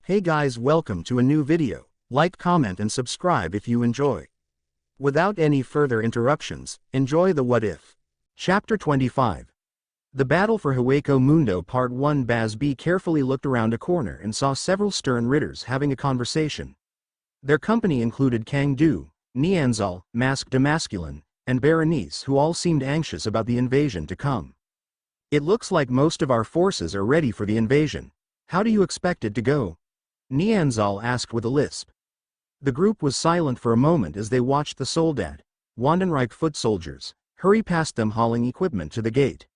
Hey guys, welcome to a new video. Like, comment and subscribe if you enjoy. Without any further interruptions, enjoy the What If. Chapter 25. The Battle for Hueco Mundo Part 1. Bazz-B carefully looked around a corner and saw several stern Ritters having a conversation. Their company included Kangdu, Nianzal, Mask de Masculine, and Berenice, who all seemed anxious about the invasion to come. It looks like most of our forces are ready for the invasion. How do you expect it to go? Nianzal asked with a lisp. The group was silent for a moment as they watched the Soldat, Wanden foot soldiers, hurry past them hauling equipment to the gate.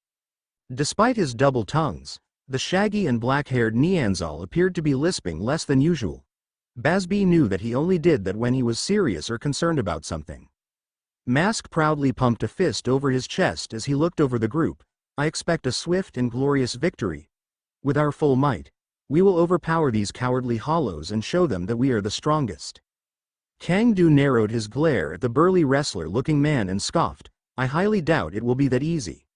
Despite his double tongues, the shaggy and black-haired Nianzal appeared to be lisping less than usual. Bazz-B knew that he only did that when he was serious or concerned about something. Mask proudly pumped a fist over his chest as he looked over the group. I expect a swift and glorious victory. With our full might, we will overpower these cowardly hollows and show them that we are the strongest. Kangdu narrowed his glare at the burly wrestler-looking man and scoffed. I highly doubt it will be that easy.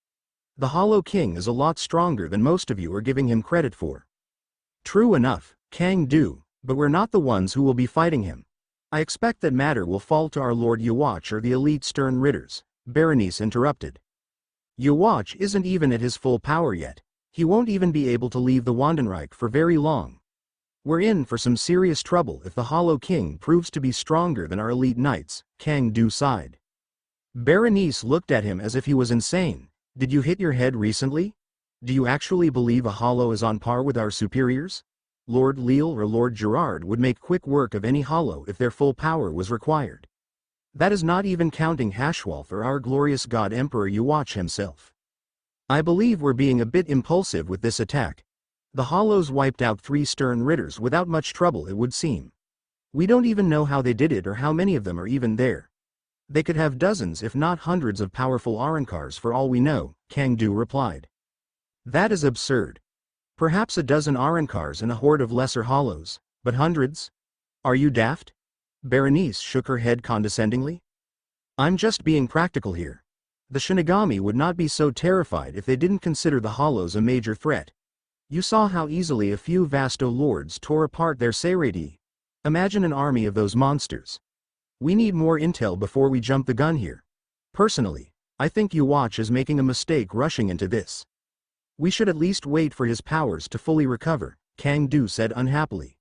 The Hollow King is a lot stronger than most of you are giving him credit for. True enough, Kangdu, but we're not the ones who will be fighting him. I expect that matter will fall to our Lord Yuwatch or the elite stern Ritters, Berenice interrupted. Yuwatch isn't even at his full power yet. He won't even be able to leave the Wandenreich for very long. We're in for some serious trouble if the Hollow King proves to be stronger than our elite knights, Kangdu sighed. Berenice looked at him as if he was insane. Did you hit your head recently? Do you actually believe a Hollow is on par with our superiors? Lord Leal or Lord Gerard would make quick work of any Hollow if their full power was required. That is not even counting Hashwalth or our glorious god Emperor Yuwatch himself. I believe we're being a bit impulsive with this attack. The Hollows wiped out 3 stern Ritters without much trouble, it would seem. We don't even know how they did it or how many of them are even there. They could have dozens if not hundreds of powerful Arrancars for all we know, Kangdu replied. That is absurd. Perhaps a dozen Arrancars and a horde of lesser Hollows, but hundreds? Are you daft? Berenice shook her head condescendingly. I'm just being practical here. The Shinigami would not be so terrified if they didn't consider the Hollows a major threat. You saw how easily a few Vasto lords tore apart their Seiredi. Imagine an army of those monsters. We need more intel before we jump the gun here. Personally, I think Yuwatch is making a mistake rushing into this. We should at least wait for his powers to fully recover, Kangdu said unhappily.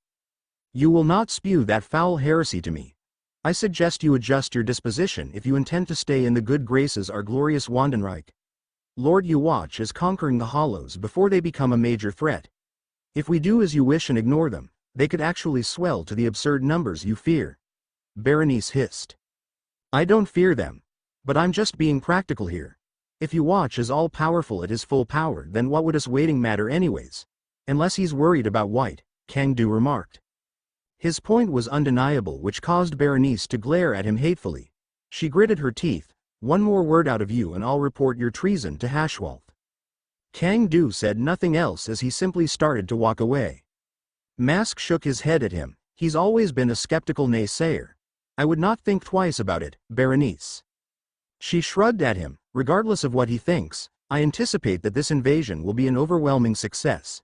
You will not spew that foul heresy to me. I suggest you adjust your disposition if you intend to stay in the good graces our glorious Wandenreich. Lord Yuwatch is conquering the Hollows before they become a major threat. If we do as you wish and ignore them, they could actually swell to the absurd numbers you fear. Berenice hissed. I don't fear them. But I'm just being practical here. If Yuwatch is all-powerful at his full power, then what would us waiting matter anyways? Unless he's worried about white, Kangdu remarked. His point was undeniable, which caused Berenice to glare at him hatefully. She gritted her teeth. One more word out of you and I'll report your treason to Hashwalth. Kangdu said nothing else as he simply started to walk away. Mask shook his head at him. He's always been a skeptical naysayer. I would not think twice about it, Berenice. She shrugged at him. Regardless of what he thinks, I anticipate that this invasion will be an overwhelming success.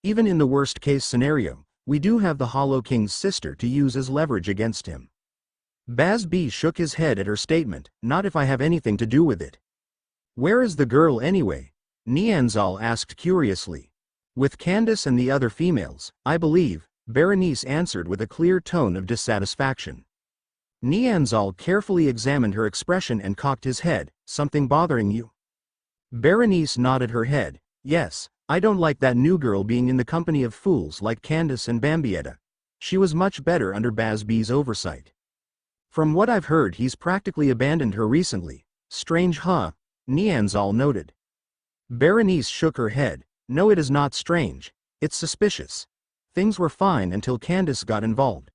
Even in the worst-case scenario, we do have the Hollow King's sister to use as leverage against him. Bazz-B shook his head at her statement. Not if I have anything to do with it. Where is the girl anyway? Nianzal asked curiously. With Candace and the other females, I believe, Berenice answered with a clear tone of dissatisfaction. Nianzal carefully examined her expression and cocked his head. Something bothering you? Berenice nodded her head. Yes, I don't like that new girl being in the company of fools like Candace and Bambietta. She was much better under Bazz-B's oversight. From what I've heard, he's practically abandoned her recently. Strange, huh? Nianzal noted. Berenice shook her head. No, it is not strange. It's suspicious. Things were fine until Candace got involved.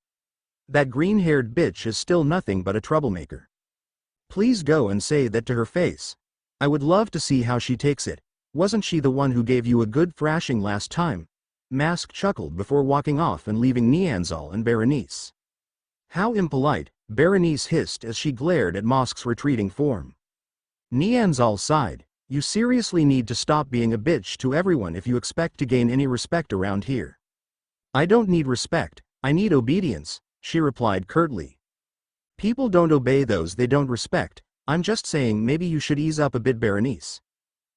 That green-haired bitch is still nothing but a troublemaker. Please go and say that to her face. I would love to see how she takes it. Wasn't she the one who gave you a good thrashing last time? Mask chuckled before walking off and leaving Nianzal and Berenice. How impolite, Berenice hissed as she glared at Mask's retreating form. Nianzal sighed. You seriously need to stop being a bitch to everyone if you expect to gain any respect around here. I don't need respect, I need obedience, she replied curtly. People don't obey those they don't respect. I'm just saying maybe you should ease up a bit, Berenice.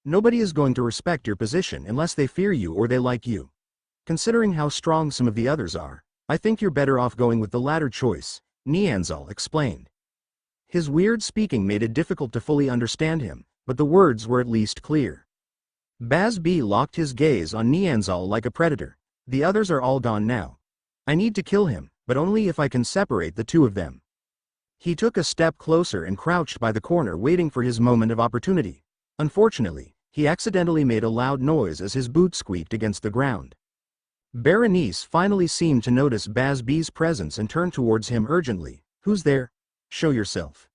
Nobody is going to respect your position unless they fear you or they like you. Considering how strong some of the others are, I think you're better off going with the latter choice, Nnoitra explained. His weird speaking made it difficult to fully understand him, but the words were at least clear. Bazz-B locked his gaze on Nnoitra like a predator. The others are all gone now. I need to kill him, but only if I can separate the two of them. He took a step closer and crouched by the corner waiting for his moment of opportunity. Unfortunately, he accidentally made a loud noise as his boot squeaked against the ground. Berenice finally seemed to notice Bazz-B's presence and turned towards him urgently. Who's there? Show yourself.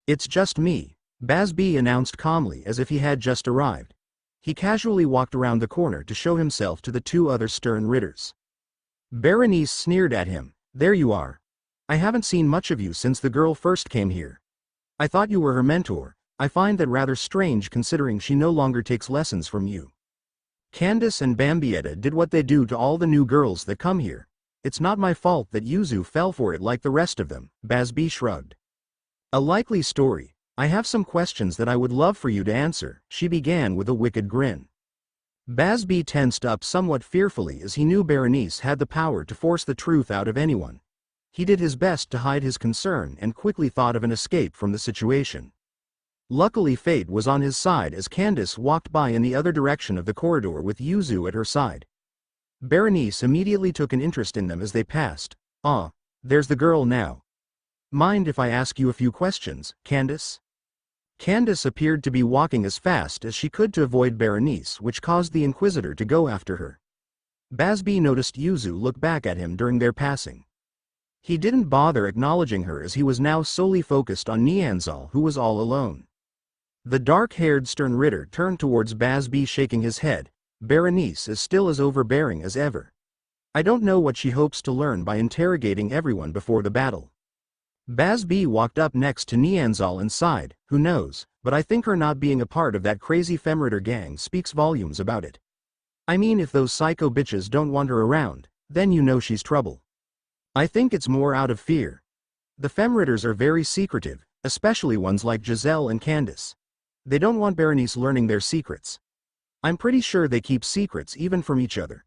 It's just me, Bazz-B announced calmly as if he had just arrived. He casually walked around the corner to show himself to the two other stern Ritters. Berenice sneered at him. There you are. I haven't seen much of you since the girl first came here. I thought you were her mentor. I find that rather strange considering she no longer takes lessons from you. Candace and Bambietta did what they do to all the new girls that come here. It's not my fault that Yuzu fell for it like the rest of them, Bazz-B shrugged. A likely story. I have some questions that I would love for you to answer, she began with a wicked grin. Bazz-B tensed up somewhat fearfully as he knew Berenice had the power to force the truth out of anyone. He did his best to hide his concern and quickly thought of an escape from the situation. Luckily fate was on his side as Candace walked by in the other direction of the corridor with Yuzu at her side. Berenice immediately took an interest in them as they passed. Ah, there's the girl now. Mind if I ask you a few questions, Candace? Candace appeared to be walking as fast as she could to avoid Berenice, which caused the Inquisitor to go after her. Bazz-B noticed Yuzu look back at him during their passing. He didn't bother acknowledging her as he was now solely focused on Nnoitra, who was all alone. The dark-haired stern Ritter turned towards Bazz-B shaking his head. Berenice is still as overbearing as ever. I don't know what she hopes to learn by interrogating everyone before the battle. Bazz-B walked up next to Nnoitra and sighed. Who knows, but I think her not being a part of that crazy Femritter gang speaks volumes about it. I mean, if those psycho bitches don't want her around, then you know she's trouble. I think it's more out of fear. The Femritters are very secretive, especially ones like Giselle and Candace. They don't want Berenice learning their secrets. I'm pretty sure they keep secrets even from each other.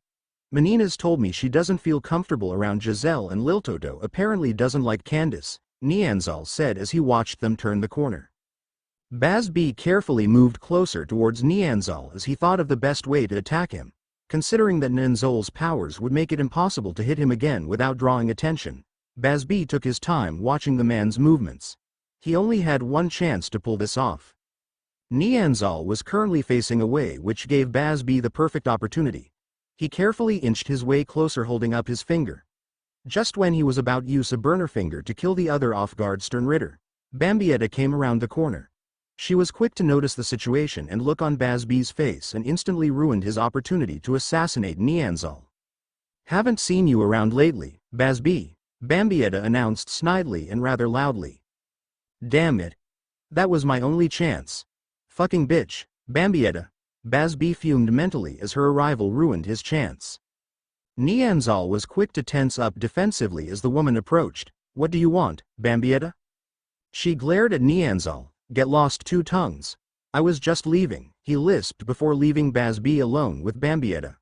Menina's told me she doesn't feel comfortable around Giselle and Liltoto apparently doesn't like Candace, Nnoitra said as he watched them turn the corner. Bazz-B carefully moved closer towards Nnoitra as he thought of the best way to attack him, considering that Nnoitra's powers would make it impossible to hit him again without drawing attention. Bazz-B took his time watching the man's movements. He only had one chance to pull this off. Nnoitra was currently facing away, which gave Bazz-B the perfect opportunity. He carefully inched his way closer, holding up his finger. Just when he was about to use a burner finger to kill the other off-guard stern Ritter, Bambietta came around the corner. She was quick to notice the situation and look on Bazz-B's face and instantly ruined his opportunity to assassinate Nnoitra. Haven't seen you around lately, Bazz-B, Bambietta announced snidely and rather loudly. Damn it. That was my only chance. Fucking bitch, Bambietta. Bazz-B fumed mentally as her arrival ruined his chance. Nnoitra was quick to tense up defensively as the woman approached. What do you want, Bambietta? She glared at Nnoitra. Get lost, two tongues. I was just leaving, he lisped before leaving Bazz-B alone with Bambietta.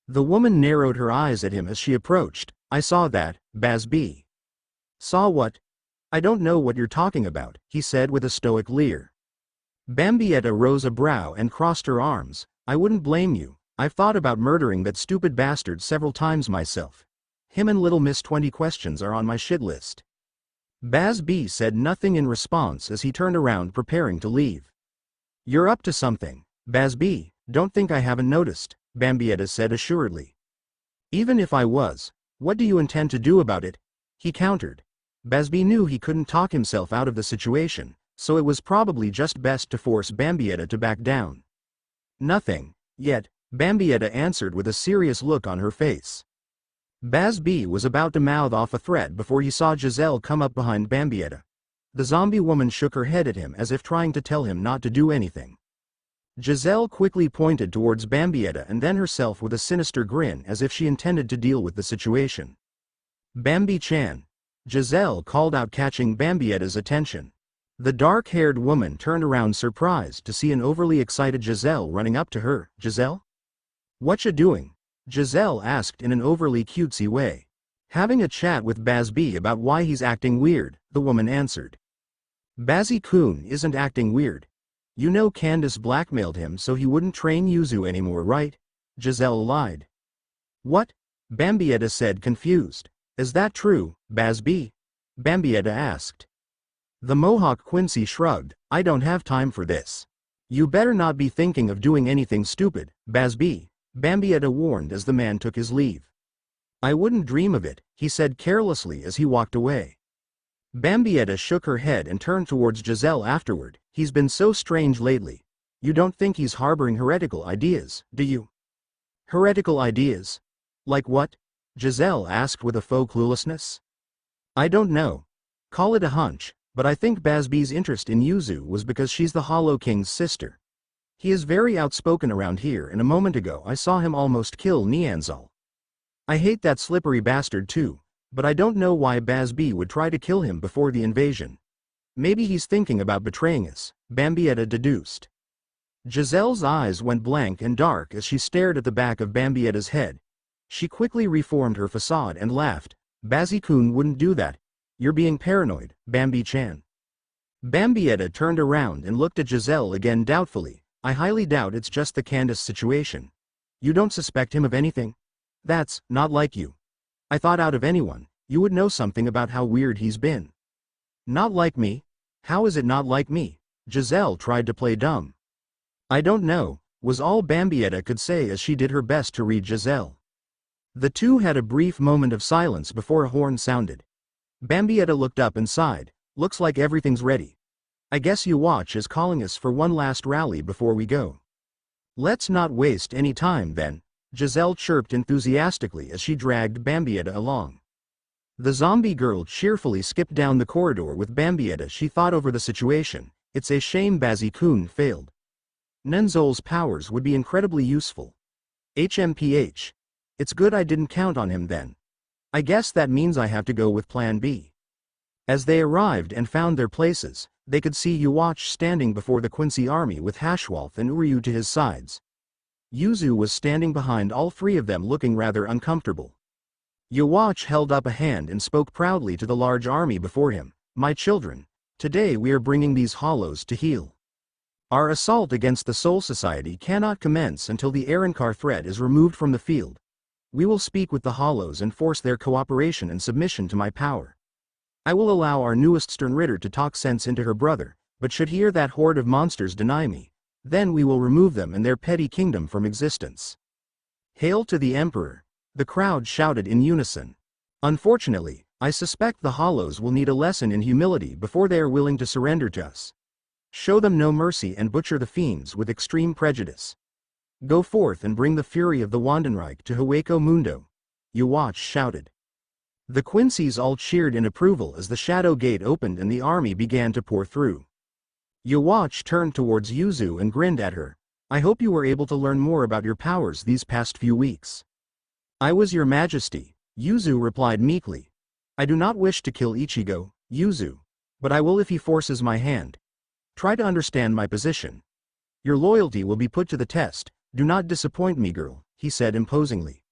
The woman narrowed her eyes at him as she approached. I saw that, Bazz-B. Saw what? I don't know what you're talking about, he said with a stoic leer. Bambietta rose a brow and crossed her arms. I wouldn't blame you. I've thought about murdering that stupid bastard several times myself. Him and Little Miss 20 questions are on my shit list. Bazz-B said nothing in response as he turned around preparing to leave. You're up to something, Bazz-B, don't think I haven't noticed, Bambietta said assuredly. Even if I was, what do you intend to do about it? He countered. Bazz-B knew he couldn't talk himself out of the situation, so it was probably just best to force Bambietta to back down. Nothing, yet, Bambietta answered with a serious look on her face. Bazz-B was about to mouth off a threat before he saw Giselle come up behind Bambietta. The zombie woman shook her head at him as if trying to tell him not to do anything. Giselle quickly pointed towards Bambietta and then herself with a sinister grin as if she intended to deal with the situation. Bambi-chan. Giselle called out, catching Bambietta's attention. The dark-haired woman turned around surprised to see an overly excited Giselle running up to her. Giselle? Whatcha doing? Giselle asked in an overly cutesy way. Having a chat with Bazz-B about why he's acting weird, the woman answered. Bazzy-kun isn't acting weird. You know Candace blackmailed him so he wouldn't train Yuzu anymore, right? Giselle lied. What? Bambietta said, confused. Is that true, Bazz-B? Bambietta asked. The Mohawk Quincy shrugged. I don't have time for this. You better not be thinking of doing anything stupid, Bazz-B, Bambietta warned as the man took his leave. I wouldn't dream of it, he said carelessly as he walked away. Bambietta shook her head and turned towards Giselle afterward. He's been so strange lately. You don't think he's harboring heretical ideas, do you? Heretical ideas? Like what? Giselle asked with a faux cluelessness. I don't know. Call it a hunch, but I think Bazz-B's interest in Yuzu was because she's the Hollow King's sister. He is very outspoken around here, and a moment ago I saw him almost kill Nianzal. I hate that slippery bastard too, but I don't know why Bazz-B would try to kill him before the invasion. Maybe he's thinking about betraying us, Bambietta deduced. Giselle's eyes went blank and dark as she stared at the back of Bambietta's head. She quickly reformed her facade and laughed. Bazzy-kun wouldn't do that. You're being paranoid, Bambi-chan. Bambietta turned around and looked at Giselle again doubtfully. I highly doubt it's just the Candace situation. You don't suspect him of anything? That's not like you. I thought out of anyone, you would know something about how weird he's been. Not like me? How is it not like me? Giselle tried to play dumb. I don't know, was all Bambietta could say as she did her best to read Giselle. The two had a brief moment of silence before a horn sounded. Bambietta looked up and sighed. Looks like everything's ready. I guess Yuwatch is calling us for one last rally before we go. Let's not waste any time then, Giselle chirped enthusiastically as she dragged Bambietta along. The zombie girl cheerfully skipped down the corridor with Bambietta. She thought over the situation. It's a shame Bazzy-kun failed. Nenzol's powers would be incredibly useful. HMPH. It's good I didn't count on him then. I guess that means I have to go with Plan B. As they arrived and found their places, they could see Yuwatch standing before the Quincy army with Hashwalth and Uryu to his sides. Yuzu was standing behind all three of them, looking rather uncomfortable. Yuwatch held up a hand and spoke proudly to the large army before him. My children, today we are bringing these hollows to heel. Our assault against the Soul Society cannot commence until the Arrancar threat is removed from the field. We will speak with the hollows and force their cooperation and submission to my power. I will allow our newest stern Ritter to talk sense into her brother, but should he or that horde of monsters deny me, then we will remove them and their petty kingdom from existence. Hail to the Emperor! The crowd shouted in unison. Unfortunately, I suspect the hollows will need a lesson in humility before they are willing to surrender to us. Show them no mercy and butcher the fiends with extreme prejudice. Go forth and bring the fury of the Reich to Hueco Mundo, Yuwatch shouted. The Quincy's all cheered in approval as the shadow gate opened and the army began to pour through. Yuwatch turned towards Yuzu and grinned at her. I hope you were able to learn more about your powers these past few weeks. I was your majesty, Yuzu replied meekly. I do not wish to kill Ichigo, Yuzu, but I will if he forces my hand. Try to understand my position. Your loyalty will be put to the test. Do not disappoint me, girl, he said imposingly.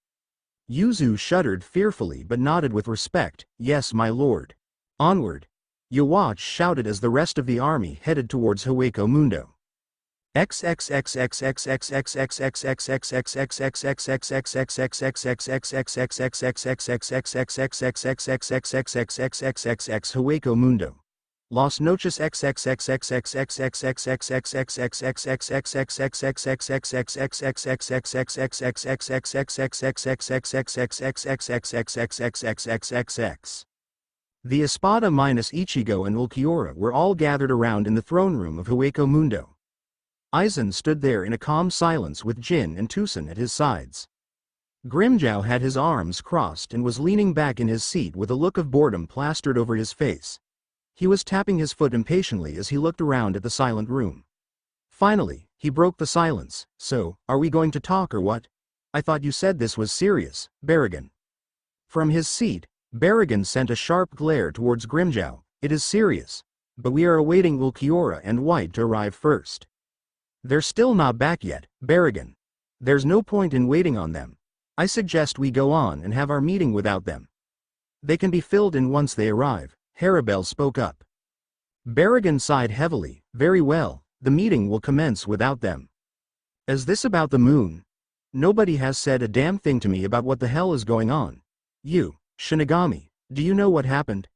Yuzu shuddered fearfully but nodded with respect. Yes, my lord. Onward! Yuwatch shouted as the rest of the army headed towards Hueco Mundo. Hueco Mundo. Las noches The Espada minus Ichigo and Ulquiorra were all gathered around in the throne room of Hueco Mundo. Eizen stood there in a calm silence with Jin and Tucson at his sides. Grimmjow had his arms crossed and was leaning back in his seat with a look of boredom plastered over his face. He was tapping his foot impatiently as he looked around at the silent room. Finally, he broke the silence. So, are we going to talk or what? I thought you said this was serious, Baraggan. From his seat, Baraggan sent a sharp glare towards Grimmjow. It is serious. But we are awaiting Ulquiorra and White to arrive first. They're still not back yet, Baraggan. There's no point in waiting on them. I suggest we go on and have our meeting without them. They can be filled in once they arrive, Haribel spoke up. Baraggan sighed heavily. Very well, the meeting will commence without them. Is this about the moon? Nobody has said a damn thing to me about what the hell is going on. You, Shinigami, do you know what happened?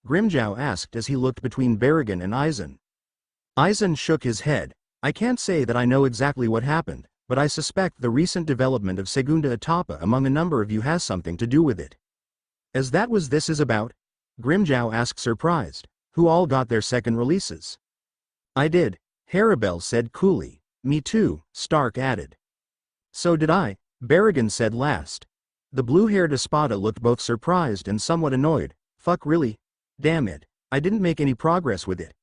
Grimmjow asked as he looked between Baraggan and Eizen. Eizen shook his head. I can't say that I know exactly what happened, but I suspect the recent development of Segunda Etapa among a number of you has something to do with it. As that was this is about? Grimmjow asked surprised. Who all got their second releases? I did, Haribel said coolly. Me too, Stark added. So did I, Baraggan said last. The blue-haired Espada looked both surprised and somewhat annoyed. Fuck really? Damn it, I didn't make any progress with it.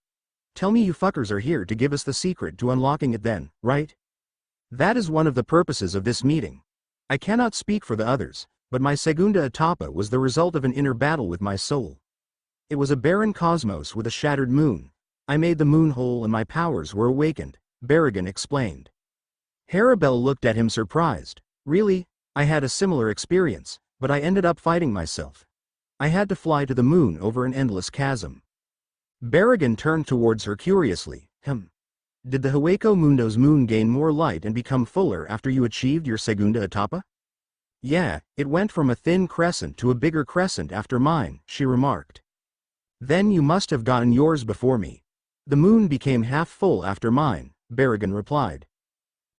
Tell me you fuckers are here to give us the secret to unlocking it then, right? That is one of the purposes of this meeting. I cannot speak for the others, but my Segunda Etapa was the result of an inner battle with my soul. It was a barren cosmos with a shattered moon. I made the moon whole and my powers were awakened, Baraggan explained. Haribel looked at him surprised. Really? I had a similar experience, but I ended up fighting myself. I had to fly to the moon over an endless chasm. Baraggan turned towards her curiously. Did the Hueco Mundo's moon gain more light and become fuller after you achieved your Segunda Etapa? Yeah, it went from a thin crescent to a bigger crescent after mine, she remarked. Then you must have gotten yours before me. The moon became half full after mine, Baraggan replied.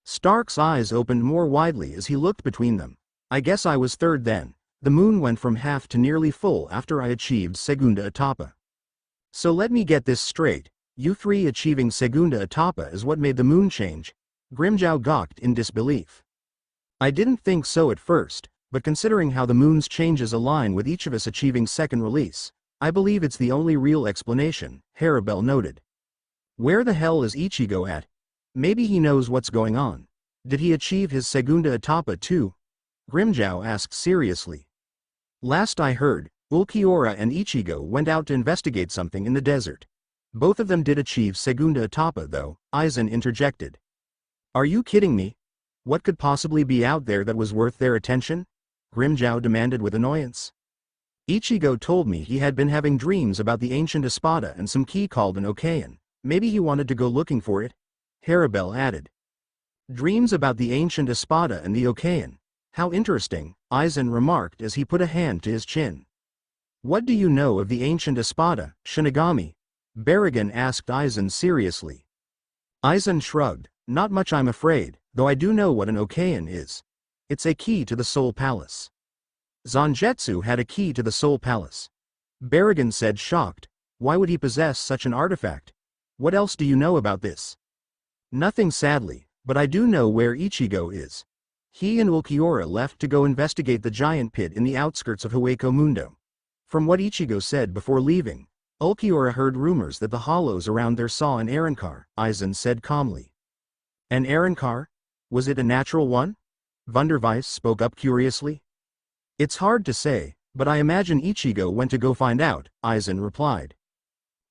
Stark's eyes opened more widely as he looked between them. I guess I was third then. The moon went from half to nearly full after I achieved Segunda Etapa. So let me get this straight. You three achieving Segunda Etapa is what made the moon change? Grimmjow gawked in disbelief. I didn't think so at first, but considering how the moon's changes align with each of us achieving second release, I believe it's the only real explanation, Haribel noted. Where the hell is Ichigo at? Maybe he knows what's going on. Did he achieve his Segunda Etapa too? Grimmjow asked seriously. Last I heard, Ulquiorra and Ichigo went out to investigate something in the desert. Both of them did achieve Segunda Etapa though, Eizen interjected. Are you kidding me? What could possibly be out there that was worth their attention? Grimmjow demanded with annoyance. Ichigo told me he had been having dreams about the ancient Espada and some key called an Okayan. Maybe he wanted to go looking for it? Haribel added. Dreams about the ancient Espada and the Okayan. How interesting, Eizen remarked as he put a hand to his chin. What do you know of the ancient Espada, Shinigami? Baraggan asked Eizen seriously. Eizen shrugged. Not much I'm afraid, though I do know what an Okayan is. It's a key to the Soul Palace. Zangetsu had a key to the Soul Palace. Baraggan said shocked. Why would he possess such an artifact? What else do you know about this? Nothing sadly, but I do know where Ichigo is. He and Ulquiorra left to go investigate the giant pit in the outskirts of Hueco Mundo. From what Ichigo said before leaving, Ulquiorra heard rumors that the hollows around there saw an Arrancar, Eizen said calmly. An Arrancar? Was it a natural one? Wunderweiss spoke up curiously. It's hard to say, but I imagine Ichigo went to go find out, Eizen replied.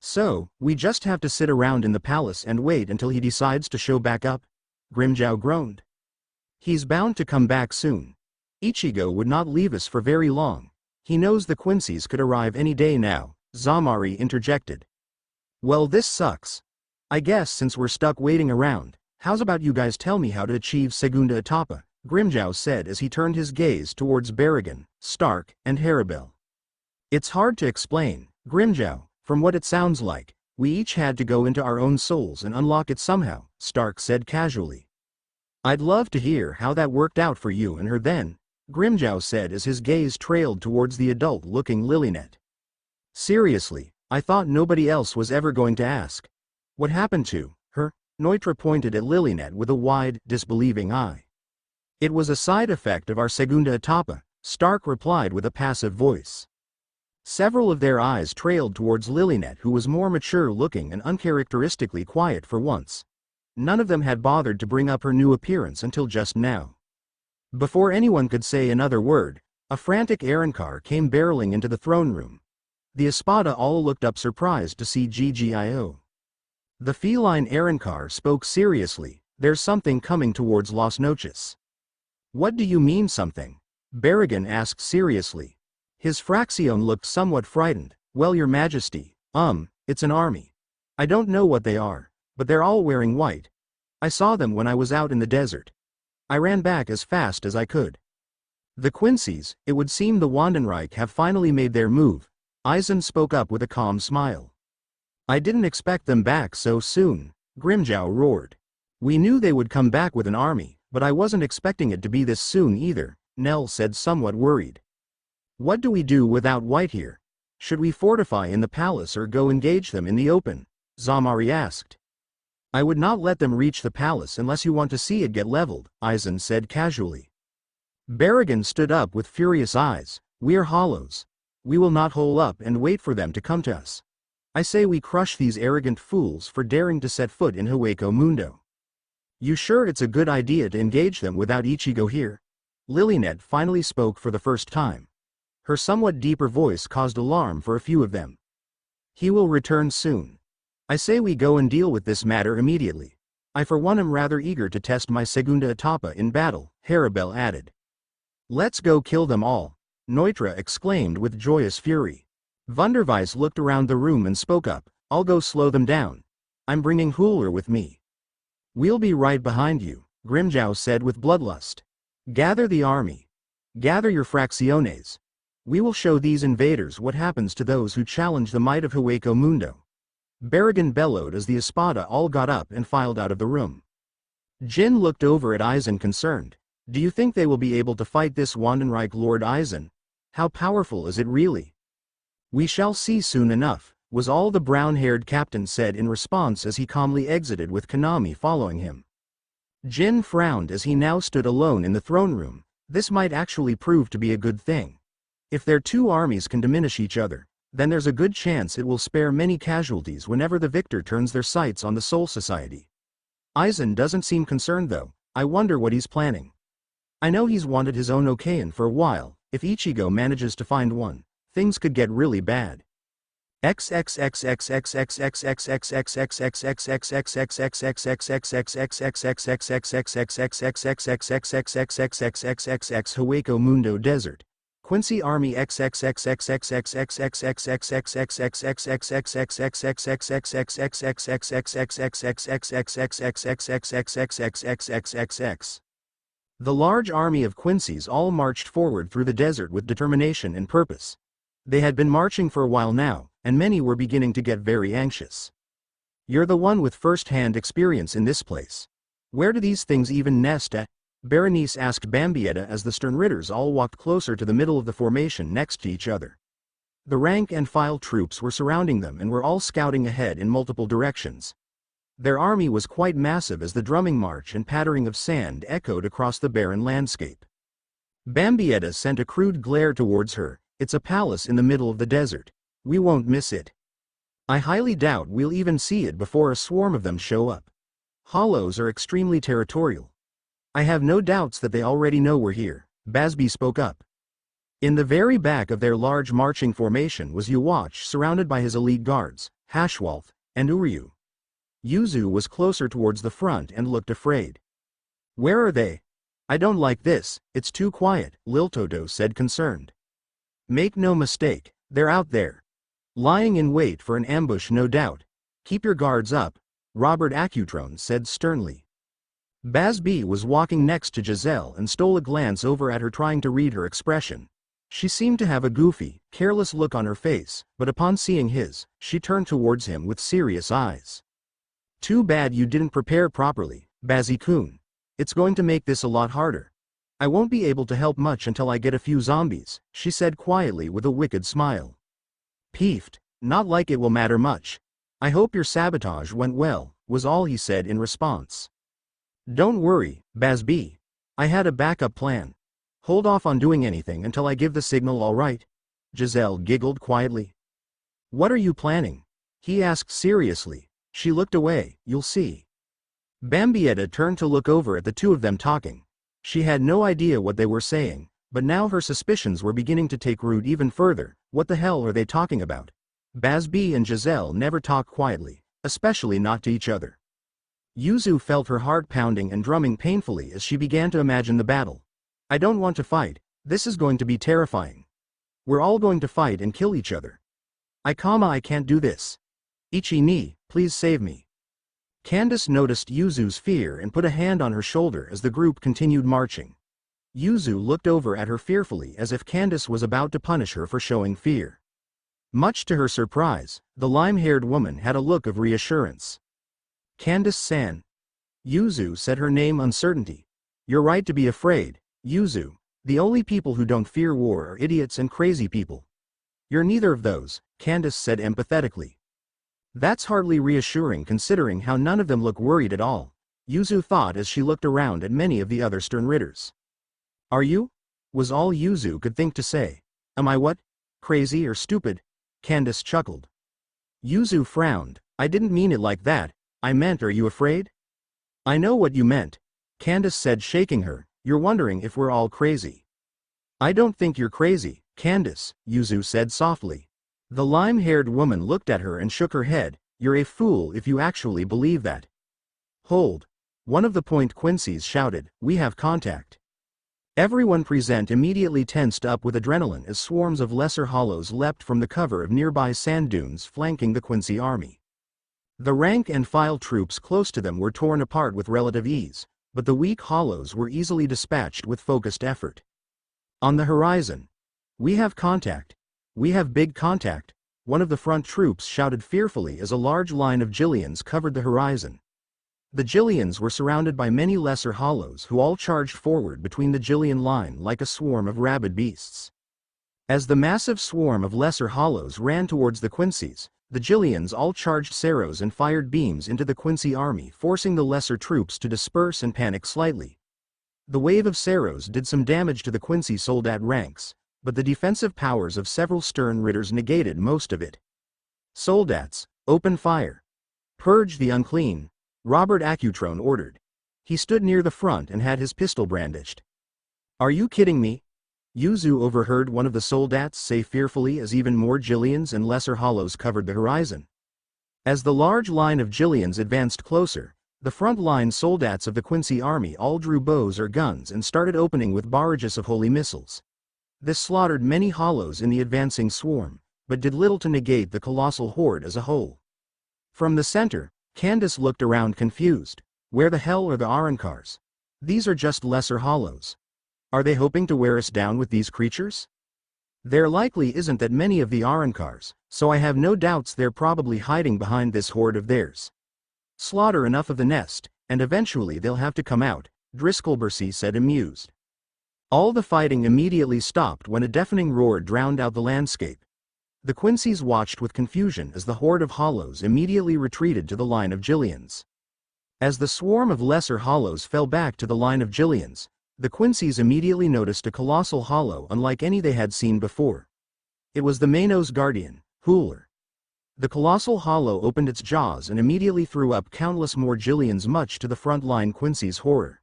So, we just have to sit around in the palace and wait until he decides to show back up? Grimmjow groaned. He's bound to come back soon. Ichigo would not leave us for very long. He knows the Quincy's could arrive any day now, Zamari interjected. Well, this sucks. I guess since we're stuck waiting around, how's about you guys tell me how to achieve Segunda Etapa? Grimmjow said as he turned his gaze towards Baraggan, Stark, and Haribel. It's hard to explain, Grimmjow. From what it sounds like, we each had to go into our own souls and unlock it somehow, Stark said casually. I'd love to hear how that worked out for you and her then, Grimmjow said as his gaze trailed towards the adult-looking Lilynet. Seriously, I thought nobody else was ever going to ask. What happened to her? Nnoitra pointed at Lilynet with a wide, disbelieving eye. It was a side effect of our Segunda Etapa, Stark replied with a passive voice. Several of their eyes trailed towards Lilynet, who was more mature-looking and uncharacteristically quiet for once. None of them had bothered to bring up her new appearance until just now. Before anyone could say another word, a frantic errand car came barreling into the throne room. The Espada all looked up surprised to see Grimmjow. The feline errand car spoke seriously, "There's something coming towards Las Noches." "What do you mean something?" Baraggan asked seriously. His Fraction looked somewhat frightened. "Well, your majesty, it's an army. I don't know what they are, but they're all wearing white. I saw them when I was out in the desert. I ran back as fast as I could." "The Quincy's, it would seem the Wanden Reich have finally made their move," Eizen spoke up with a calm smile. "I didn't expect them back so soon," Grimmjow roared. "We knew they would come back with an army, but I wasn't expecting it to be this soon either," Nell said somewhat worried. "What do we do without white here? Should we fortify in the palace or go engage them in the open?" Zamari asked. "I would not let them reach the palace unless you want to see it get leveled," Eizen said casually. Baraggan stood up with furious eyes. "We're hollows. We will not hole up and wait for them to come to us. I say we crush these arrogant fools for daring to set foot in Hueco Mundo." "You sure it's a good idea to engage them without Ichigo here?" Lilynet finally spoke for the first time. Her somewhat deeper voice caused alarm for a few of them. "He will return soon. I say we go and deal with this matter immediately. I for one am rather eager to test my segunda etapa in battle," Harabel added. "Let's go kill them all," Nnoitra exclaimed with joyous fury. Wunderweiss looked around the room and spoke up. "I'll go slow them down. I'm bringing Huler with me." "We'll be right behind you," Grimmjow said with bloodlust. "Gather the army. Gather your Fracciones. We will show these invaders what happens to those who challenge the might of Hueco Mundo." Baraggan bellowed as the Espada all got up and filed out of the room. Jin looked over at Eizen concerned. "Do you think they will be able to fight this Wandenreich Lord Eizen? How powerful is it really?" "We shall see soon enough," was all the brown-haired captain said in response as he calmly exited with Konami following him. Jin frowned as he now stood alone in the throne room. This might actually prove to be a good thing. If their two armies can diminish each other, then there's a good chance it will spare many casualties whenever the victor turns their sights on the Soul Society. Eizen doesn't seem concerned though. I wonder what he's planning. I know he's wanted his own Okayan for a while. If Ichigo manages to find one, things could get really bad. Hueco Mundo Desert. Quincy Army The large army of Quincy's all marched forward through the desert with determination and purpose. They had been marching for a while now, and many were beginning to get very anxious. "You're the one with first-hand experience in this place. Where do these things even nest at?" Berenice asked Bambietta as the stern Ritters all walked closer to the middle of the formation next to each other. The rank-and-file troops were surrounding them and were all scouting ahead in multiple directions. Their army was quite massive as the drumming march and pattering of sand echoed across the barren landscape. Bambietta sent a crude glare towards her. "It's a palace in the middle of the desert. We won't miss it. I highly doubt we'll even see it before a swarm of them show up. Hollows are extremely territorial. I have no doubts that they already know we're here," Bazz-B spoke up. In the very back of their large marching formation was Yuwatch surrounded by his elite guards, Hashwalth, and Uryu. Yuzu was closer towards the front and looked afraid. "Where are they? I don't like this, it's too quiet," Liltoto said concerned. "Make no mistake, they're out there. Lying in wait for an ambush no doubt. Keep your guards up," Robert Acutron said sternly. Bazz-B was walking next to Giselle and stole a glance over at her trying to read her expression. She seemed to have a goofy, careless look on her face, but upon seeing his, she turned towards him with serious eyes. "Too bad you didn't prepare properly, Bazzy-kun. It's going to make this a lot harder. I won't be able to help much until I get a few zombies," she said quietly with a wicked smile. "Peeved, not like it will matter much. I hope your sabotage went well," was all he said in response. "Don't worry, Bazz-B. I had a backup plan. Hold off on doing anything until I give the signal, all right?" Giselle giggled quietly. "What are you planning?" he asked seriously. She looked away. "You'll see." Bambietta turned to look over at the two of them talking. She had no idea what they were saying, but now her suspicions were beginning to take root even further. What the hell are they talking about? Bazz-B and Giselle never talk quietly, especially not to each other. Yuzu felt her heart pounding and drumming painfully as she began to imagine the battle. I don't want to fight, this is going to be terrifying. We're all going to fight and kill each other. I can't do this. Ichi, please save me. Candace noticed Yuzu's fear and put a hand on her shoulder as the group continued marching. Yuzu looked over at her fearfully as if Candace was about to punish her for showing fear. Much to her surprise, the lime-haired woman had a look of reassurance. Candace-san. Yuzu said her name uncertainty. You're right to be afraid, Yuzu. The only people who don't fear war are idiots and crazy people. You're neither of those, Candace said empathetically. That's hardly reassuring considering how none of them look worried at all, Yuzu thought as she looked around at many of the other stern Ritters. Are you? Was all Yuzu could think to say. Am I what? Crazy or stupid? Candace chuckled. Yuzu frowned. I didn't mean it like that, I meant are you afraid? I know what you meant, Candace said shaking her. You're wondering if we're all crazy. I don't think you're crazy, Candace, Yuzu said softly. The lime-haired woman looked at her and shook her head. You're a fool if you actually believe that. Hold. One of the Point Quincy's shouted, we have contact. Everyone present immediately tensed up with adrenaline as swarms of lesser hollows leapt from the cover of nearby sand dunes flanking the Quincy army. The rank-and-file troops close to them were torn apart with relative ease, but the weak hollows were easily dispatched with focused effort. On the horizon. We have contact. We have big contact, one of the front troops shouted fearfully as a large line of Jillians covered the horizon. The Jillians were surrounded by many lesser hollows who all charged forward between the Jillian line like a swarm of rabid beasts. As the massive swarm of lesser hollows ran towards the Quincy's, the Jillians all charged Seros and fired beams into the Quincy army, forcing the lesser troops to disperse and panic slightly. The wave of Seros did some damage to the Quincy soldat ranks, but the defensive powers of several stern Ritters negated most of it. Soldats, open fire. Purge the unclean, Robert Acutron ordered. He stood near the front and had his pistol brandished. Are you kidding me? Yuzu overheard one of the soldats say fearfully as even more Jillians and lesser hollows covered the horizon. As the large line of Jillians advanced closer, the front-line soldats of the Quincy army all drew bows or guns and started opening with barrages of holy missiles. This slaughtered many hollows in the advancing swarm, but did little to negate the colossal horde as a whole. From the center, Candace looked around confused. Where the hell are the Arankars? These are just lesser hollows. Are they hoping to wear us down with these creatures? There likely isn't that many of the Arankars, so I have no doubts they're probably hiding behind this horde of theirs. Slaughter enough of the nest, and eventually they'll have to come out, Driscollbercy said amused. All the fighting immediately stopped when a deafening roar drowned out the landscape. The Quincy's watched with confusion as the horde of hollows immediately retreated to the line of Jillians. As the swarm of lesser hollows fell back to the line of Jillians, the Quincy's immediately noticed a colossal hollow unlike any they had seen before. It was the Maino's guardian, Hueco. The colossal hollow opened its jaws and immediately threw up countless more Jillians, much to the front-line Quincy's horror.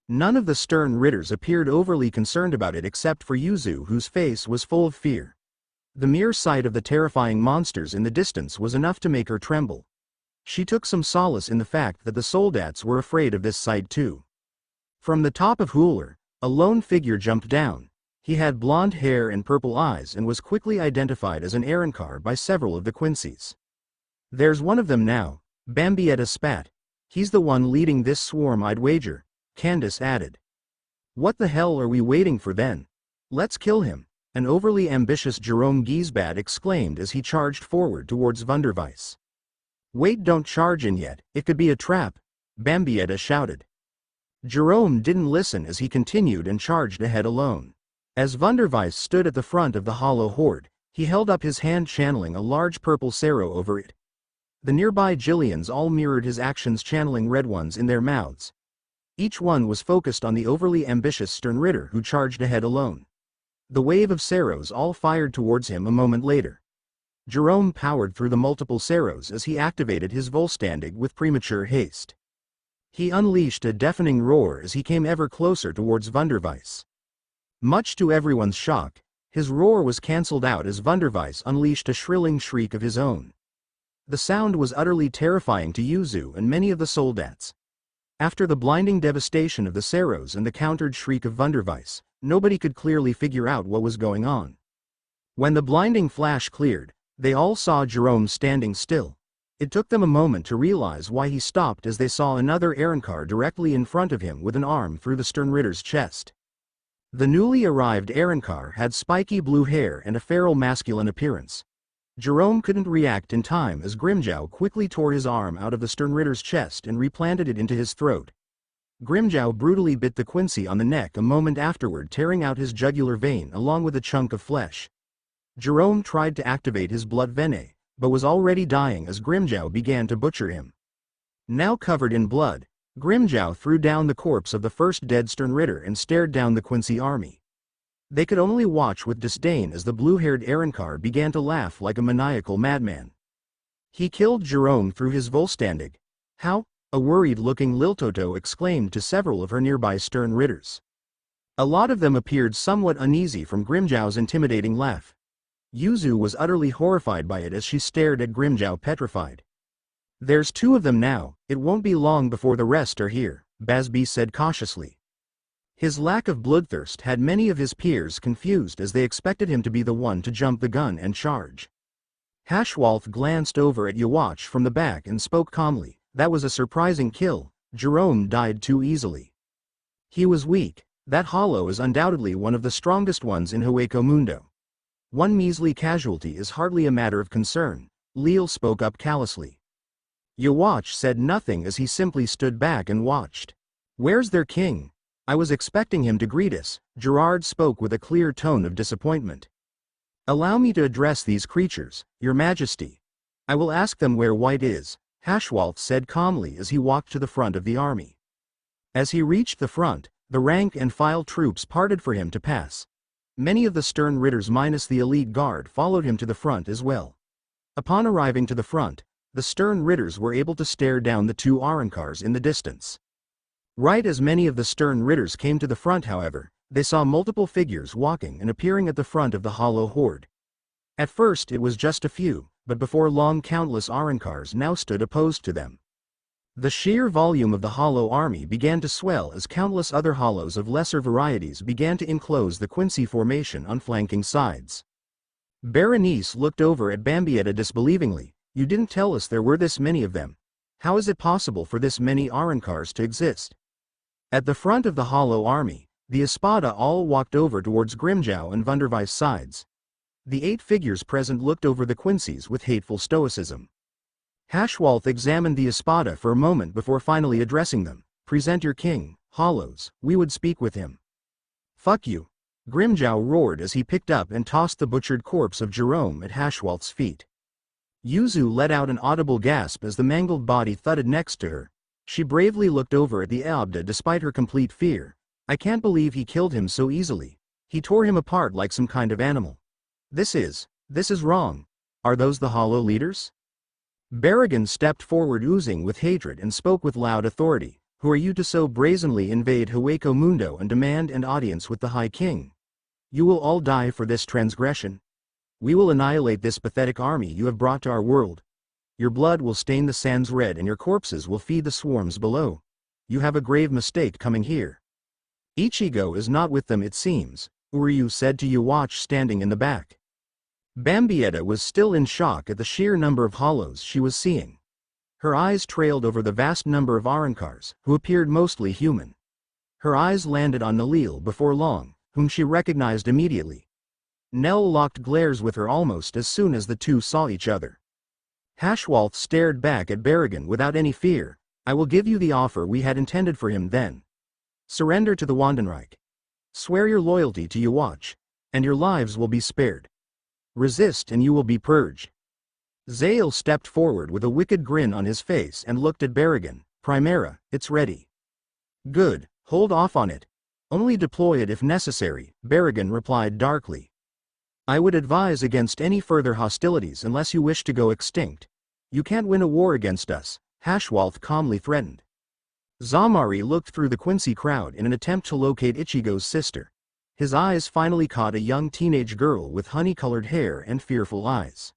None of the stern Ritters appeared overly concerned about it except for Yuzu, whose face was full of fear. The mere sight of the terrifying monsters in the distance was enough to make her tremble. She took some solace in the fact that the soldats were afraid of this sight too. From the top of Hueco, a lone figure jumped down. He had blonde hair and purple eyes and was quickly identified as an Arankar by several of the Quincy's. There's one of them now, Bambietta spat. He's the one leading this swarm, I'd wager, Candace added. What the hell are we waiting for then? Let's kill him, an overly ambitious Jerome Giesbad exclaimed as he charged forward towards Wunderweiss. Wait, don't charge in yet, it could be a trap, Bambietta shouted. Jerome didn't listen as he continued and charged ahead alone. As Wunderweiss stood at the front of the hollow horde, he held up his hand channeling a large purple Sero over it. The nearby Jillians all mirrored his actions, channeling red ones in their mouths. Each one was focused on the overly ambitious stern Ritter who charged ahead alone. The wave of Seros all fired towards him a moment later. Jerome powered through the multiple Seros as he activated his Volstandig with premature haste. He unleashed a deafening roar as he came ever closer towards Wunderweiss. Much to everyone's shock, his roar was cancelled out as Wunderweiss unleashed a shrilling shriek of his own. The sound was utterly terrifying to Yuzu and many of the soldats. After the blinding devastation of the Seros and the countered shriek of Wunderweiss, nobody could clearly figure out what was going on. When the blinding flash cleared, they all saw Jerome standing still. It took them a moment to realize why he stopped as they saw another Ehrenkar directly in front of him with an arm through the Sternritter's chest. The newly arrived Ehrenkar had spiky blue hair and a feral masculine appearance. Jerome couldn't react in time as Grimmjow quickly tore his arm out of the Sternritter's chest and replanted it into his throat. Grimmjow brutally bit the Quincy on the neck a moment afterward, tearing out his jugular vein along with a chunk of flesh. Jerome tried to activate his blood veine, but was already dying as Grimmjow began to butcher him. Now covered in blood, Grimmjow threw down the corpse of the first dead Sternritter and stared down the Quincy army. They could only watch with disdain as the blue-haired Ehrenkar began to laugh like a maniacal madman. He killed Jerome through his Volstandig. How? A worried-looking Liltoto exclaimed to several of her nearby Sternritters. A lot of them appeared somewhat uneasy from Grimmjow's intimidating laugh. Yuzu was utterly horrified by it as she stared at Grimmjow petrified. "There's 2 of them now, it won't be long before the rest are here," Bazz-B said cautiously. His lack of bloodthirst had many of his peers confused as they expected him to be the one to jump the gun and charge. Hashwalth glanced over at Yawach from the back and spoke calmly, "That was a surprising kill, Jerome died too easily. He was weak, that hollow is undoubtedly one of the strongest ones in Hueco Mundo. One measly casualty is hardly a matter of concern," Leal spoke up callously. Yawach said nothing as he simply stood back and watched. "Where's their king? I was expecting him to greet us," Gerard spoke with a clear tone of disappointment. "Allow me to address these creatures, Your Majesty. I will ask them where White is," Hashwalth said calmly as he walked to the front of the army. As he reached the front, the rank-and-file troops parted for him to pass. Many of the Sternritters minus the elite guard followed him to the front as well. Upon arriving to the front, the Sternritters were able to stare down the 2 Ehrenkars in the distance. Right as many of the Sternritters came to the front, however, they saw multiple figures walking and appearing at the front of the hollow horde. At first it was just a few, but before long countless Ehrenkars now stood opposed to them. The sheer volume of the hollow army began to swell as countless other hollows of lesser varieties began to enclose the Quincy formation on flanking sides. Berenice looked over at Bambietta disbelievingly. "You didn't tell us there were this many of them. How is it possible for this many Ehrenkars to exist?" At the front of the hollow army, the Espada all walked over towards Grimmjow and Wunderweiss' sides. The 8 figures present looked over the Quincy's with hateful stoicism. Hashwalth examined the Espada for a moment before finally addressing them. "Present your king, Hollows, we would speak with him." "Fuck you," Grimmjow roared as he picked up and tossed the butchered corpse of Jerome at Hashwalth's feet. Yuzu let out an audible gasp as the mangled body thudded next to her. She bravely looked over at the Eobda despite her complete fear. "I can't believe he killed him so easily. He tore him apart like some kind of animal. This is wrong. Are those the hollow leaders?" Baraggan stepped forward oozing with hatred and spoke with loud authority. "Who are you to so brazenly invade Hueco Mundo and demand an audience with the High King? You will all die for this transgression. We will annihilate this pathetic army you have brought to our world. Your blood will stain the sands red and your corpses will feed the swarms below. You have a grave mistake coming here." "Ichigo is not with them it seems," Uryu said to Yawach standing in the back. Bambietta was still in shock at the sheer number of hollows she was seeing. Her eyes trailed over the vast number of Ehrenkars, who appeared mostly human. Her eyes landed on Nell before long, whom she recognized immediately. Nell locked glares with her almost as soon as the 2 saw each other. Hashwalth stared back at Baraggan without any fear. "I will give you the offer we had intended for him then. Surrender to the Wandenreich. Swear your loyalty to Yawach, and your lives will be spared. Resist and you will be purged." Zale stepped forward with a wicked grin on his face and looked at Baraggan. "Primera, it's ready." "Good, hold off on it. Only deploy it if necessary," Baraggan replied darkly. "I would advise against any further hostilities unless you wish to go extinct. You can't win a war against us," Hashwalth calmly threatened. Zamari looked through the Quincy crowd in an attempt to locate Ichigo's sister. His eyes finally caught a young teenage girl with honey-colored hair and fearful eyes.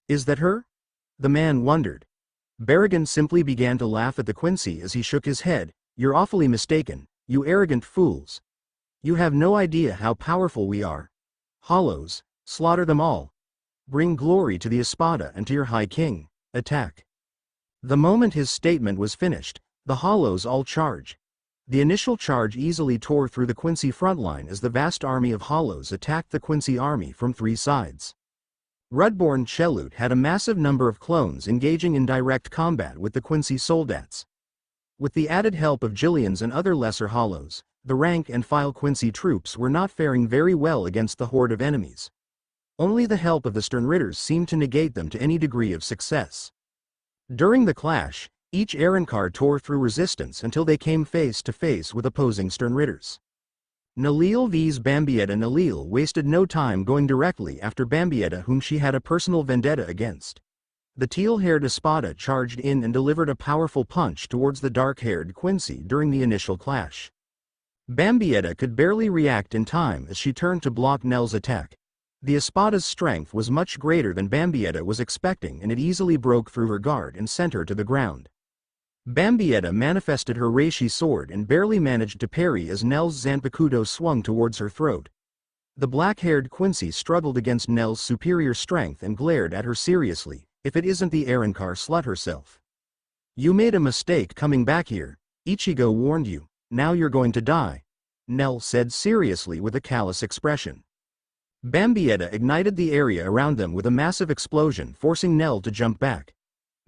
Is that her? The man wondered. Baraggan simply began to laugh at the Quincy as he shook his head. You're awfully mistaken, you arrogant fools. You have no idea how powerful we are. Hollows, slaughter them all. Bring glory to the Espada and to your High King. Attack. The moment his statement was finished, the Hollows all charge. The initial charge easily tore through the Quincy front line as the vast army of Hollows attacked the Quincy army from three sides. Rudborn Chelut had a massive number of clones engaging in direct combat with the Quincy soldats. With the added help of Jillians and other lesser Hollows, the rank and file Quincy troops were not faring very well against the horde of enemies. Only the help of the Stern Ritters seemed to negate them to any degree of success. During the clash, each Arrancar tore through resistance until they came face to face with opposing Stern Ritters. Nell vs Bambietta. Nell wasted no time going directly after Bambietta, whom she had a personal vendetta against. The teal-haired Espada charged in and delivered a powerful punch towards the dark-haired Quincy during the initial clash. Bambietta could barely react in time as she turned to block Nell's attack. The Espada's strength was much greater than Bambietta was expecting, and it easily broke through her guard and sent her to the ground. Bambietta manifested her Reishi sword and barely managed to parry as Nell's Zanpakuto swung towards her throat. The black-haired Quincy struggled against Nell's superior strength and glared at her seriously. If it isn't the Arrancar slut herself. You made a mistake coming back here. Ichigo warned you. Now you're going to die. Nell said seriously with a callous expression. Bambietta ignited the area around them with a massive explosion, forcing Nell to jump back.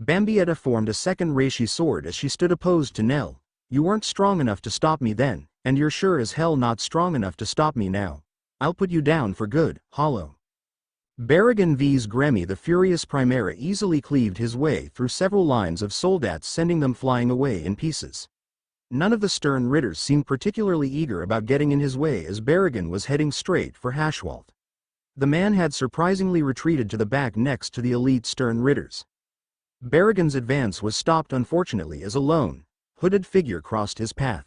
Bambietta formed a second Reishi sword as she stood opposed to Nell. You weren't strong enough to stop me then, and you're sure as hell not strong enough to stop me now. I'll put you down for good, Hollow. Baraggan vs Gremmy. The furious Primera easily cleaved his way through several lines of soldats, sending them flying away in pieces. None of the Stern Ritters seemed particularly eager about getting in his way as Baraggan was heading straight for Hashwalt. The man had surprisingly retreated to the back next to the elite Stern Ritters. Baraggan's advance was stopped unfortunately as a lone, hooded figure crossed his path.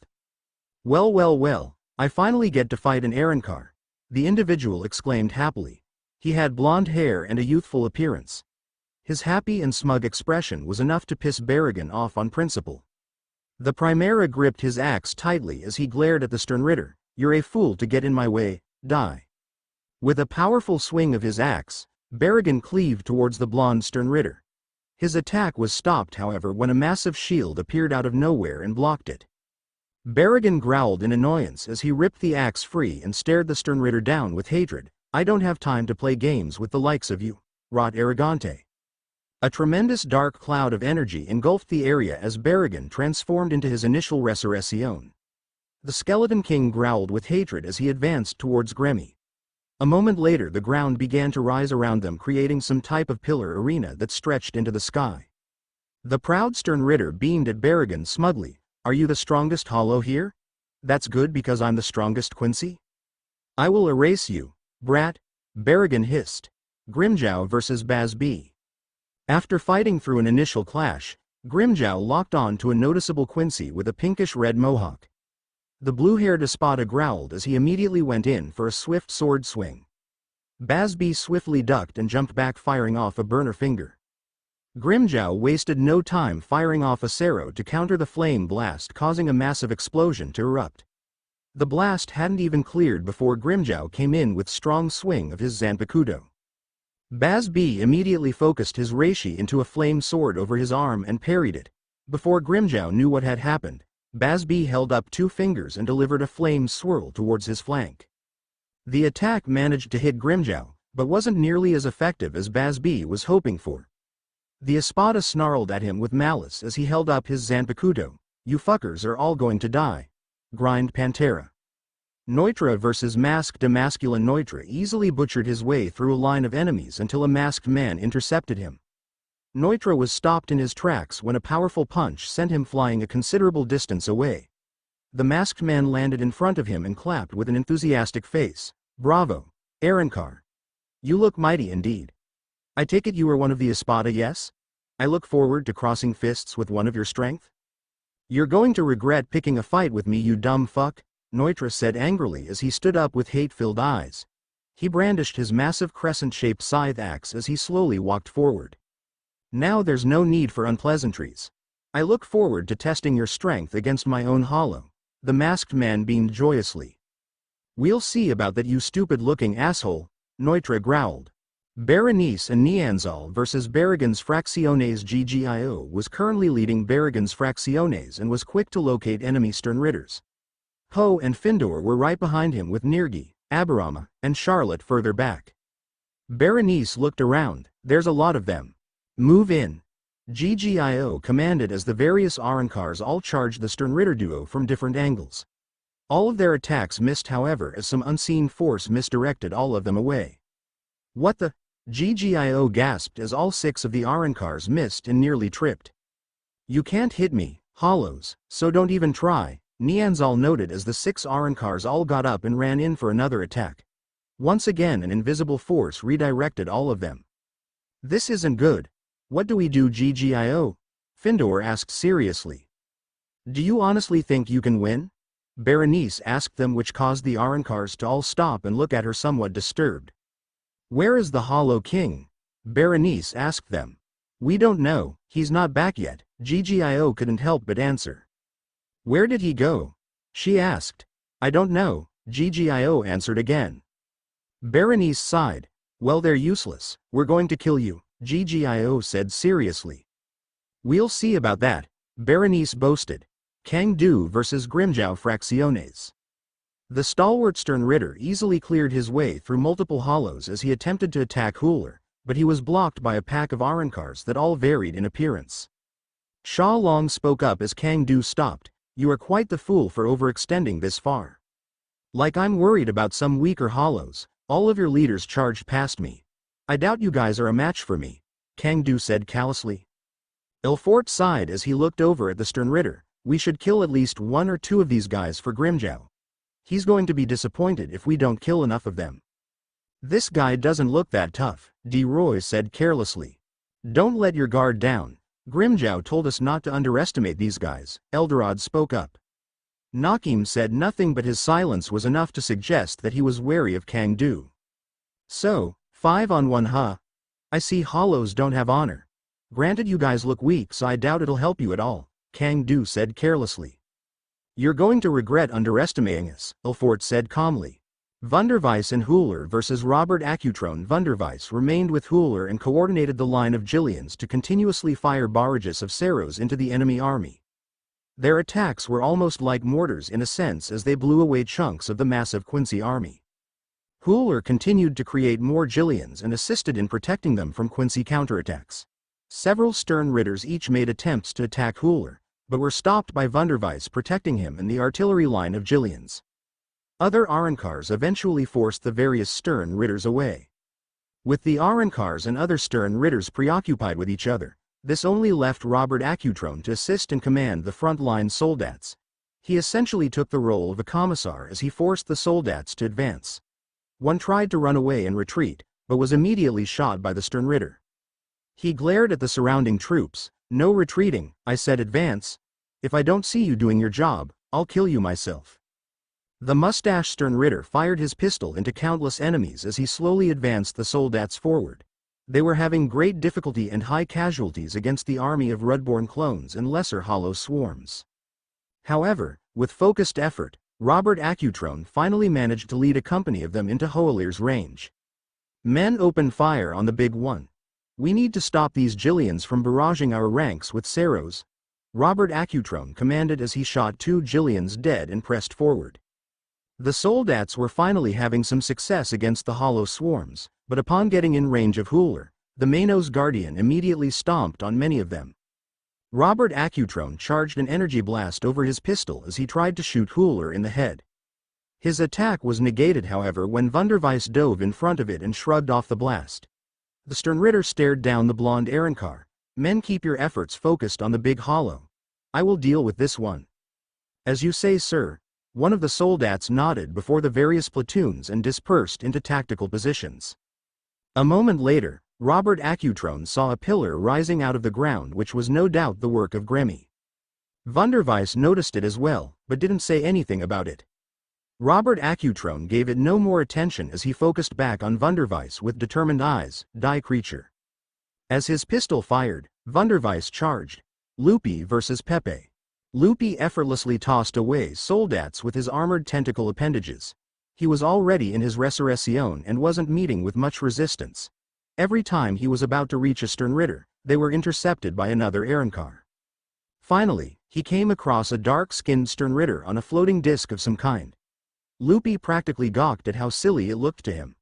Well, well, well, I finally get to fight an Arrancar, the individual exclaimed happily. He had blonde hair and a youthful appearance. His happy and smug expression was enough to piss Baraggan off on principle. The Primera gripped his axe tightly as he glared at the Stern Ritter. You're a fool to get in my way, die. With a powerful swing of his axe, Baraggan cleaved towards the blonde Stern Ritter. His attack was stopped however when a massive shield appeared out of nowhere and blocked it. Baraggan growled in annoyance as he ripped the axe free and stared the Stern Ritter down with hatred. I don't have time to play games with the likes of you, Rot Arrogante. A tremendous dark cloud of energy engulfed the area as Baraggan transformed into his initial Resurrection. The Skeleton King growled with hatred as he advanced towards Gremmy. A moment later the ground began to rise around them, creating some type of pillar arena that stretched into the sky. The proud Stern Ritter beamed at Baraggan smugly. Are you the strongest Hollow here? That's good because I'm the strongest Quincy? I will erase you, brat, Baraggan hissed. Grimmjow vs Bazz-B. After fighting through an initial clash, Grimmjow locked on to a noticeable Quincy with a pinkish-red mohawk. The blue-haired Espada growled as he immediately went in for a swift sword swing. Bazz-B swiftly ducked and jumped back, firing off a burner finger. Grimmjow wasted no time firing off a Sero to counter the flame blast, causing a massive explosion to erupt. The blast hadn't even cleared before Grimmjow came in with strong swing of his Zanpakuto. Bazz-B immediately focused his Reishi into a flame sword over his arm and parried it. Before Grimmjow knew what had happened, Bazz-B held up two fingers and delivered a flame swirl towards his flank. The attack managed to hit Grimmjow, but wasn't nearly as effective as Bazz-B was hoping for. The Espada snarled at him with malice as he held up his Zanpakuto. You fuckers are all going to die. Grind Pantera. Nnoitra vs Masked. A masculine Nnoitra easily butchered his way through a line of enemies until a masked man intercepted him. Nnoitra was stopped in his tracks when a powerful punch sent him flying a considerable distance away. The masked man landed in front of him and clapped with an enthusiastic face. Bravo, Arrancar. You look mighty indeed. I take it you are one of the Espada, yes? I look forward to crossing fists with one of your strength. You're going to regret picking a fight with me, you dumb fuck, Nnoitra said angrily as he stood up with hate-filled eyes. He brandished his massive crescent-shaped scythe axe as he slowly walked forward. Now there's no need for unpleasantries. I look forward to testing your strength against my own hollow. The masked man beamed joyously. We'll see about that, you stupid-looking asshole, Nnoitra growled. Berenice and Nianzal versus Baraggan's Fracciones. Grimmjow was currently leading Baraggan's Fracciones and was quick to locate enemy Stern Ritters. Poe and Findor were right behind him with Nirgi, Aberama, and Charlotte further back. Berenice looked around. There's a lot of them. Move in. Grimmjow commanded as the various Arrancars all charged the Stern Ritter duo from different angles. All of their attacks missed, however, as some unseen force misdirected all of them away. What the? Grimmjow gasped as all 6 of the Arrancars missed and nearly tripped. You can't hit me, hollows, so don't even try, Nianzal noted as the 6 Arrancars all got up and ran in for another attack. Once again an invisible force redirected all of them. This isn't good. What do we do, Grimmjow? Findor asked seriously. Do you honestly think you can win? Berenice asked them, which caused the Arrancars to all stop and look at her somewhat disturbed. Where is the Hollow King? Berenice asked them. We don't know, he's not back yet, Grimmjow couldn't help but answer. Where did he go? She asked. I don't know, Grimmjow answered again. Berenice sighed. Well, they're useless, we're going to kill you, Grimmjow said seriously. We'll see about that, Berenice boasted. Kangdu versus Grimmjow Fracciones. The stalwart Stern Ritter easily cleared his way through multiple hollows as he attempted to attack Hueco, but he was blocked by a pack of Arrancars that all varied in appearance. Sha Long spoke up as Kangdu stopped. You are quite the fool for overextending this far. Like I'm worried about some weaker hollows, all of your leaders charged past me. I doubt you guys are a match for me, Kangdu said callously. Ilfort sighed as he looked over at the Stern Ritter. We should kill at least 1 or 2 of these guys for Grimmjow. He's going to be disappointed if we don't kill enough of them. This guy doesn't look that tough, D-Roy said carelessly. Don't let your guard down. Grimmjow told us not to underestimate these guys, Eldorad spoke up. Nakim said nothing, but his silence was enough to suggest that he was wary of Kangdu. So, 5 on 1 huh? I see hollows don't have honor. Granted, you guys look weak, so I doubt it'll help you at all, Kangdu said carelessly. You're going to regret underestimating us, Ilfort said calmly. Wunderweiss and Hueco versus Robert Acutron. Wunderweiss remained with Hueco and coordinated the line of Jillians to continuously fire barrages of Ceros into the enemy army. Their attacks were almost like mortars in a sense, as they blew away chunks of the massive Quincy army. Hueco continued to create more Jillians and assisted in protecting them from Quincy counterattacks. Several Stern Ritters each made attempts to attack Hueco, but were stopped by Wunderweiss protecting him and the artillery line of Jillians. Other Arrancars eventually forced the various Stern Ritters away. With the Arrancars and other Stern Ritters preoccupied with each other, this only left Robert Acutron to assist and command the front-line soldats. He essentially took the role of a commissar as he forced the soldats to advance. One tried to run away and retreat, but was immediately shot by the Stern Ritter. He glared at the surrounding troops. No retreating, I said, advance. If I don't see you doing your job, I'll kill you myself. The mustache Stern Ritter fired his pistol into countless enemies as he slowly advanced the soldats forward. They were having great difficulty and high casualties against the army of Rudborn clones and lesser hollow swarms. However, with focused effort, Robert Acutron finally managed to lead a company of them into Hoelir's range. Men opened fire on the big one. We need to stop these Jillians from barraging our ranks with Ceros, Robert Acutron commanded as he shot 2 Jillians dead and pressed forward. The soldats were finally having some success against the hollow swarms, but upon getting in range of Hueco, the Manos Guardian immediately stomped on many of them. Robert Acutron charged an energy blast over his pistol as he tried to shoot Hueco in the head. His attack was negated, however, when Wunderweiss dove in front of it and shrugged off the blast. The Stern Ritter stared down the blonde Arrancar. Men, keep your efforts focused on the big hollow. I will deal with this one. As you say, sir. One of the soldats nodded before the various platoons and dispersed into tactical positions. A moment later, Robert Acutron saw a pillar rising out of the ground, which was no doubt the work of Gremmy. Wunderweiss noticed it as well, but didn't say anything about it. Robert Acutron gave it no more attention as he focused back on Wunderweiss with determined eyes, die creature. As his pistol fired, Wunderweiss charged. Lupi versus Pepe. Lupi effortlessly tossed away Soldats with his armored tentacle appendages. He was already in his Resurrection and wasn't meeting with much resistance. Every time he was about to reach a Sternritter, they were intercepted by another Ehrenkar. Finally, he came across a dark-skinned Sternritter on a floating disc of some kind. Lupi practically gawked at how silly it looked to him.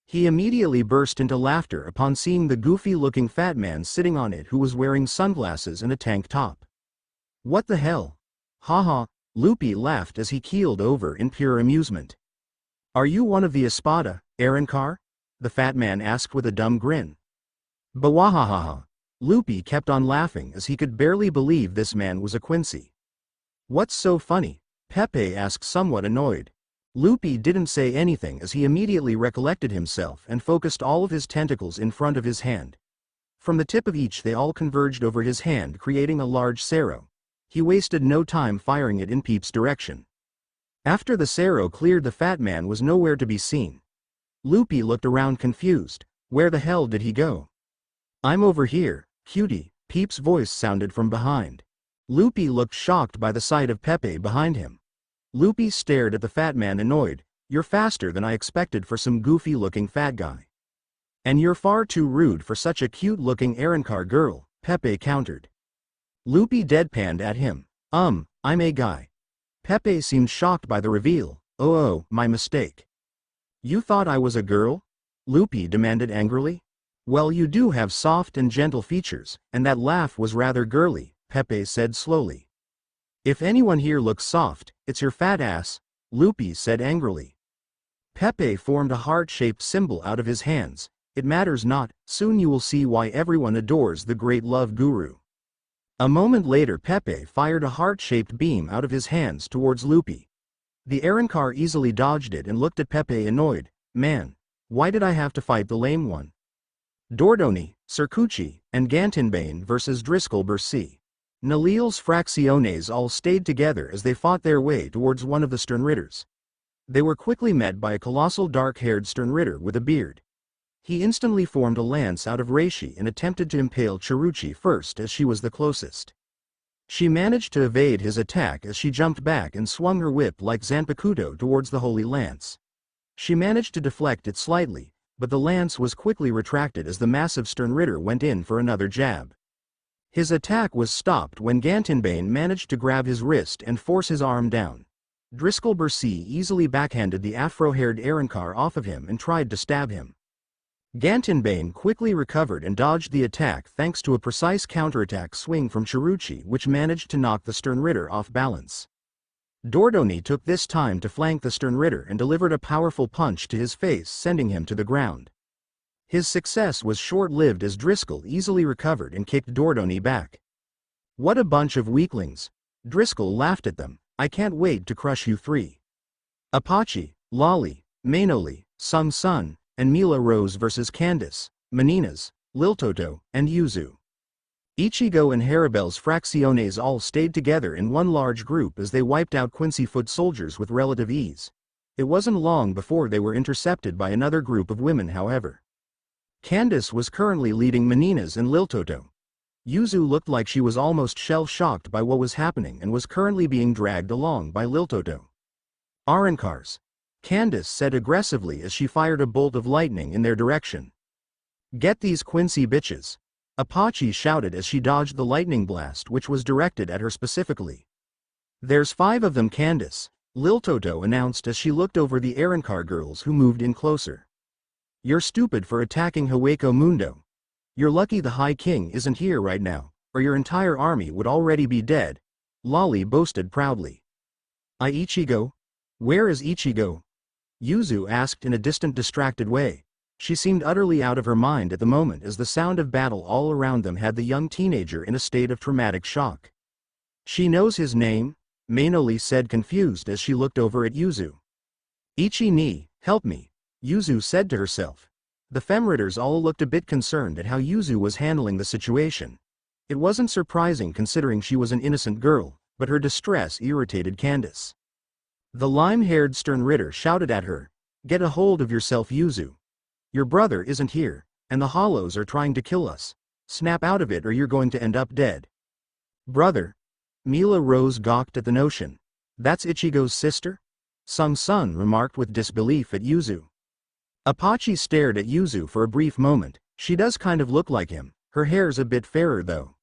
He immediately burst into laughter upon seeing the goofy-looking fat man sitting on it who was wearing sunglasses and a tank top. What the hell? Haha, Lupi laughed as he keeled over in pure amusement. Are you one of the Espada, Ehrenkar? The fat man asked with a dumb grin. Bawahahaha. Lupi kept on laughing as he could barely believe this man was a Quincy. What's so funny? Pepe asked somewhat annoyed. Lupi didn't say anything as he immediately recollected himself and focused all of his tentacles in front of his hand. From the tip of each they all converged over his hand creating a large Sero. He wasted no time firing it in Peep's direction. After the Sero cleared, the fat man was nowhere to be seen. Lupi looked around confused. Where the hell did he go? I'm over here, cutie, Peep's voice sounded from behind. Lupi looked shocked by the sight of Pepe behind him. Lupi stared at the fat man annoyed. You're faster than I expected for some goofy-looking fat guy. And you're far too rude for such a cute-looking Ehrenkar girl, Pepe countered. Lupi deadpanned at him. I'm a guy. Pepe seemed shocked by the reveal. Oh, my mistake. You thought I was a girl? Lupi demanded angrily. Well, you do have soft and gentle features, and that laugh was rather girly, Pepe said slowly. If anyone here looks soft, it's your fat ass, Lupi said angrily. Pepe formed a heart-shaped symbol out of his hands. It matters not, soon you will see why everyone adores the great love guru. A moment later Pepe fired a heart-shaped beam out of his hands towards Lupi. The Ehrenkar easily dodged it and looked at Pepe annoyed. Man, why did I have to fight the lame one? Dordoni, Circucci, and Gantinbane versus Driscoll Bercy. Nalil's Fracciones all stayed together as they fought their way towards one of the Sternritters. They were quickly met by a colossal dark-haired Sternritter with a beard. He instantly formed a lance out of reishi and attempted to impale Chiruchi first as she was the closest. She managed to evade his attack as she jumped back and swung her whip like Zanpakuto towards the holy lance. She managed to deflect it slightly, but the lance was quickly retracted as the massive Sternritter went in for another jab. His attack was stopped when Gantinbane managed to grab his wrist and force his arm down. Driscoll Bercy easily backhanded the afro-haired Ehrenkar off of him and tried to stab him. Gantinbane quickly recovered and dodged the attack thanks to a precise counterattack swing from Chiruchi which managed to knock the Sternritter off balance. Dordoni took this time to flank the Sternritter and delivered a powerful punch to his face sending him to the ground. His success was short-lived as Driscoll easily recovered and kicked Dordoni back. What a bunch of weaklings. Driscoll laughed at them. I can't wait to crush you three. Apache, Lolly, Mainoli, Sung Sun, and Mila Rose versus Candace, Meninas, Liltoto, and Yuzu. Ichigo and Haribel's Fracciones all stayed together in one large group as they wiped out Quincy foot soldiers with relative ease. It wasn't long before they were intercepted by another group of women however. Candace was currently leading Meninas and Liltoto. Yuzu looked like she was almost shell-shocked by what was happening and was currently being dragged along by Liltoto. Ehrenkars, Candace said aggressively as she fired a bolt of lightning in their direction. Get these Quincy bitches. Apache shouted as she dodged the lightning blast which was directed at her specifically. There's 5 of them, Candace, Liltoto announced as she looked over the Ehrenkar girls who moved in closer. You're stupid for attacking Hueco Mundo. You're lucky the High King isn't here right now, or your entire army would already be dead, Lolly boasted proudly. Ichigo? Where is Ichigo? Yuzu asked in a distant distracted way. She seemed utterly out of her mind at the moment as the sound of battle all around them had the young teenager in a state of traumatic shock. She knows his name, Mainoli said confused as she looked over at Yuzu. Ichi-ni, help me, Yuzu said to herself. The Femritters all looked a bit concerned at how Yuzu was handling the situation. It wasn't surprising considering she was an innocent girl, but her distress irritated Candace. The lime-haired stern Ritter shouted at her, "Get a hold of yourself, Yuzu. Your brother isn't here, and the Hollows are trying to kill us. Snap out of it or you're going to end up dead." "Brother?" Mila Rose gawked at the notion. "That's Ichigo's sister?" Sung-Sun remarked with disbelief at Yuzu. Apache stared at Yuzu for a brief moment. She does kind of look like him, her hair's a bit fairer though.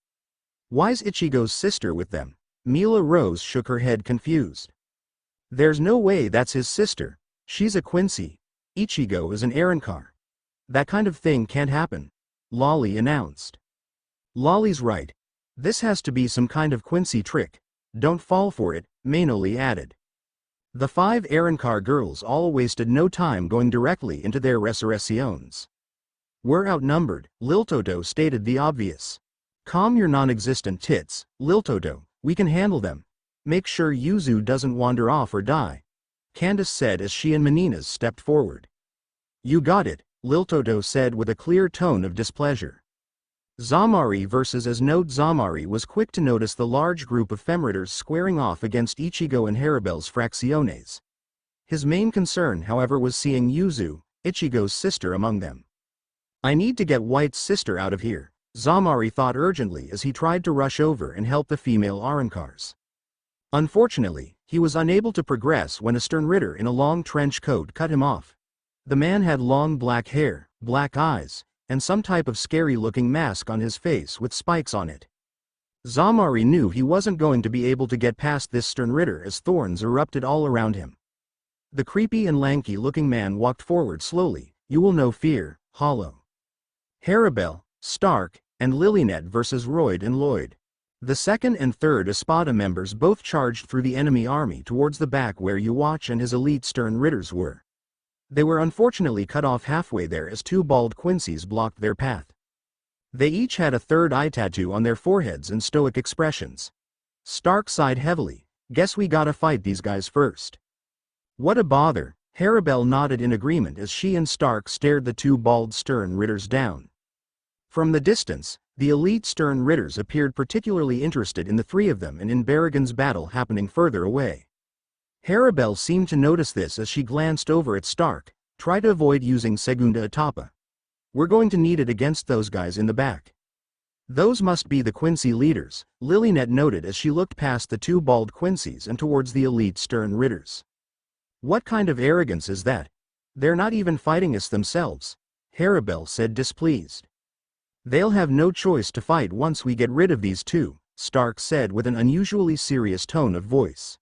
"Why's Ichigo's sister with them?" Mila Rose shook her head confused. "There's no way that's his sister. She's a Quincy. Ichigo is an Arrancar. That kind of thing can't happen," Lolly announced. "Lolly's right. This has to be some kind of Quincy trick. Don't fall for it," Mainoli added. The 5 Arrancar girls all wasted no time going directly into their resurrections. "We're outnumbered," Liltoto stated the obvious. "Calm your non-existent tits, Liltoto, we can handle them. Make sure Yuzu doesn't wander off or die," Candace said as she and Meninas stepped forward. "You got it," Liltoto said with a clear tone of displeasure. Zamari versus as note Zamari was quick to notice the large group of Femritters squaring off against Ichigo and Haribel's Fracciones. His main concern however was seeing Yuzu, Ichigo's sister among them. "I need to get White's sister out of here," Zamari thought urgently as he tried to rush over and help the female Arrancars. Unfortunately, he was unable to progress when a stern Ritter in a long trench coat cut him off. The man had long black hair, black eyes, and some type of scary-looking mask on his face with spikes on it. Zamari knew he wasn't going to be able to get past this stern Ritter as thorns erupted all around him. The creepy and lanky-looking man walked forward slowly. "You will know fear, Hollow." Haribel, Stark, and Lilynet versus Royd and Lloyd. The second and third Espada members both charged through the enemy army towards the back where Uwatch and his elite stern Ritters were. They were unfortunately cut off halfway there as 2 bald Quincies blocked their path. They each had a third eye tattoo on their foreheads and stoic expressions. Stark sighed heavily. "Guess we gotta fight these guys first." "What a bother," Haribel nodded in agreement as she and Stark stared the 2 bald stern Ritters down. From the distance, the elite stern Ritters appeared particularly interested in the 3 of them and in Baraggan's battle happening further away. Haribel seemed to notice this as she glanced over at Stark. "Try to avoid using Segunda Etapa. We're going to need it against those guys in the back." "Those must be the Quincy leaders," Lilynet noted as she looked past the 2 bald Quincies and towards the elite stern Ritters. "What kind of arrogance is that? They're not even fighting us themselves," Haribel said displeased. "They'll have no choice to fight once we get rid of these 2, Stark said with an unusually serious tone of voice.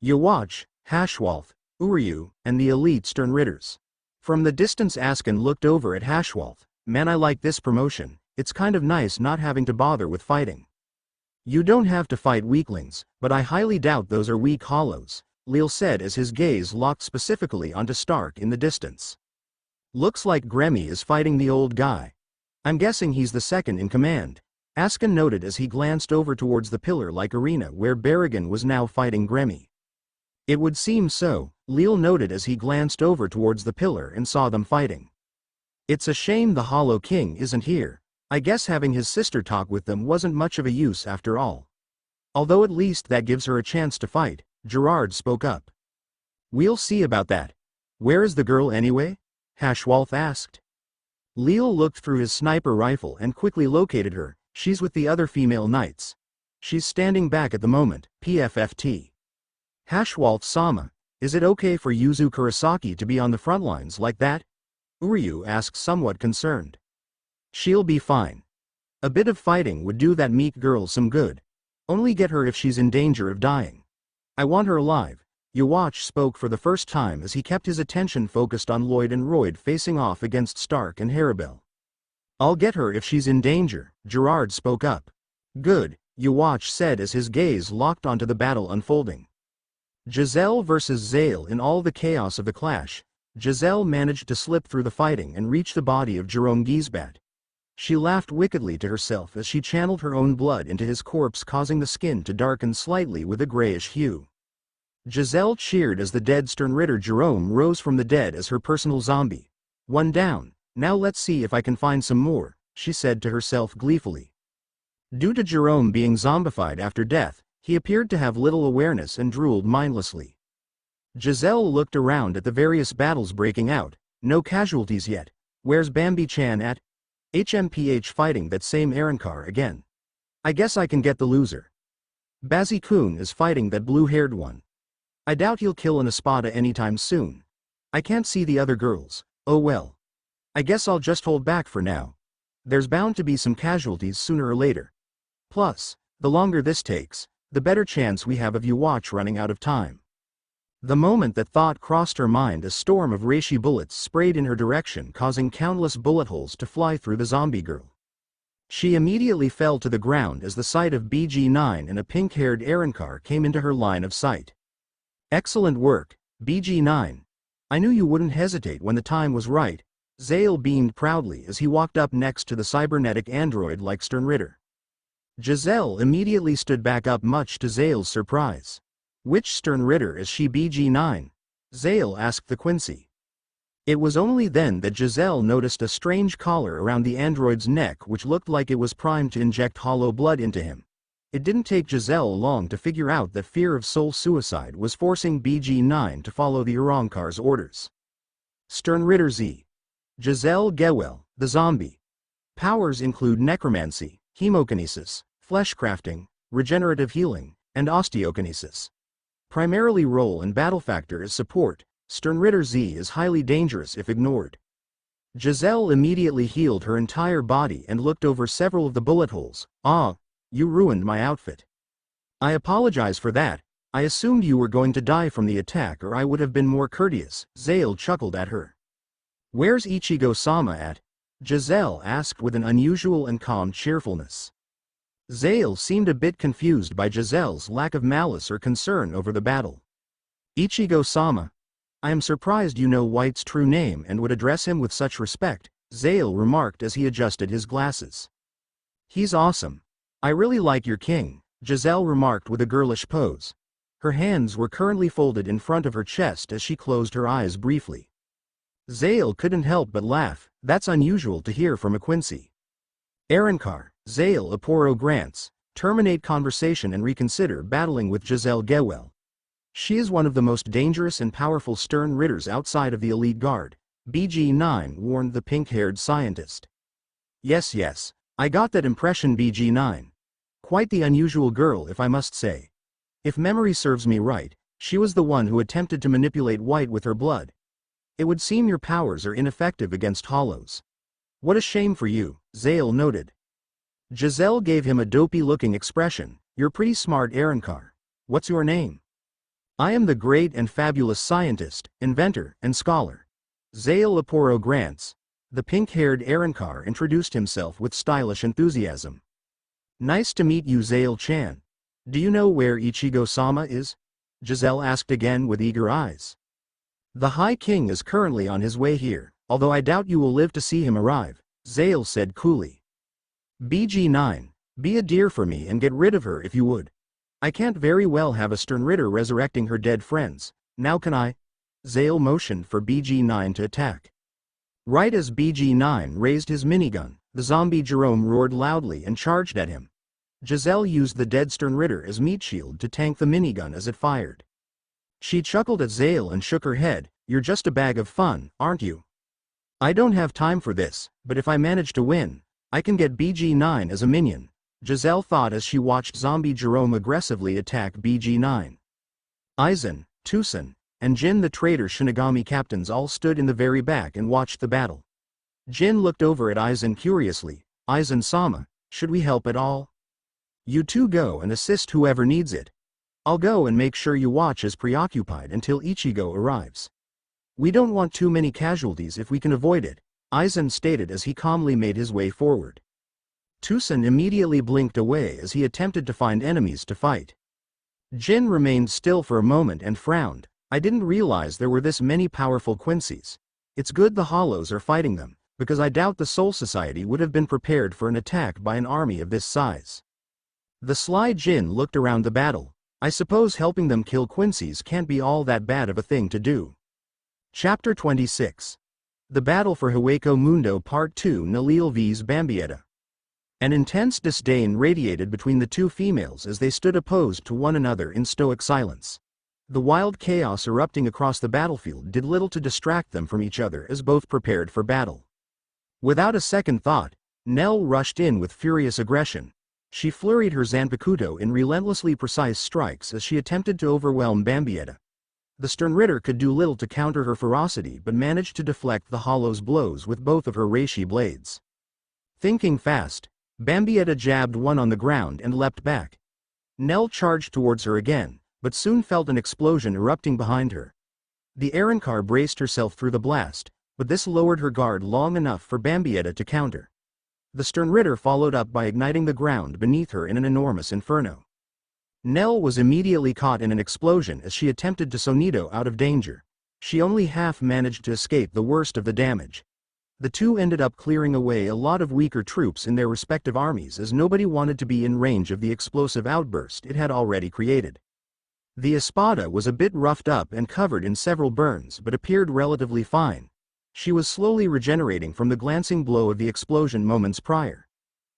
"Uwatch, Hashwalth, Uryu, and the elite stern Ritters." From the distance Askin looked over at Hashwalth. "Man, I like this promotion. It's kind of nice not having to bother with fighting." "You don't have to fight weaklings, but I highly doubt those are weak Hollows," Leal said as his gaze locked specifically onto Stark in the distance. "Looks like Gremmy is fighting the old guy. I'm guessing he's the second in command," Askin noted as he glanced over towards the pillar-like arena where Baraggan was now fighting Gremmy. "It would seem so," Leal noted as he glanced over towards the pillar and saw them fighting. "It's a shame the Hollow King isn't here. I guess having his sister talk with them wasn't much of a use after all. Although at least that gives her a chance to fight," Gerard spoke up. "We'll see about that. Where is the girl anyway?" Hashwalth asked. Leal looked through his sniper rifle and quickly located her. "She's with the other female knights. She's standing back at the moment, PFFT. Hashwalth-sama, is it okay for Yuzu Kurosaki to be on the front lines like that?" Uryu asked somewhat concerned. "She'll be fine. A bit of fighting would do that meek girl some good. Only get her if she's in danger of dying. I want her alive." Uwatch spoke for the first time as he kept his attention focused on Lloyd and Royd facing off against Stark and Haribel. "I'll get her if she's in danger," Gerard spoke up. "Good," Uwatch said as his gaze locked onto the battle unfolding. Giselle versus Zale. In all the chaos of the clash, Giselle managed to slip through the fighting and reach the body of Jerome Giesbat. She laughed wickedly to herself as she channeled her own blood into his corpse, causing the skin to darken slightly with a grayish hue. Giselle cheered as the dead stern Ritter Jerome rose from the dead as her personal zombie. "One down. Now let's see if I can find some more," she said to herself gleefully. Due to Jerome being zombified after death, he appeared to have little awareness and drooled mindlessly. Giselle looked around at the various battles breaking out. No casualties yet. Where's Bambi-chan at? HMPH fighting that same Arrancar again. I guess I can get the loser. Bazz-kun is fighting that blue-haired one. I doubt he'll kill an Espada anytime soon. I can't see the other girls. Oh well. I guess I'll just hold back for now. There's bound to be some casualties sooner or later. Plus, the longer this takes, the better chance we have of you watch running out of time. The moment that thought crossed her mind, a storm of reishi bullets sprayed in her direction, causing countless bullet holes to fly through the zombie girl. She immediately fell to the ground as the sight of BG-9 and a pink-haired Arrancar came into her line of sight. Excellent work, BG-9. I knew you wouldn't hesitate when the time was right. Zale beamed proudly as he walked up next to the cybernetic android like Stern Ritter. Giselle immediately stood back up, much to Zale's surprise. Which Stern Ritter is she? BG-9? Zale asked the Quincy. It was only then that Giselle noticed a strange collar around the android's neck which looked like it was primed to inject hollow blood into him. It didn't take Giselle long to figure out that fear of soul suicide was forcing BG-9 to follow the Arrancar's orders. Stern Ritter Z. Giselle Gewell, the zombie. Powers include necromancy, hemokinesis, flesh crafting, regenerative healing, and osteokinesis. Primarily role and battle factor is support. Stern Ritter Z is highly dangerous if ignored. Giselle immediately healed her entire body and looked over several of the bullet holes. Ah, you ruined my outfit. I apologize for that. I assumed you were going to die from the attack, or I would have been more courteous. Zale chuckled at her. Where's Ichigo-sama at? Giselle asked with an unusual and calm cheerfulness. Zale seemed a bit confused by Giselle's lack of malice or concern over the battle. Ichigo-sama? I am surprised you know White's true name and would address him with such respect, Zale remarked as he adjusted his glasses. He's awesome. I really like your king, Giselle remarked with a girlish pose. Her hands were currently folded in front of her chest as she closed her eyes briefly. Zale couldn't help but laugh. That's unusual to hear from a Quincy. Arrancar, Zale Aporo grants, terminate conversation and reconsider battling with Giselle Gewell. She is one of the most dangerous and powerful Stern Ritters outside of the elite guard, BG-9 warned the pink-haired scientist. Yes, I got that impression, BG-9. Quite the unusual girl, if I must say. If memory serves me right, she was the one who attempted to manipulate White with her blood. It would seem your powers are ineffective against hollows. What a shame for you, Zale noted. Giselle gave him a dopey-looking expression. You're pretty smart, Arrancar. What's your name? I am the great and fabulous scientist, inventor, and scholar. Zale Aporo grants. The pink-haired Arrancar introduced himself with stylish enthusiasm. Nice to meet you, Zale-chan. Do you know where Ichigo-sama is? Giselle asked again with eager eyes. The High King is currently on his way here, although I doubt you will live to see him arrive, Zale said coolly. BG-9, be a dear for me and get rid of her if you would. I can't very well have a Stern Ritter resurrecting her dead friends, now can I? Zale motioned for BG-9 to attack. Right as BG-9 raised his minigun, the zombie Jerome roared loudly and charged at him. Giselle used the dead Stern Ritter as meat shield to tank the minigun as it fired. She chuckled at Zale and shook her head. You're just a bag of fun, aren't you? I don't have time for this, but if I manage to win, I can get BG-9 as a minion, Giselle thought as she watched zombie Jerome aggressively attack BG-9. Eizen, Tucson, and Jin the traitor Shinigami captains all stood in the very back and watched the battle. Jin looked over at Eizen curiously. Eizen-sama, should we help at all? You two go and assist whoever needs it. I'll go and make sure you watch as preoccupied until Ichigo arrives. We don't want too many casualties if we can avoid it, Eizen stated as he calmly made his way forward. Tucson immediately blinked away as he attempted to find enemies to fight. Jin remained still for a moment and frowned. I didn't realize there were this many powerful Quincies. It's good the Hollows are fighting them, because I doubt the Soul Society would have been prepared for an attack by an army of this size. The sly Jin looked around the battle. I suppose helping them kill Quincies can't be all that bad of a thing to do. Chapter 26. The Battle for Hueco Mundo Part 2, Nell vs Bambietta. An intense disdain radiated between the two females as they stood opposed to one another in stoic silence. The wild chaos erupting across the battlefield did little to distract them from each other as both prepared for battle. Without a second thought, Nell rushed in with furious aggression. She flurried her Zanpakuto in relentlessly precise strikes as she attempted to overwhelm Bambietta. The Stern Ritter could do little to counter her ferocity but managed to deflect the Hollow's blows with both of her reishi blades. Thinking fast, Bambietta jabbed one on the ground and leapt back. Nell charged towards her again, but soon felt an explosion erupting behind her. The Arrancar braced herself through the blast, but this lowered her guard long enough for Bambietta to counter. The Stern Ritter followed up by igniting the ground beneath her in an enormous inferno. Nell was immediately caught in an explosion as she attempted to Sonido out of danger. She only half managed to escape the worst of the damage. The two ended up clearing away a lot of weaker troops in their respective armies as nobody wanted to be in range of the explosive outburst it had already created. The Espada was a bit roughed up and covered in several burns but appeared relatively fine. She was slowly regenerating from the glancing blow of the explosion moments prior.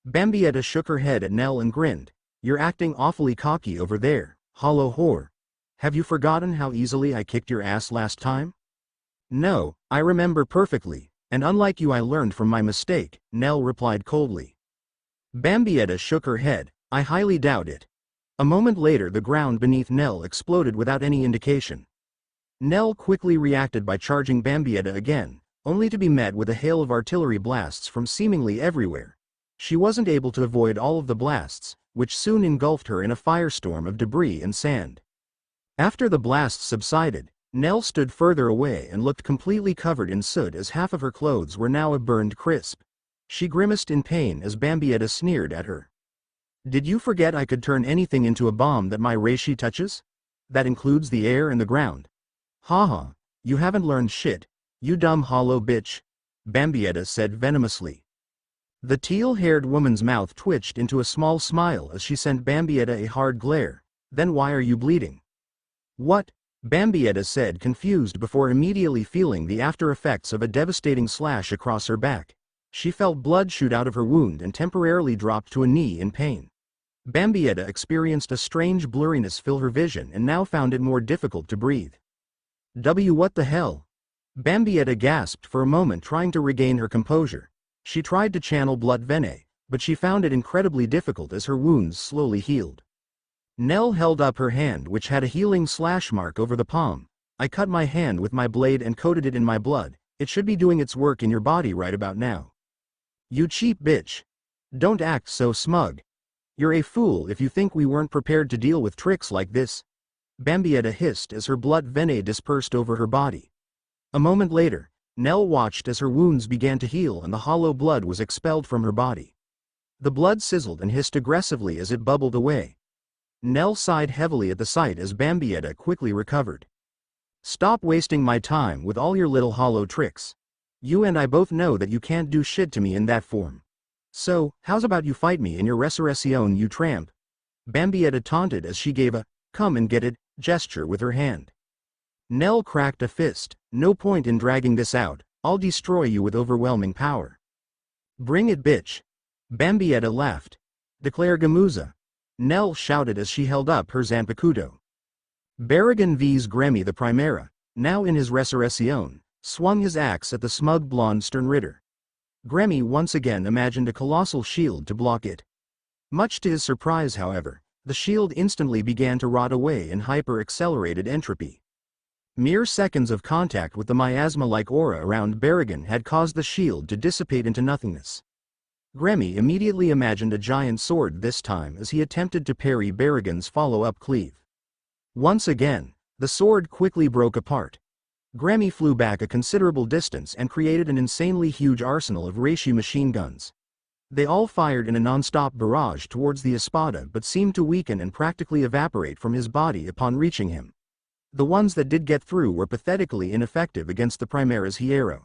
Bambietta shook her head at Nell and grinned. "You're acting awfully cocky over there, hollow whore. Have you forgotten how easily I kicked your ass last time?" "No, I remember perfectly, and unlike you I learned from my mistake," Nell replied coldly. Bambietta shook her head. "I highly doubt it." A moment later the ground beneath Nell exploded without any indication. Nell quickly reacted by charging Bambietta again, only to be met with a hail of artillery blasts from seemingly everywhere. She wasn't able to avoid all of the blasts, which soon engulfed her in a firestorm of debris and sand. After the blasts subsided, Nell stood further away and looked completely covered in soot as half of her clothes were now a burned crisp. She grimaced in pain as Bambietta sneered at her. "Did you forget I could turn anything into a bomb that my reishi touches? That includes the air and the ground. Haha, you haven't learned shit, you dumb hollow bitch," Bambietta said venomously. The teal-haired woman's mouth twitched into a small smile as she sent Bambietta a hard glare. "Then why are you bleeding?" "What?" Bambietta said, confused before immediately feeling the after-effects of a devastating slash across her back. She felt blood shoot out of her wound and temporarily dropped to a knee in pain. Bambietta experienced a strange blurriness fill her vision and now found it more difficult to breathe. What the hell?" Bambietta gasped for a moment, trying to regain her composure. She tried to channel blood vene, but she found it incredibly difficult as her wounds slowly healed. Nell held up her hand, which had a healing slash mark over the palm. "I cut my hand with my blade and coated it in my blood. It should be doing its work in your body right about now." "You cheap bitch. Don't act so smug. You're a fool if you think we weren't prepared to deal with tricks like this," Bambietta hissed as her blood vene dispersed over her body. A moment later, Nell watched as her wounds began to heal and the hollow blood was expelled from her body. The blood sizzled and hissed aggressively as it bubbled away. Nell sighed heavily at the sight as Bambietta quickly recovered. "Stop wasting my time with all your little hollow tricks. You and I both know that you can't do shit to me in that form. So, how's about you fight me in your resurrection, you tramp?" Bambietta taunted as she gave a "come and get it" gesture with her hand. Nell cracked a fist. "No point in dragging this out, I'll destroy you with overwhelming power." "Bring it, bitch." Bambietta laughed. "Declare Gamuza," Nell shouted as she held up her Zanpakuto. Baraggan vs Gremmy the Primera, now in his resurrection, swung his axe at the smug blonde Stern Ritter. Gremmy once again imagined a colossal shield to block it. Much to his surprise, however, the shield instantly began to rot away in hyper-accelerated entropy. Mere seconds of contact with the miasma-like aura around Baraggan had caused the shield to dissipate into nothingness. Gremmy immediately imagined a giant sword this time as he attempted to parry Baraggan's follow-up cleave. Once again, the sword quickly broke apart. Gremmy flew back a considerable distance and created an insanely huge arsenal of reishi machine guns. They all fired in a non-stop barrage towards the Espada but seemed to weaken and practically evaporate from his body upon reaching him. The ones that did get through were pathetically ineffective against the Primera's Hueco.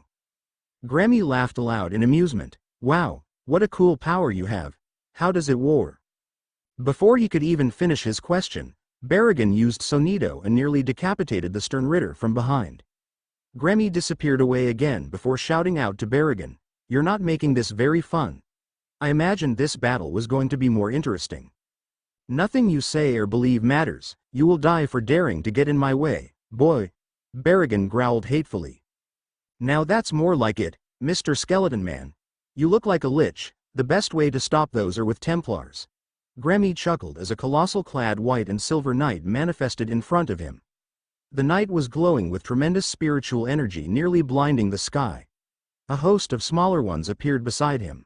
Gremmy laughed aloud in amusement. "Wow, what a cool power you have. How does it war?" Before he could even finish his question, Baraggan used Sonido and nearly decapitated the Stern Ritter from behind. Gremmy disappeared away again before shouting out to Baraggan, "You're not making this very fun." I imagined this battle was going to be more interesting. Nothing you say or believe matters, you will die for daring to get in my way, boy. Baraggan growled hatefully. Now that's more like it, Mr. Skeleton Man. You look like a lich, the best way to stop those are with Templars. Gremmy chuckled as a colossal-clad white and silver knight manifested in front of him. The knight was glowing with tremendous spiritual energy, nearly blinding the sky. A host of smaller ones appeared beside him.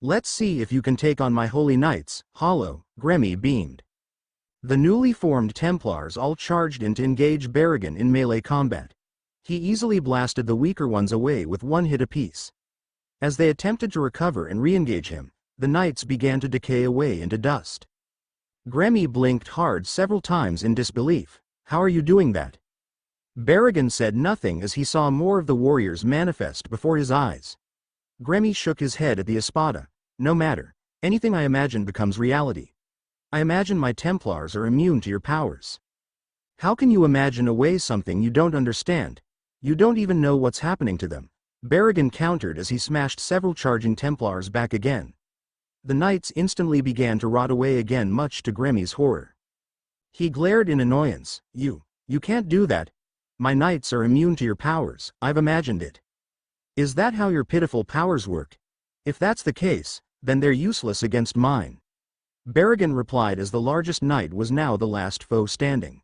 Let's see if you can take on my holy knights, Hollow, Gremmy beamed. The newly formed Templars all charged in to engage Baraggan in melee combat. He easily blasted the weaker ones away with one hit apiece. As they attempted to recover and re-engage him, the knights began to decay away into dust. Gremmy blinked hard several times in disbelief. How are you doing that? Baraggan said nothing as he saw more of the warriors manifest before his eyes. Gremmy shook his head at the Espada. No matter, anything I imagine becomes reality. I imagine my Templars are immune to your powers. How can you imagine away something you don't understand? You don't even know what's happening to them. Baraggan countered as he smashed several charging Templars back again. The knights instantly began to rot away again, much to Gremmy's horror. He glared in annoyance. You can't do that. My knights are immune to your powers, I've imagined it. Is that how your pitiful powers work? If that's the case, then they're useless against mine. Baraggan replied as the largest knight was now the last foe standing.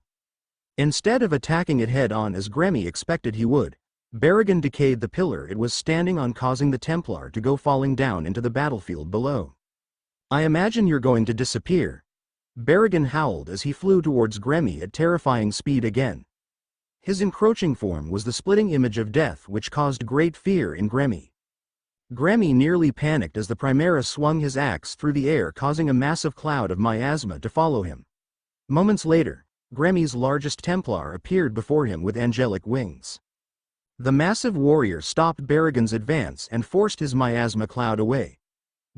Instead of attacking it head-on as Gremmy expected he would, Baraggan decayed the pillar it was standing on, causing the Templar to go falling down into the battlefield below. I imagine you're going to disappear. Baraggan howled as he flew towards Gremmy at terrifying speed again. His encroaching form was the splitting image of death, which caused great fear in Gremmy. Gremmy nearly panicked as the Primera swung his axe through the air, causing a massive cloud of miasma to follow him. Moments later, Gremmy's largest Templar appeared before him with angelic wings. The massive warrior stopped Baraggan's advance and forced his miasma cloud away.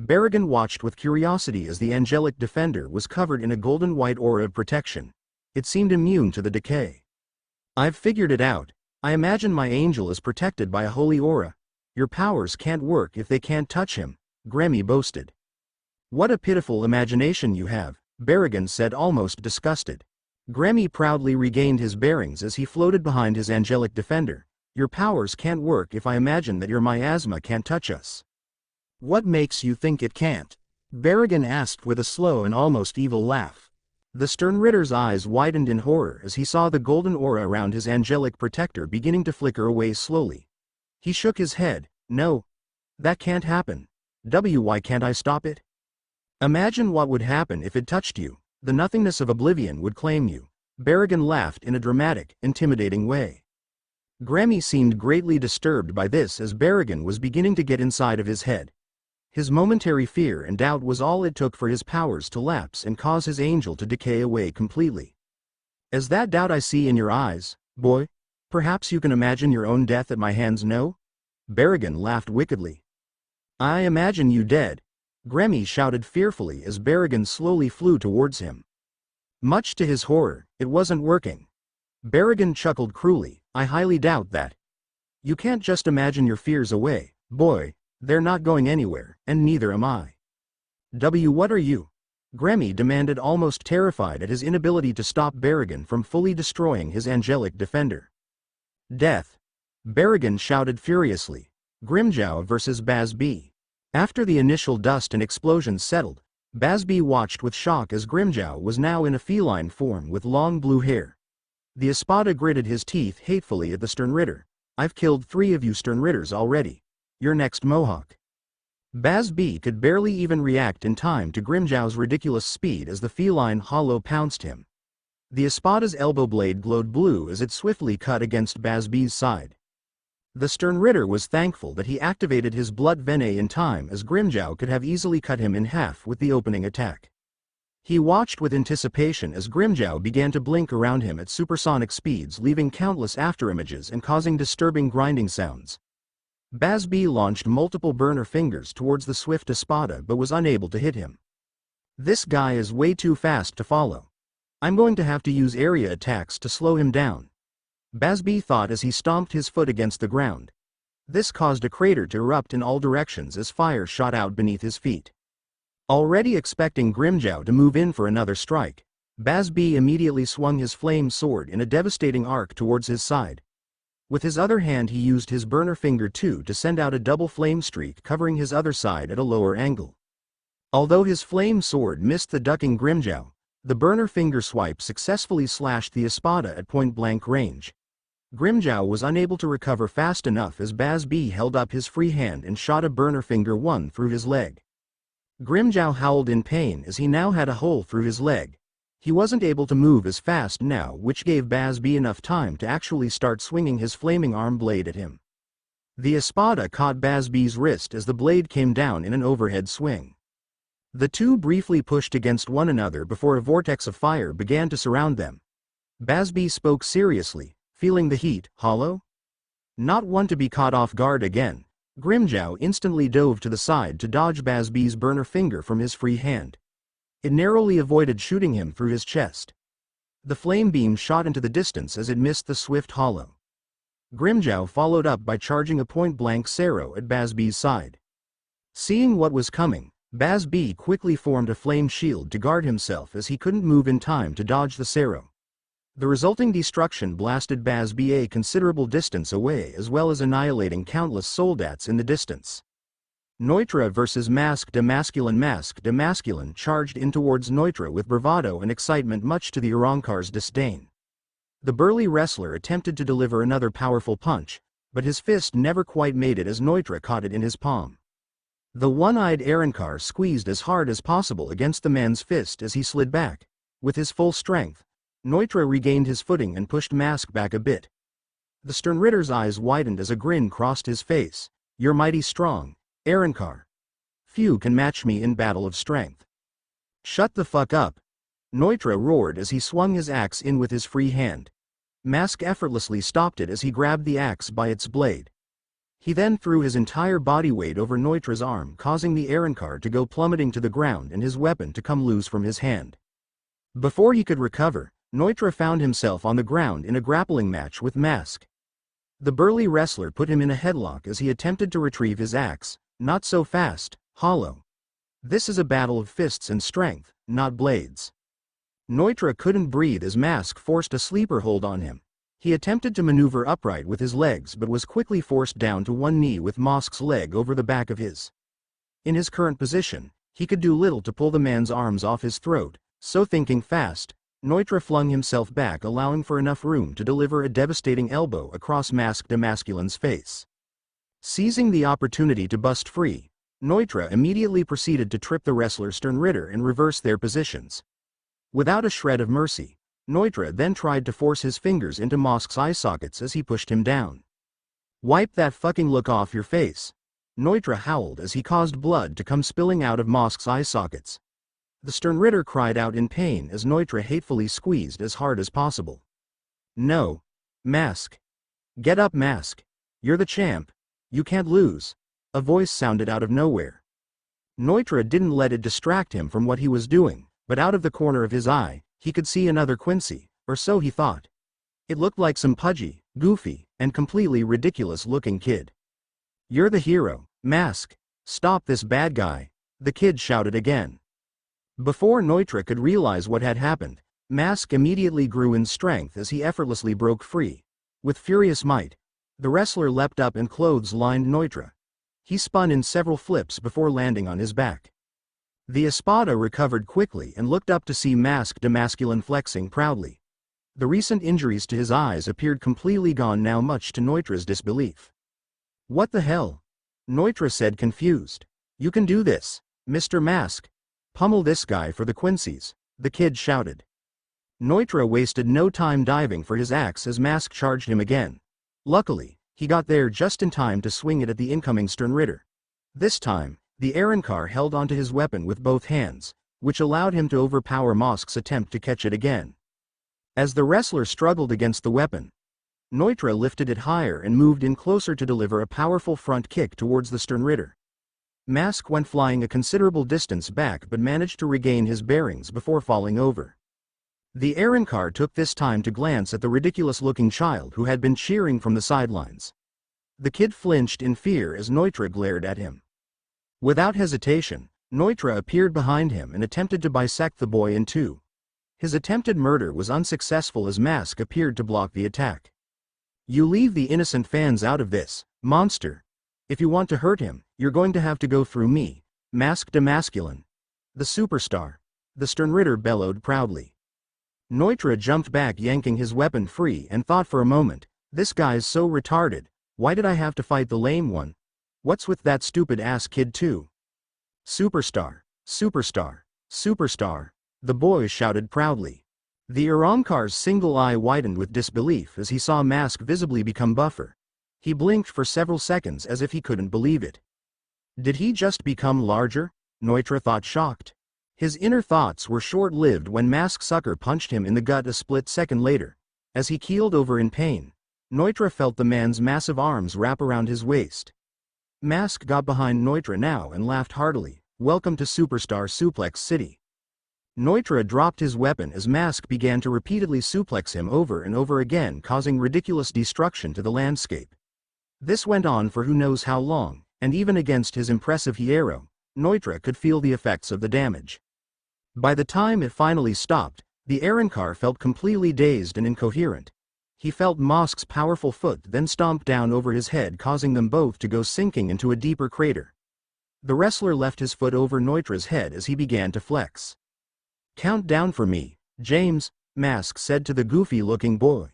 Baraggan watched with curiosity as the angelic defender was covered in a golden-white aura of protection. It seemed immune to the decay. I've figured it out. I imagine my angel is protected by a holy aura. Your powers can't work if they can't touch him, Gremmy boasted. What a pitiful imagination you have, Baraggan said, almost disgusted. Gremmy proudly regained his bearings as he floated behind his angelic defender. Your powers can't work if I imagine that your miasma can't touch us. What makes you think it can't? Baraggan asked with a slow and almost evil laugh. The stern Ritter's eyes widened in horror as he saw the golden aura around his angelic protector beginning to flicker away slowly. He shook his head. No. That can't happen. Why can't I stop it? Imagine what would happen if it touched you. The nothingness of oblivion would claim you. Baraggan laughed in a dramatic, intimidating way. Gremmy seemed greatly disturbed by this as Baraggan was beginning to get inside of his head. His momentary fear and doubt was all it took for his powers to lapse and cause his angel to decay away completely. Is that doubt I see in your eyes, boy? Perhaps you can imagine your own death at my hands, no? Baraggan laughed wickedly. I imagine you dead, Gremmy shouted fearfully as Baraggan slowly flew towards him. Much to his horror, it wasn't working. Baraggan chuckled cruelly. I highly doubt that. You can't just imagine your fears away, boy. They're not going anywhere, and neither am I. What are you? Gremmy demanded, almost terrified at his inability to stop Baraggan from fully destroying his angelic defender. Death. Baraggan shouted furiously. Grimmjow versus Bazz-B. After the initial dust and explosions settled, Bazz-B watched with shock as Grimmjow was now in a feline form with long blue hair. The Espada gritted his teeth hatefully at the Stern Ritter. I've killed 3 of you Stern Ritters already. You're next, Mohawk. Bazz-B could barely even react in time to Grimmjow's ridiculous speed as the feline hollow pounced him. The Espada's elbow blade glowed blue as it swiftly cut against Bazz-B's side. The Stern Ritter was thankful that he activated his blood venet in time, as Grimmjow could have easily cut him in half with the opening attack. He watched with anticipation as Grimmjow began to blink around him at supersonic speeds, leaving countless afterimages and causing disturbing grinding sounds. Bazz-B launched multiple burner fingers towards the swift Espada but was unable to hit him. This guy is way too fast to follow. I'm going to have to use area attacks to slow him down, Bazz-B thought as he stomped his foot against the ground. This caused a crater to erupt in all directions as fire shot out beneath his feet. Already expecting Grimmjow to move in for another strike, Bazz-B immediately swung his flame sword in a devastating arc towards his side. With his other hand he used his burner finger too to send out a double flame streak covering his other side at a lower angle. Although his flame sword missed the ducking Grimmjow, the burner finger swipe successfully slashed the Espada at point-blank range. Grimmjow was unable to recover fast enough as Bazz-B held up his free hand and shot a burner finger one through his leg. Grimmjow howled in pain as he now had a hole through his leg. He wasn't able to move as fast now, which gave Bazz-B enough time to actually start swinging his flaming arm blade at him. The Espada caught Bazz-B's wrist as the blade came down in an overhead swing. The two briefly pushed against one another before a vortex of fire began to surround them. Bazz-B spoke seriously, feeling the heat, hollow? Not one to be caught off guard again, Grimmjow instantly dove to the side to dodge Bazz-B's burner finger from his free hand. It narrowly avoided shooting him through his chest. The flame beam shot into the distance as it missed the swift hollow. Grimmjow followed up by charging a point-blank Sero at Bazz-B's side. Seeing what was coming, Bazz-B quickly formed a flame shield to guard himself as he couldn't move in time to dodge the Sero. The resulting destruction blasted Bazz-B a considerable distance away as well as annihilating countless soldats in the distance. Nnoitra vs. Masque de Masculine. Masque de Masculine charged in towards Nnoitra with bravado and excitement, much to the Arrancar's disdain. The burly wrestler attempted to deliver another powerful punch, but his fist never quite made it as Nnoitra caught it in his palm. The one-eyed Arrancar squeezed as hard as possible against the man's fist as he slid back. With his full strength, Nnoitra regained his footing and pushed Masque back a bit. The Sternritter's eyes widened as a grin crossed his face. "You're mighty strong, Arrancar. Few can match me in battle of strength." "Shut the fuck up," Nnoitra roared as he swung his axe in with his free hand. Masque effortlessly stopped it as he grabbed the axe by its blade. He then threw his entire body weight over Nnoitra's arm, causing the Arrancar to go plummeting to the ground and his weapon to come loose from his hand. Before he could recover, Nnoitra found himself on the ground in a grappling match with Masque. The burly wrestler put him in a headlock as he attempted to retrieve his axe. "Not so fast, Hollow. This is a battle of fists and strength, not blades." Nnoitra couldn't breathe as Masque forced a sleeper hold on him. He attempted to maneuver upright with his legs but was quickly forced down to one knee with Masque's leg over the back of his. In his current position, he could do little to pull the man's arms off his throat, so thinking fast, Nnoitra flung himself back, allowing for enough room to deliver a devastating elbow across Masque de Masculine's face. Seizing the opportunity to bust free, Nnoitra immediately proceeded to trip the wrestler Sternritter and reverse their positions. Without a shred of mercy, Nnoitra then tried to force his fingers into Masque's eye sockets as he pushed him down. "Wipe that fucking look off your face," Nnoitra howled as he caused blood to come spilling out of Masque's eye sockets. The Sternritter cried out in pain as Nnoitra hatefully squeezed as hard as possible. "No, Masque. Get up, Masque. You're the champ. You can't lose," a voice sounded out of nowhere. Nnoitra didn't let it distract him from what he was doing, but out of the corner of his eye, he could see another Quincy, or so he thought. It looked like some pudgy, goofy, and completely ridiculous-looking kid. "You're the hero, Masque. Stop this bad guy," the kid shouted again. Before Nnoitra could realize what had happened, Masque immediately grew in strength as he effortlessly broke free. With furious might, the wrestler leapt up and clothes-lined Nnoitra. He spun in several flips before landing on his back. The Espada recovered quickly and looked up to see Masque de Masculine flexing proudly. The recent injuries to his eyes appeared completely gone now, much to Nnoitra's disbelief. "What the hell?" Nnoitra said, confused. "You can do this, Mr. Masque. Pummel this guy for the Quincies," the kid shouted. Nnoitra wasted no time diving for his axe as Masque charged him again. Luckily, he got there just in time to swing it at the incoming Sternritter. This time, the Arrancar held onto his weapon with both hands, which allowed him to overpower Masque's attempt to catch it again. As the wrestler struggled against the weapon, Nnoitra lifted it higher and moved in closer to deliver a powerful front kick towards the Sternritter. Masque went flying a considerable distance back but managed to regain his bearings before falling over. The Arrancar took this time to glance at the ridiculous-looking child who had been cheering from the sidelines. The kid flinched in fear as Nnoitra glared at him. Without hesitation, Nnoitra appeared behind him and attempted to bisect the boy in two. His attempted murder was unsuccessful as Mask appeared to block the attack. "You leave the innocent fans out of this, monster. If you want to hurt him, you're going to have to go through me, Mask de Masculine. The superstar," the Sternritter bellowed proudly. Nnoitra jumped back, yanking his weapon free, and thought for a moment, "This guy's so retarded, why did I have to fight the lame one? What's with that stupid-ass kid too?" "Superstar, superstar, superstar," the boy shouted proudly. The Iramkar's single eye widened with disbelief as he saw Mask visibly become buffer. He blinked for several seconds as if he couldn't believe it. Did he just become larger? Nnoitra thought, shocked. His inner thoughts were short-lived when Mask sucker punched him in the gut a split second later. As he keeled over in pain, Nnoitra felt the man's massive arms wrap around his waist. Mask got behind Nnoitra now and laughed heartily. "Welcome to Superstar Suplex City." Nnoitra dropped his weapon as Mask began to repeatedly suplex him over and over again, causing ridiculous destruction to the landscape. This went on for who knows how long, and even against his impressive hierro, Nnoitra could feel the effects of the damage. By the time it finally stopped, the Arrancar felt completely dazed and incoherent. He felt Mask's powerful foot then stomp down over his head, causing them both to go sinking into a deeper crater. The wrestler left his foot over Nnoitra's head as he began to flex. "Count down for me, James," Mask said to the goofy-looking boy.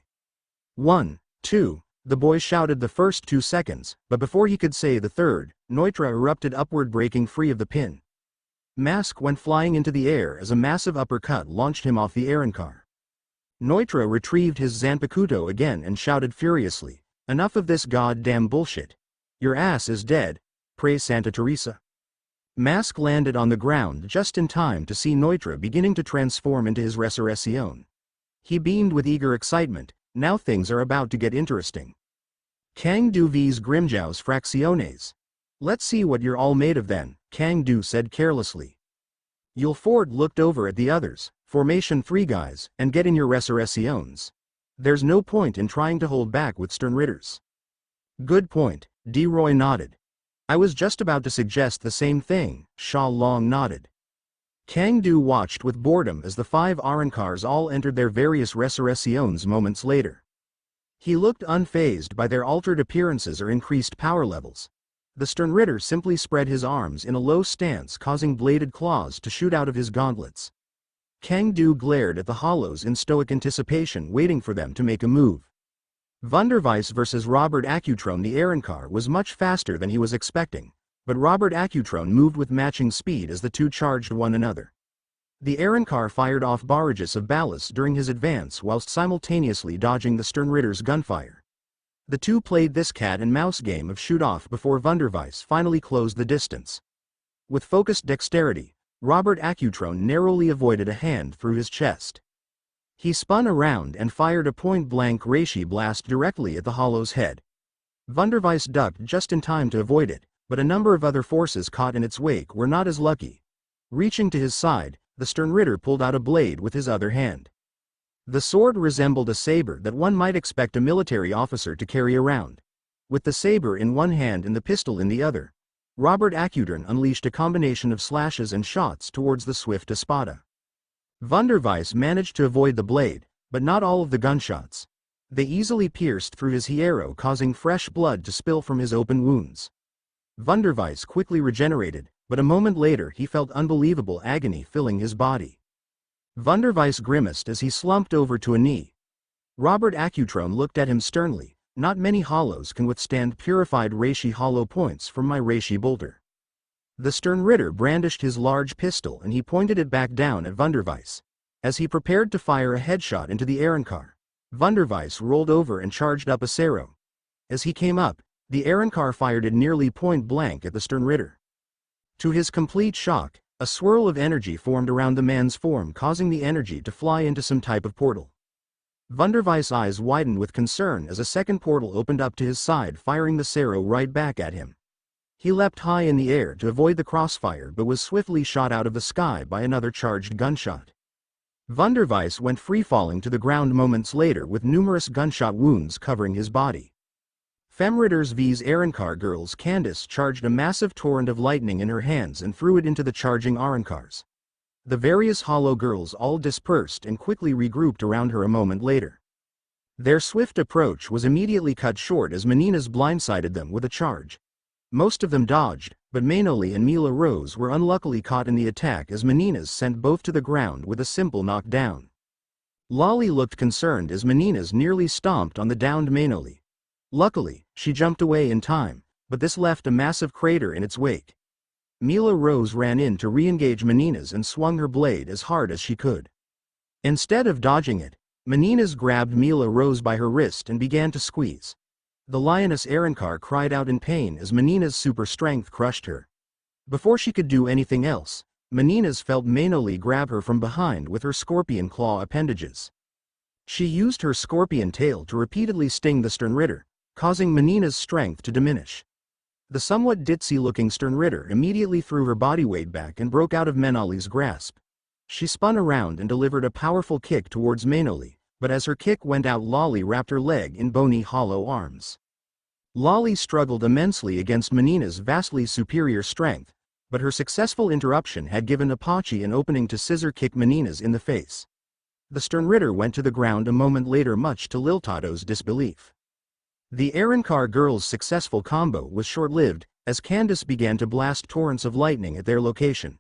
1, 2, the boy shouted the first 2 seconds, but before he could say the third, Nnoitra erupted upward, breaking free of the pin. Mask went flying into the air as a massive uppercut launched him off the Arrancar. Nnoitra retrieved his Zanpakuto again and shouted furiously, "Enough of this goddamn bullshit. Your ass is dead, pray Santa Teresa." Mask landed on the ground just in time to see Nnoitra beginning to transform into his Resurrection. He beamed with eager excitement. Now things are about to get interesting. "Kang Du vs Grimmjow's Fracciones. Let's see what you're all made of then," Kang Du said carelessly. Yulford looked over at the others. "Formation 3 guys, and get in your Resurrections. There's no point in trying to hold back with Sternritters." "Good point," D-Roy nodded. "I was just about to suggest the same thing," Sha Long nodded. Kang Du watched with boredom as the 5 Arrancars all entered their various Resurrections moments later. He looked unfazed by their altered appearances or increased power levels. The Sternritter simply spread his arms in a low stance, causing bladed claws to shoot out of his gauntlets. Kang Du glared at the hollows in stoic anticipation, waiting for them to make a move. Wunderweiss versus Robert Acutron. The Arrancar was much faster than he was expecting, but Robert Acutron moved with matching speed as the two charged one another. The Arrancar fired off barrages of ballast during his advance whilst simultaneously dodging the Sternritter's gunfire. The two played this cat-and-mouse game of shoot-off before Wunderweiss finally closed the distance. With focused dexterity, Robert Acutron narrowly avoided a hand through his chest. He spun around and fired a point-blank Reishi blast directly at the hollow's head. Wunderweiss ducked just in time to avoid it, but a number of other forces caught in its wake were not as lucky. Reaching to his side, the Sternritter pulled out a blade with his other hand. The sword resembled a saber that one might expect a military officer to carry around. With the saber in one hand and the pistol in the other, Robert Acutron unleashed a combination of slashes and shots towards the swift Espada. Wunderweiss managed to avoid the blade, but not all of the gunshots. They easily pierced through his hierro, causing fresh blood to spill from his open wounds. Wunderweiss quickly regenerated, but a moment later he felt unbelievable agony filling his body. Wunderweiss grimaced as he slumped over to a knee. Robert Acutron looked at him sternly. "Not many hollows can withstand purified Reishi hollow points from my Reishi bolter." The Sternritter brandished his large pistol and he pointed it back down at Wunderweiss. As he prepared to fire a headshot into the Arrancar, Wunderweiss rolled over and charged up a Sero. As he came up, the Arrancar fired it nearly point blank at the Sternritter. To his complete shock, a swirl of energy formed around the man's form, causing the energy to fly into some type of portal. Wunderweiss' eyes widened with concern as a second portal opened up to his side, firing the Sero right back at him. He leapt high in the air to avoid the crossfire but was swiftly shot out of the sky by another charged gunshot. Wunderweiss went free-falling to the ground moments later with numerous gunshot wounds covering his body. Femritters vs Arrancar girls. Candace charged a massive torrent of lightning in her hands and threw it into the charging Arrancars. The various hollow girls all dispersed and quickly regrouped around her a moment later. Their swift approach was immediately cut short as Menina's blindsided them with a charge. Most of them dodged, but Mainoli and Mila Rose were unluckily caught in the attack as Menina's sent both to the ground with a simple knockdown. Lolly looked concerned as Menina's nearly stomped on the downed Mainoli. Luckily, she jumped away in time, but this left a massive crater in its wake. Mila Rose ran in to re-engage Menina's and swung her blade as hard as she could. Instead of dodging it, Menina's grabbed Mila Rose by her wrist and began to squeeze. The lioness Arrancar cried out in pain as Menina's super strength crushed her. Before she could do anything else, Menina's felt Mainoli grab her from behind with her scorpion claw appendages. She used her scorpion tail to repeatedly sting the Sternritter, causing Menina's strength to diminish. The somewhat ditzy-looking Sternritter immediately threw her body weight back and broke out of Mainoli's grasp. She spun around and delivered a powerful kick towards Mainoli, but as her kick went out, Lolly wrapped her leg in bony hollow arms. Lolly struggled immensely against Menina's vastly superior strength, but her successful interruption had given Apache an opening to scissor-kick Menina's in the face. The Sternritter went to the ground a moment later, much to Liltado's disbelief. The Arrancar girls' successful combo was short-lived, as Candace began to blast torrents of lightning at their location.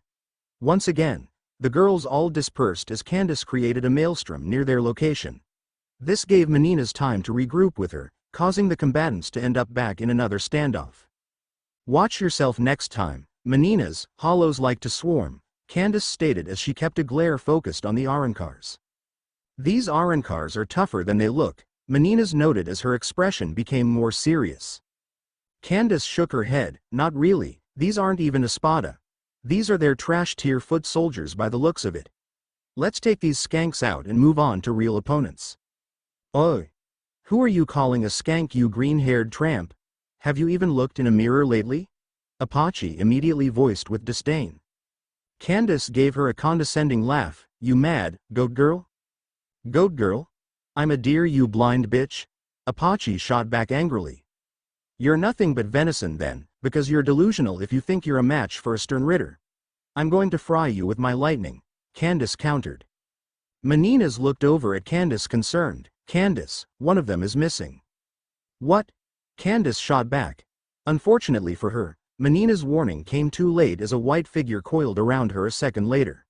Once again, the girls all dispersed as Candace created a maelstrom near their location. This gave Menina's time to regroup with her, causing the combatants to end up back in another standoff. "Watch yourself next time, Menina's hollows like to swarm," Candace stated as she kept a glare focused on the Arrancars. "These Arrancars are tougher than they look," Menina's noted as her expression became more serious. Candace shook her head. "Not really, these aren't even Espada. These are their trash-tier foot soldiers by the looks of it. Let's take these skanks out and move on to real opponents." "Oh. Who are you calling a skank, you green-haired tramp? Have you even looked in a mirror lately?" Apache immediately voiced with disdain. Candace gave her a condescending laugh. "You mad, goat girl?" "Goat girl? I'm a deer, you blind bitch," Apache shot back angrily. "You're nothing but venison then, because you're delusional if you think you're a match for a Sternritter. I'm going to fry you with my lightning," Candace countered. Menina's looked over at Candace concerned. "Candace, one of them is missing." "What?" Candace shot back. Unfortunately for her, Menina's warning came too late as a white figure coiled around her a second later.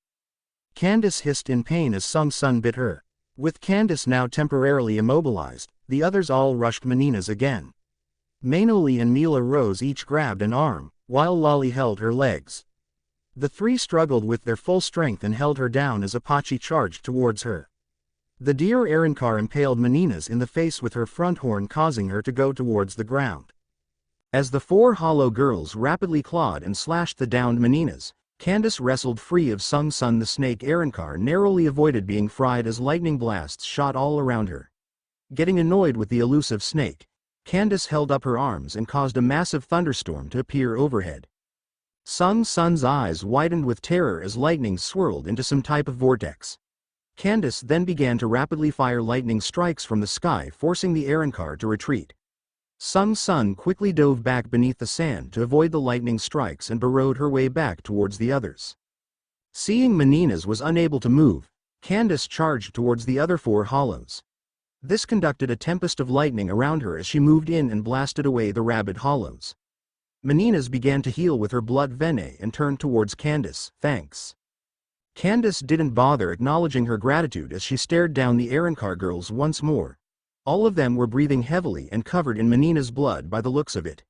Candace hissed in pain as Sung Sun bit her. With Candace now temporarily immobilized, the others all rushed Menina's again. Mainoli and Mila Rose each grabbed an arm, while Lolly held her legs. The three struggled with their full strength and held her down as Apache charged towards her. The deer Arrancar impaled Menina's in the face with her front horn, causing her to go towards the ground. As the four hollow girls rapidly clawed and slashed the downed Menina's, Candace wrestled free of Sung Sun. The snake Arrancar narrowly avoided being fried as lightning blasts shot all around her. Getting annoyed with the elusive snake, Candace held up her arms and caused a massive thunderstorm to appear overhead. Sung Sun's eyes widened with terror as lightning swirled into some type of vortex. Candace then began to rapidly fire lightning strikes from the sky, forcing the Arrancar to retreat. Sung Sun quickly dove back beneath the sand to avoid the lightning strikes and burrowed her way back towards the others. Seeing Menina's was unable to move, Candace charged towards the other four hollows. This conducted a tempest of lightning around her as she moved in and blasted away the rabid hollows. Menina's began to heal with her blood venet and turned towards Candace. "Thanks." Candace didn't bother acknowledging her gratitude as she stared down the Arrancar girls once more. All of them were breathing heavily and covered in Menina's blood by the looks of it.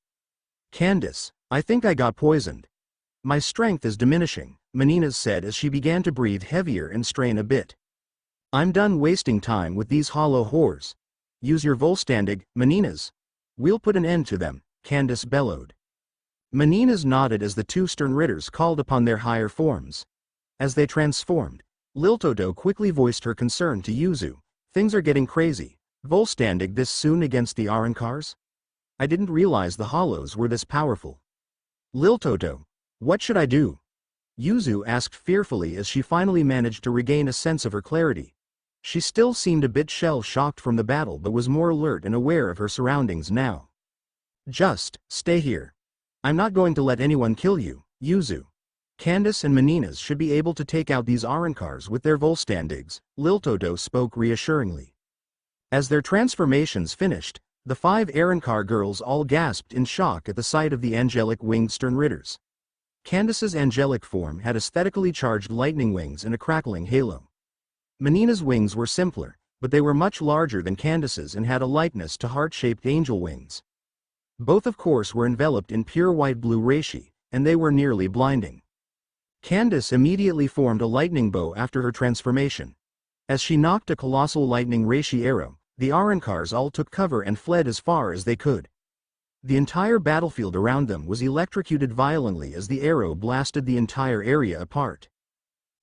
"Candace, I think I got poisoned. My strength is diminishing," Menina's said as she began to breathe heavier and strain a bit. "I'm done wasting time with these hollow whores. Use your Volstandig, Menina's. We'll put an end to them," Candace bellowed. Menina's nodded as the two Sternritters called upon their higher forms. As they transformed, Liltodo quickly voiced her concern to Yuzu. "Things are getting crazy. Volstandig this soon against the Arrancars? I didn't realize the hollows were this powerful." "Liltodo, what should I do?" Yuzu asked fearfully as she finally managed to regain a sense of her clarity. She still seemed a bit shell-shocked from the battle but was more alert and aware of her surroundings now. Just, stay here. I'm not going to let anyone kill you, Yuzu. Candace and Menina's should be able to take out these Arankars with their Volstandigs, Liltodo spoke reassuringly. As their transformations finished, the 5 Arankar girls all gasped in shock at the sight of the angelic winged stern Ritters. Candace's angelic form had aesthetically charged lightning wings and a crackling halo. Menina's wings were simpler, but they were much larger than Candace's and had a likeness to heart-shaped angel wings. Both of course were enveloped in pure white-blue reishi, and they were nearly blinding. Candace immediately formed a lightning bow after her transformation. As she knocked a colossal lightning reishi arrow, the Arankars all took cover and fled as far as they could. The entire battlefield around them was electrocuted violently as the arrow blasted the entire area apart.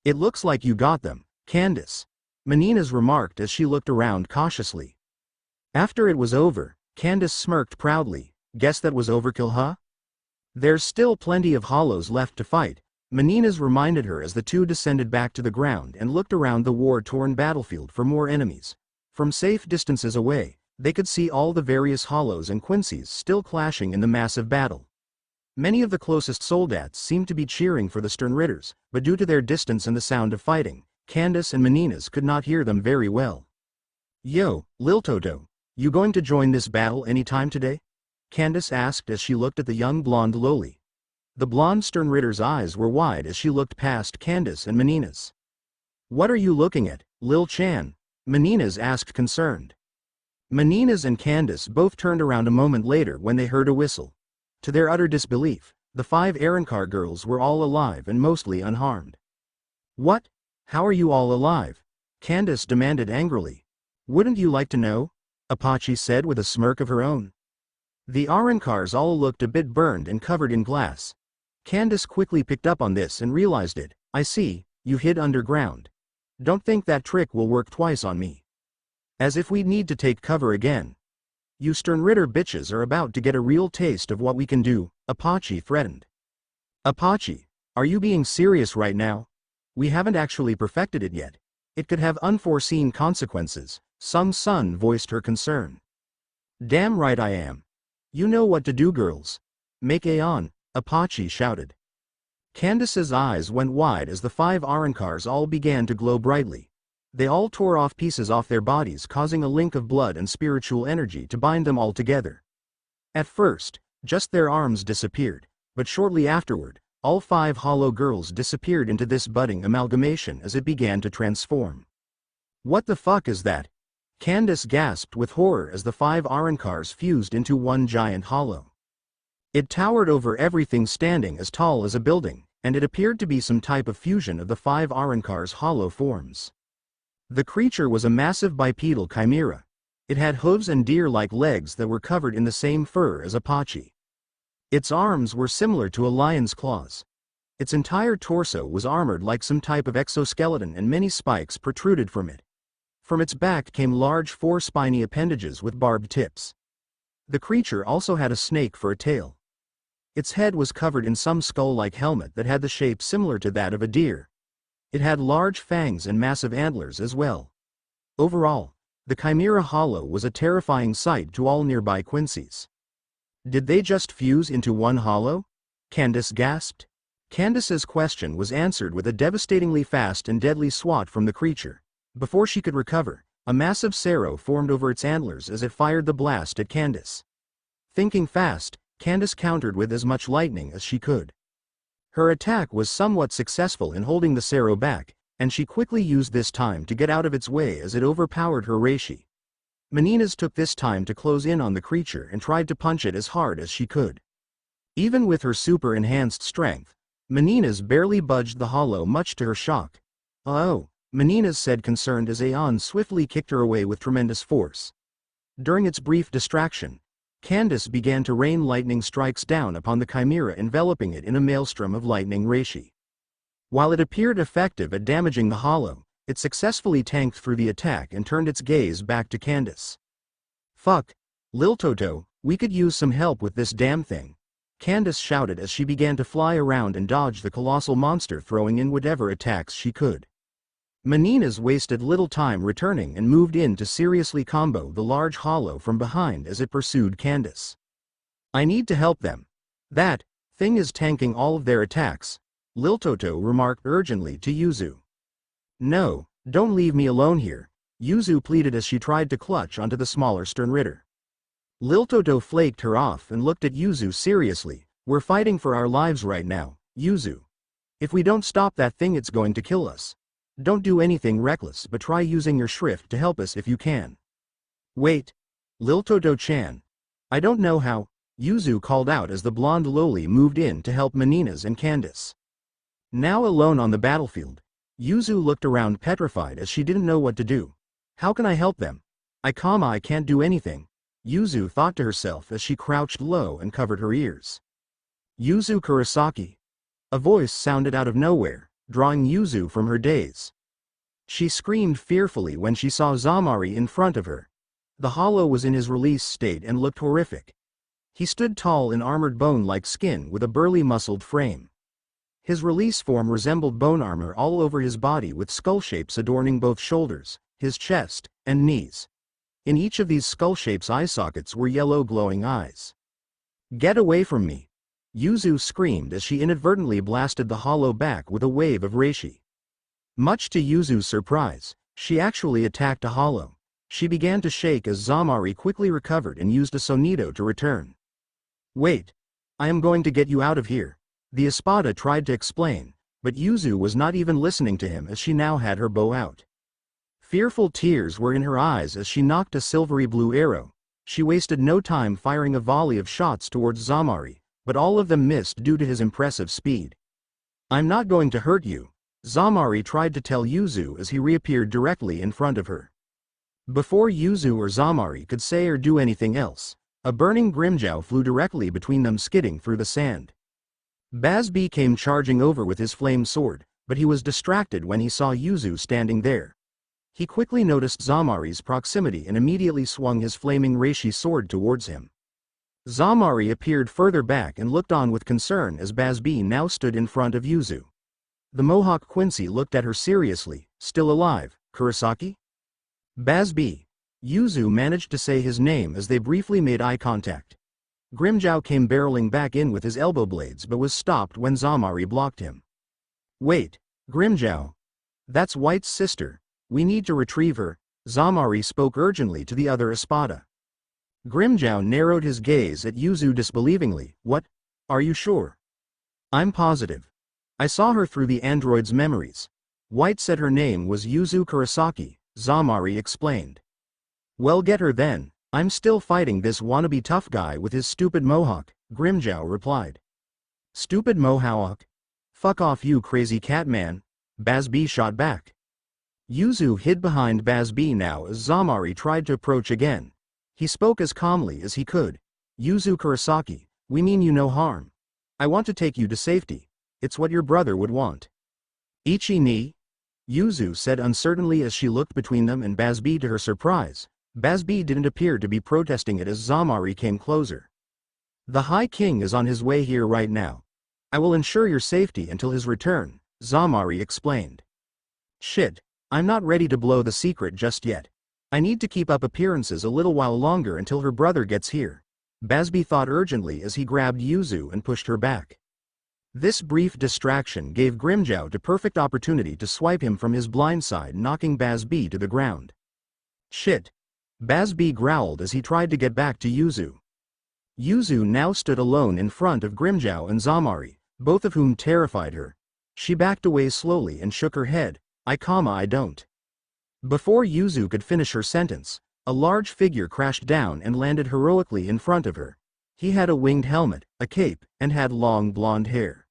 It looks like you got them, Candace, Menina's remarked as she looked around cautiously. After it was over, Candace smirked proudly, guess that was overkill, huh? There's still plenty of hollows left to fight, Menina's reminded her as the two descended back to the ground and looked around the war-torn battlefield for more enemies. From safe distances away, they could see all the various hollows and Quincy's still clashing in the massive battle. Many of the closest soldats seemed to be cheering for the stern Ritters, but due to their distance and the sound of fighting, Candace and Menina's could not hear them very well. Yo, Liltodo, you going to join this battle any time today? Candace asked as she looked at the young blonde loli. The blonde stern Ritter's eyes were wide as she looked past Candace and Menina's. What are you looking at, Lil Chan? Menina's asked concerned. Menina's and Candace both turned around a moment later when they heard a whistle. To their utter disbelief, the 5 Arankar girls were all alive and mostly unharmed. What? How are you all alive? Candace demanded angrily. Wouldn't you like to know? Apache said with a smirk of her own. The Arankars all looked a bit burned and covered in glass. Candace quickly picked up on this and realized it. I see, you hid underground. Don't think that trick will work twice on me. As if we'd need to take cover again. You stern Ritter bitches are about to get a real taste of what we can do, Apache threatened. Apache, are you being serious right now? We haven't actually perfected it yet. It could have unforeseen consequences, Sung Sun voiced her concern. Damn right I am. You know what to do, girls. Make Aeon, Apache shouted. Candace's eyes went wide as the 5 Arankars all began to glow brightly. They all tore off pieces off their bodies, causing a link of blood and spiritual energy to bind them all together. At first, just their arms disappeared, but shortly afterward, all 5 hollow girls disappeared into this budding amalgamation as it began to transform. What the fuck is that? Candace gasped with horror as the 5 Arankars fused into one giant hollow. It towered over everything, standing as tall as a building, and it appeared to be some type of fusion of the 5 Arankars' hollow forms. The creature was a massive bipedal chimera. It had hooves and deer-like legs that were covered in the same fur as Apache. Its arms were similar to a lion's claws. Its entire torso was armored like some type of exoskeleton, and many spikes protruded from it. From its back came large 4 spiny appendages with barbed tips. The creature also had a snake for a tail. Its head was covered in some skull-like helmet that had the shape similar to that of a deer. It had large fangs and massive antlers as well. Overall, the Chimera Hollow was a terrifying sight to all nearby Quincy's. Did they just fuse into one hollow? Candace gasped. Candace's question was answered with a devastatingly fast and deadly swat from the creature. Before she could recover, a massive sarrow formed over its antlers as it fired the blast at Candace. Thinking fast, Candace countered with as much lightning as she could. Her attack was somewhat successful in holding the sarrow back, and she quickly used this time to get out of its way as it overpowered her reishi. Menina's took this time to close in on the creature and tried to punch it as hard as she could. Even with her super-enhanced strength, Menina's barely budged the hollow, much to her shock. Oh, Menina's said concerned as Aeon swiftly kicked her away with tremendous force. During its brief distraction, Candace began to rain lightning strikes down upon the chimera, enveloping it in a maelstrom of lightning reishi. While it appeared effective at damaging the hollow, it successfully tanked through the attack and turned its gaze back to Candace. Fuck, Lil Toto, we could use some help with this damn thing, Candace shouted as she began to fly around and dodge the colossal monster, throwing in whatever attacks she could. Menina's wasted little time returning and moved in to seriously combo the large hollow from behind as it pursued Candace. I need to help them. That thing is tanking all of their attacks, Liltoto remarked urgently to Yuzu. No, don't leave me alone here, Yuzu pleaded as she tried to clutch onto the smaller Sternritter. Liltoto flaked her off and looked at Yuzu seriously. We're fighting for our lives right now, Yuzu. If we don't stop that thing, it's going to kill us. Don't do anything reckless, but try using your shrift to help us if you can. Wait. Liltoto-chan. I don't know how, Yuzu called out as the blonde loli moved in to help Meninas and Candace. Now alone on the battlefield, Yuzu looked around petrified as she didn't know what to do. How can I help them? I can't do anything, Yuzu thought to herself as she crouched low and covered her ears. Yuzu Kurosaki. A voice sounded out of nowhere, drawing Yuzu from her daze. She screamed fearfully when she saw Zamari in front of her. The hollow was in his release state and looked horrific. He stood tall in armored bone-like skin with a burly muscled frame. His release form resembled bone armor all over his body with skull shapes adorning both shoulders, his chest, and knees. In each of these skull shapes eye sockets were yellow glowing eyes. Get away from me! Yuzu screamed as she inadvertently blasted the hollow back with a wave of reishi. Much to Yuzu's surprise, she actually attacked a hollow. She began to shake as Zamari quickly recovered and used a sonido to return. Wait! I am going to get you out of here, the Espada tried to explain, but Yuzu was not even listening to him as she now had her bow out. Fearful tears were in her eyes as she knocked a silvery blue arrow. She wasted no time firing a volley of shots towards Zamari, but all of them missed due to his impressive speed. I'm not going to hurt you, Zamari tried to tell Yuzu as he reappeared directly in front of her. Before Yuzu or Zamari could say or do anything else, a burning Grimmjow flew directly between them, skidding through the sand. Bazz-B came charging over with his flame sword, but he was distracted when he saw Yuzu standing there. He quickly noticed Zamari's proximity and immediately swung his flaming reishi sword towards him. Zamari appeared further back and looked on with concern as Bazz-B now stood in front of Yuzu. The Mohawk Quincy looked at her seriously. Still alive, Kurosaki? Bazz-B. Yuzu managed to say his name as they briefly made eye contact. Grimmjow came barreling back in with his elbow blades but was stopped when Zamari blocked him. Wait, Grimmjow. That's White's sister. We need to retrieve her, Zamari spoke urgently to the other Espada. Grimmjow narrowed his gaze at Yuzu disbelievingly. What? Are you sure? I'm positive. I saw her through the android's memories. White said her name was Yuzu Kurosaki, Zamari explained. Well, get her then. I'm still fighting this wannabe tough guy with his stupid mohawk, Grimmjow replied. Stupid mohawk? Fuck off, you crazy cat man, Bazz-B shot back. Yuzu hid behind Bazz-B now as Zamari tried to approach again. He spoke as calmly as he could. Yuzu Kurosaki, we mean you no harm. I want to take you to safety. It's what your brother would want. Ichi ni? Yuzu said uncertainly as she looked between them and Bazz-B. To her surprise, Bazz-B didn't appear to be protesting it as Zamari came closer. The High King is on his way here right now. I will ensure your safety until his return, Zamari explained. Shit, I'm not ready to blow the secret just yet. I need to keep up appearances a little while longer until her brother gets here, Bazz-B thought urgently as he grabbed Yuzu and pushed her back. This brief distraction gave Grimmjow the perfect opportunity to swipe him from his blind side, knocking Bazz-B to the ground. Shit. Bazz-B growled as he tried to get back to Yuzu. Yuzu now stood alone in front of Grimmjow and Zamari, both of whom terrified her. She backed away slowly and shook her head. I don't. Before Yuzu could finish her sentence, a large figure crashed down and landed heroically in front of her. He had a winged helmet, a cape, and had long blonde hair.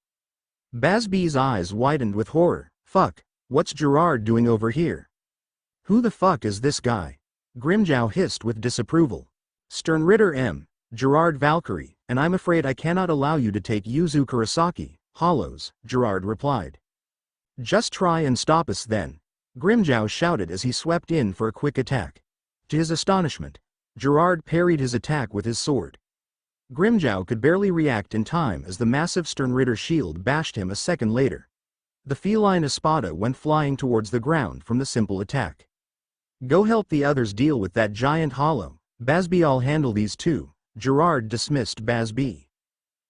Bazz-B's eyes widened with horror. Fuck, what's Gerard doing over here? Who the fuck is this guy? Grimmjow hissed with disapproval. Sternritter M. Gerard Valkyrie, and I'm afraid I cannot allow you to take Yuzu Kurosaki, Hollows, Gerard replied. Just try and stop us then, Grimmjow shouted as he swept in for a quick attack. To his astonishment, Gerard parried his attack with his sword. Grimmjow could barely react in time as the massive Sternritter shield bashed him a second later. The feline Espada went flying towards the ground from the simple attack. Go help the others deal with that giant hollow, Bazz-B. I'll handle these two, Gerard dismissed Bazz-B.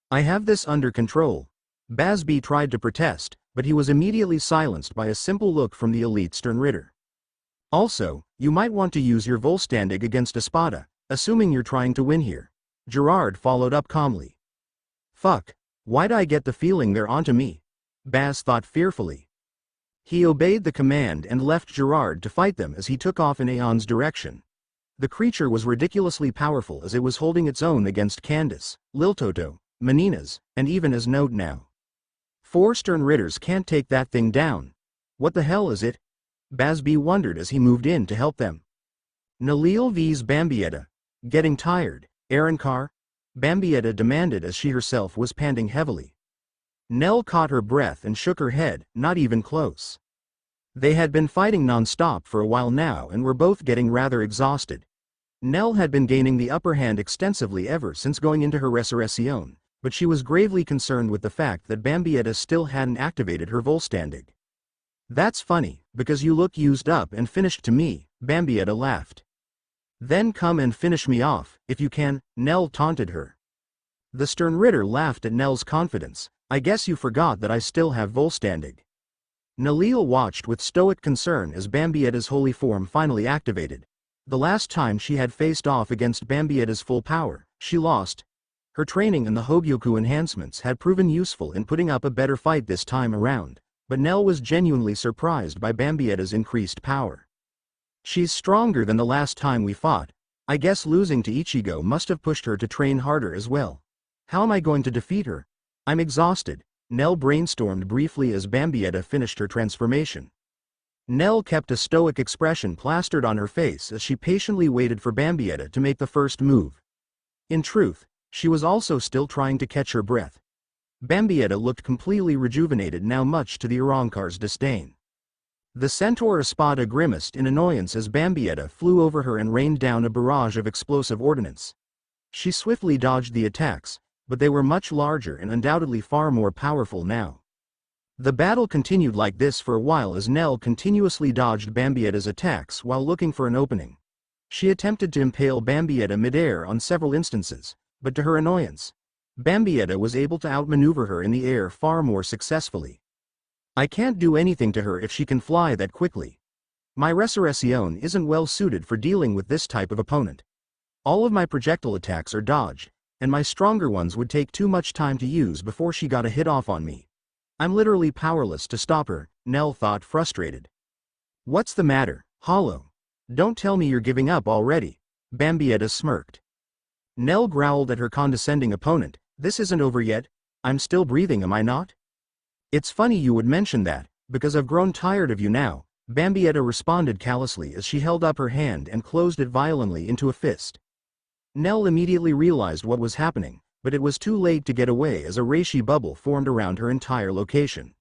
I have this under control. Bazz-B tried to protest, but he was immediately silenced by a simple look from the elite Sternritter. Also, you might want to use your Vollständig against Espada, assuming you're trying to win here. Gerard followed up calmly. Fuck, why'd I get the feeling they're onto me? Bazz thought fearfully. He obeyed the command and left Gerard to fight them as he took off in Aeon's direction. The creature was ridiculously powerful as it was holding its own against Candace, Liltoto, Meninas, and even as Nnoitra now. 4 Sternritters can't take that thing down. What the hell is it? Bazz-B wondered as he moved in to help them. Nallil vs Bambietta. Getting tired, Arrancar? Bambietta demanded as she herself was panting heavily. Nell caught her breath and shook her head, not even close. They had been fighting non-stop for a while now and were both getting rather exhausted. Nell had been gaining the upper hand extensively ever since going into her Resurrection, but she was gravely concerned with the fact that Bambietta still hadn't activated her Vollständig. That's funny, because you look used up and finished to me, Bambietta laughed. Then come and finish me off, if you can, Nell taunted her. The Sternritter laughed at Nell's confidence. I guess you forgot that I still have Vollständig. Nallil watched with stoic concern as Bambietta's holy form finally activated. The last time she had faced off against Bambietta's full power, she lost. Her training and the Hueco enhancements had proven useful in putting up a better fight this time around, but Nell was genuinely surprised by Bambietta's increased power. She's stronger than the last time we fought. I guess losing to Ichigo must have pushed her to train harder as well. How am I going to defeat her? I'm exhausted, Nell brainstormed briefly as Bambietta finished her transformation. Nell kept a stoic expression plastered on her face as she patiently waited for Bambietta to make the first move. In truth, she was also still trying to catch her breath. Bambietta looked completely rejuvenated now, much to the Arrancar's disdain. The centaur Espada grimaced in annoyance as Bambietta flew over her and rained down a barrage of explosive ordnance. She swiftly dodged the attacks, but they were much larger and undoubtedly far more powerful now. The battle continued like this for a while as Nell continuously dodged Bambietta's attacks while looking for an opening. She attempted to impale Bambietta midair on several instances, but to her annoyance, Bambietta was able to outmaneuver her in the air far more successfully. I can't do anything to her if she can fly that quickly. My Resurrection isn't well suited for dealing with this type of opponent. All of my projectile attacks are dodged, and my stronger ones would take too much time to use before she got a hit off on me. I'm literally powerless to stop her, Nell thought, frustrated. What's the matter, Hollow? Don't tell me you're giving up already, Bambietta smirked. Nell growled at her condescending opponent. This isn't over yet. I'm still breathing, am I not? It's funny you would mention that, because I've grown tired of you now, Bambietta responded callously as she held up her hand and closed it violently into a fist. Nell immediately realized what was happening, but it was too late to get away as a reishi bubble formed around her entire location.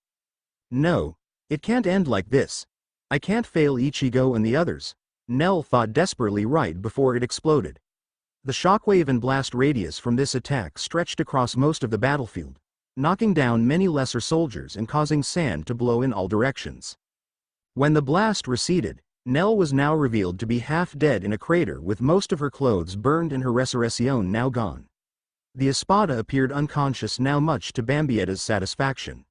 No, it can't end like this. I can't fail Ichigo and the others, Nell thought desperately right before it exploded. The shockwave and blast radius from this attack stretched across most of the battlefield, knocking down many lesser soldiers and causing sand to blow in all directions. When the blast receded, Nell was now revealed to be half dead in a crater with most of her clothes burned and her Resurrection now gone. The Espada appeared unconscious now, much to Bambietta's satisfaction.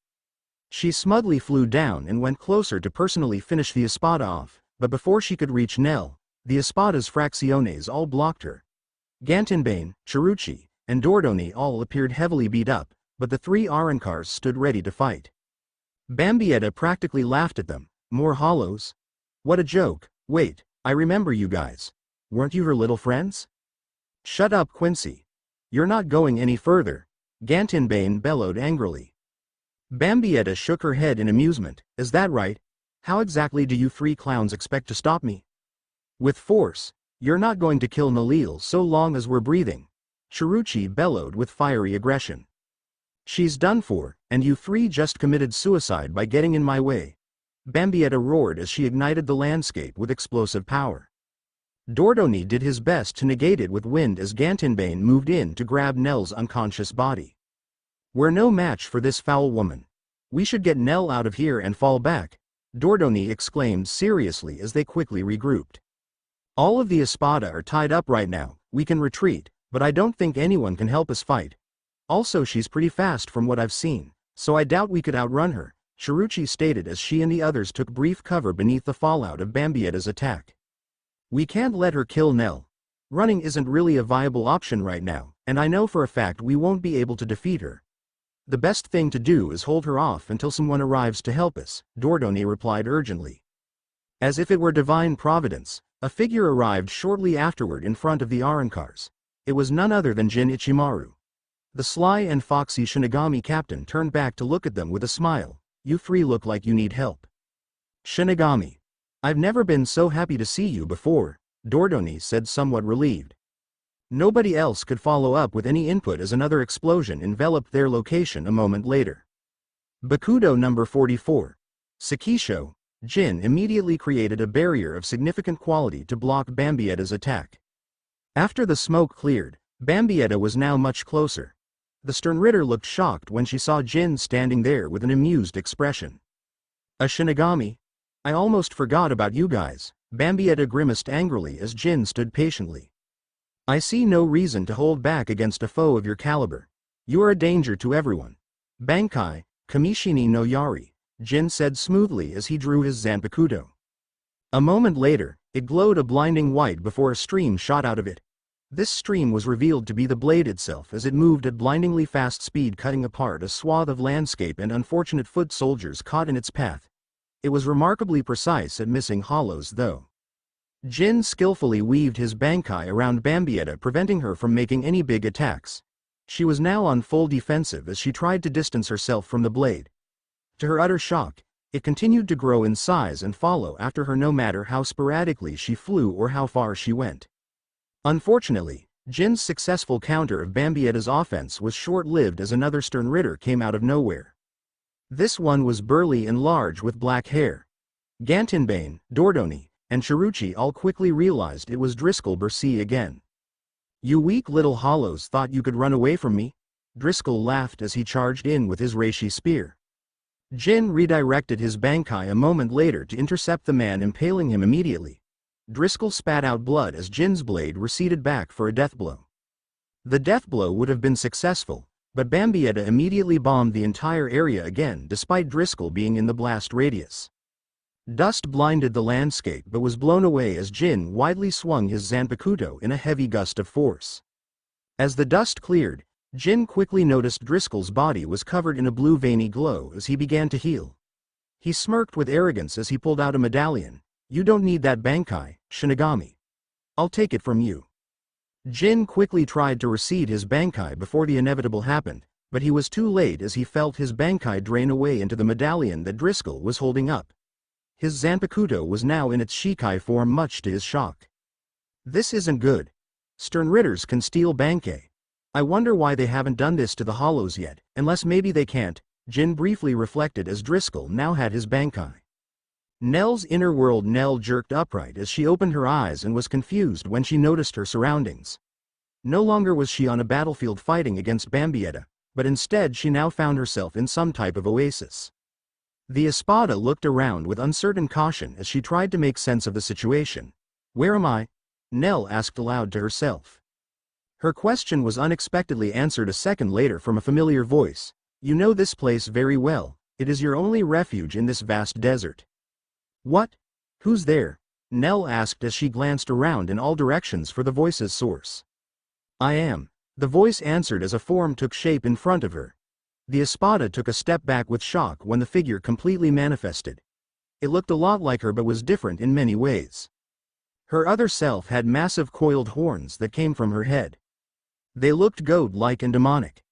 She smugly flew down and went closer to personally finish the Espada off, but before she could reach Nell, the Espada's Fracciones all blocked her. Gantenbane, Cheruchi, and Dordoni all appeared heavily beat up, but the 3 Arrancars stood ready to fight. Bambietta practically laughed at them. More hollows? What a joke. Wait, I remember you guys. Weren't you her little friends? Shut up, Quincy. You're not going any further, Gantenbane bellowed angrily. Bambietta shook her head in amusement. Is that right? How exactly do you 3 clowns expect to stop me? With force. You're not going to kill Nallil so long as we're breathing, Cheruchi bellowed with fiery aggression. She's done for, and you 3 just committed suicide by getting in my way, Bambietta roared as she ignited the landscape with explosive power. Dordoni did his best to negate it with wind as Gantenbane moved in to grab Nell's unconscious body. We're no match for this foul woman. We should get Nell out of here and fall back, Dordoni exclaimed seriously as they quickly regrouped. All of the Espada are tied up right now, we can retreat, but I don't think anyone can help us fight. Also, she's pretty fast from what I've seen, so I doubt we could outrun her, Shuruchi stated as she and the others took brief cover beneath the fallout of Bambietta's attack. We can't let her kill Nell. Running isn't really a viable option right now, and I know for a fact we won't be able to defeat her. The best thing to do is hold her off until someone arrives to help us, Dordoni replied urgently. As if it were divine providence, a figure arrived shortly afterward in front of the Arankars. It was none other than Jin Ichimaru. The sly and foxy Shinigami captain turned back to look at them with a smile. You three look like you need help. Shinigami. I've never been so happy to see you before, Dordoni said somewhat relieved. Nobody else could follow up with any input as another explosion enveloped their location a moment later. Bakudo number 44. Sakisho, Jin immediately created a barrier of significant quality to block Bambietta's attack. After the smoke cleared, Bambietta was now much closer. The stern Ritter looked shocked when she saw Jin standing there with an amused expression. A Shinigami? I almost forgot about you guys, Bambietta grimaced angrily as Jin stood patiently. I see no reason to hold back against a foe of your caliber. You are a danger to everyone. Bankai, Kamishini no Yari, Jin said smoothly as he drew his Zanpakuto. A moment later, it glowed a blinding white before a stream shot out of it. This stream was revealed to be the blade itself as it moved at blindingly fast speed, cutting apart a swath of landscape and unfortunate foot soldiers caught in its path. It was remarkably precise at missing hollows though. Jin skillfully weaved his Bankai around Bambietta, preventing her from making any big attacks. She was now on full defensive as she tried to distance herself from the blade. To her utter shock, it continued to grow in size and follow after her no matter how sporadically she flew or how far she went. Unfortunately, Jin's successful counter of Bambietta's offense was short-lived as another stern Ritter came out of nowhere. This one was burly and large with black hair. Gantenbane, Dordoni, and Shuruchi all quickly realized it was Driscoll Bersi again. You weak little hollows thought you could run away from me? Driscoll laughed as he charged in with his reishi spear. Jin redirected his Bankai a moment later to intercept the man, impaling him immediately. Driscoll spat out blood as Jin's blade receded back for a death blow. The death blow would have been successful, but Bambietta immediately bombed the entire area again despite Driscoll being in the blast radius. Dust blinded the landscape but was blown away as Jin widely swung his Zanpakuto in a heavy gust of force. As the dust cleared, Jin quickly noticed Driscoll's body was covered in a blue veiny glow as he began to heal. He smirked with arrogance as he pulled out a medallion. You don't need that Bankai, Shinigami. I'll take it from you. Jin quickly tried to recede his Bankai before the inevitable happened, but he was too late as he felt his Bankai drain away into the medallion that Driscoll was holding up. His Zanpakuto was now in its Shikai form, much to his shock. This isn't good. Stern Ritters can steal Bankai. I wonder why they haven't done this to the hollows yet, unless maybe they can't, Jin briefly reflected as Driscoll now had his Bankai. Nell's inner world. Nell jerked upright as she opened her eyes and was confused when she noticed her surroundings. No longer was she on a battlefield fighting against Bambietta, but instead she now found herself in some type of oasis. The Espada looked around with uncertain caution as she tried to make sense of the situation. Where am I? Nell asked aloud to herself. Her question was unexpectedly answered a second later from a familiar voice. You know this place very well. It is your only refuge in this vast desert. What? Who's there? Nell asked as she glanced around in all directions for the voice's source. I am. The voice answered as a form took shape in front of her. The Espada took a step back with shock when the figure completely manifested. It looked a lot like her but was different in many ways. Her other self had massive coiled horns that came from her head. They looked goat-like and demonic.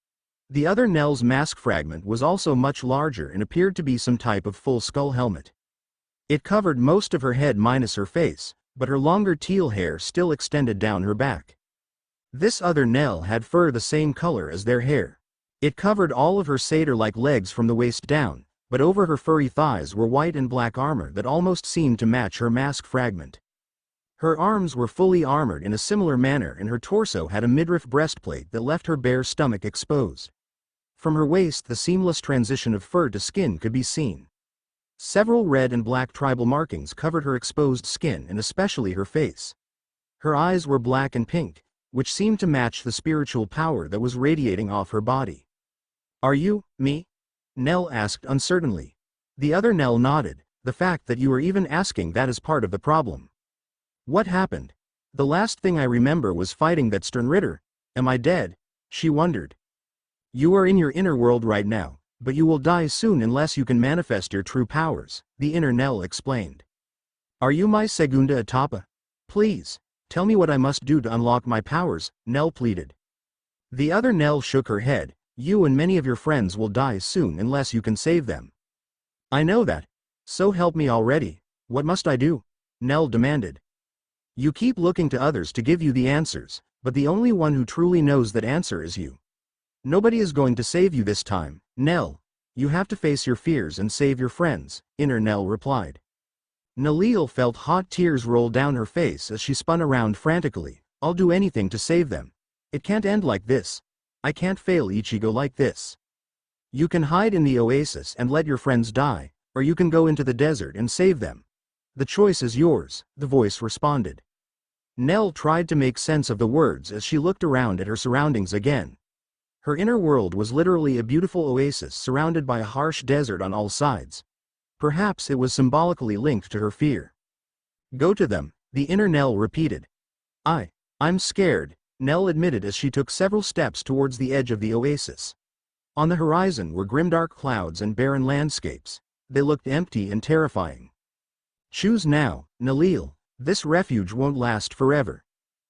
The other Nell's mask fragment was also much larger and appeared to be some type of full skull helmet. It covered most of her head minus her face, but her longer teal hair still extended down her back. This other Nell had fur the same color as their hair. It covered all of her satyr-like legs from the waist down, but over her furry thighs were white and black armor that almost seemed to match her mask fragment. Her arms were fully armored in a similar manner and her torso had a midriff breastplate that left her bare stomach exposed. From her waist the seamless transition of fur to skin could be seen. Several red and black tribal markings covered her exposed skin and especially her face. Her eyes were black and pink, which seemed to match the spiritual power that was radiating off her body. Are you, me? Nell asked uncertainly. The other Nell nodded. The fact that you are even asking that is part of the problem. What happened? The last thing I remember was fighting that stern Ritter. Am I dead? She wondered. You are in your inner world right now, but you will die soon unless you can manifest your true powers, the inner Nell explained. Are you my segunda etapa? Please, tell me what I must do to unlock my powers, Nell pleaded. The other Nell shook her head. You and many of your friends will die soon unless you can save them. I know that. So help me already. What must I do? Nell demanded. You keep looking to others to give you the answers, but the only one who truly knows that answer is you. Nobody is going to save you this time, Nell. You have to face your fears and save your friends, inner Nell replied. Nell felt hot tears roll down her face as she spun around frantically. I'll do anything to save them. It can't end like this. I can't fail Ichigo like this. You can hide in the oasis and let your friends die, or you can go into the desert and save them. The choice is yours, the voice responded. Nell tried to make sense of the words as she looked around at her surroundings again. Her inner world was literally a beautiful oasis surrounded by a harsh desert on all sides. Perhaps it was symbolically linked to her fear. Go to them, the inner Nell repeated. I'm scared, Nell admitted as she took several steps towards the edge of the oasis. On the horizon were grimdark clouds and barren landscapes. They looked empty and terrifying. Choose now, Nell. This refuge won't last forever.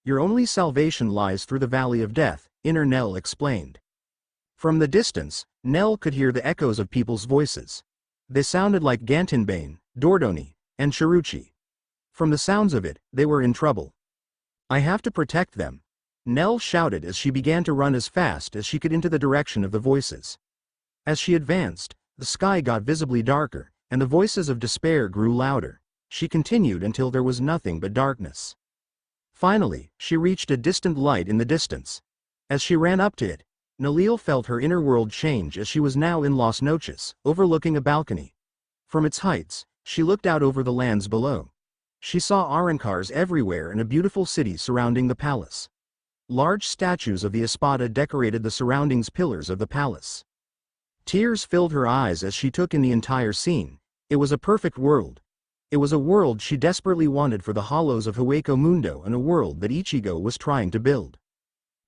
Your only salvation lies through the Valley of Death, inner Nell explained. From the distance, Nell could hear the echoes of people's voices. They sounded like Gantenbane, Dordoni, and Chiruchi. From the sounds of it, they were in trouble. I have to protect them, Nell shouted as she began to run as fast as she could into the direction of the voices. As she advanced, the sky got visibly darker, and the voices of despair grew louder. She continued until there was nothing but darkness. Finally, she reached a distant light in the distance. As she ran up to it, Nell felt her inner world change as she was now in Las Noches, overlooking a balcony. From its heights, she looked out over the lands below. She saw Arrancars everywhere and a beautiful city surrounding the palace. Large statues of the Espada decorated the surrounding pillars of the palace. Tears filled her eyes as she took in the entire scene. It was a perfect world. It was a world she desperately wanted for the hollows of Hueco Mundo and a world that Ichigo was trying to build.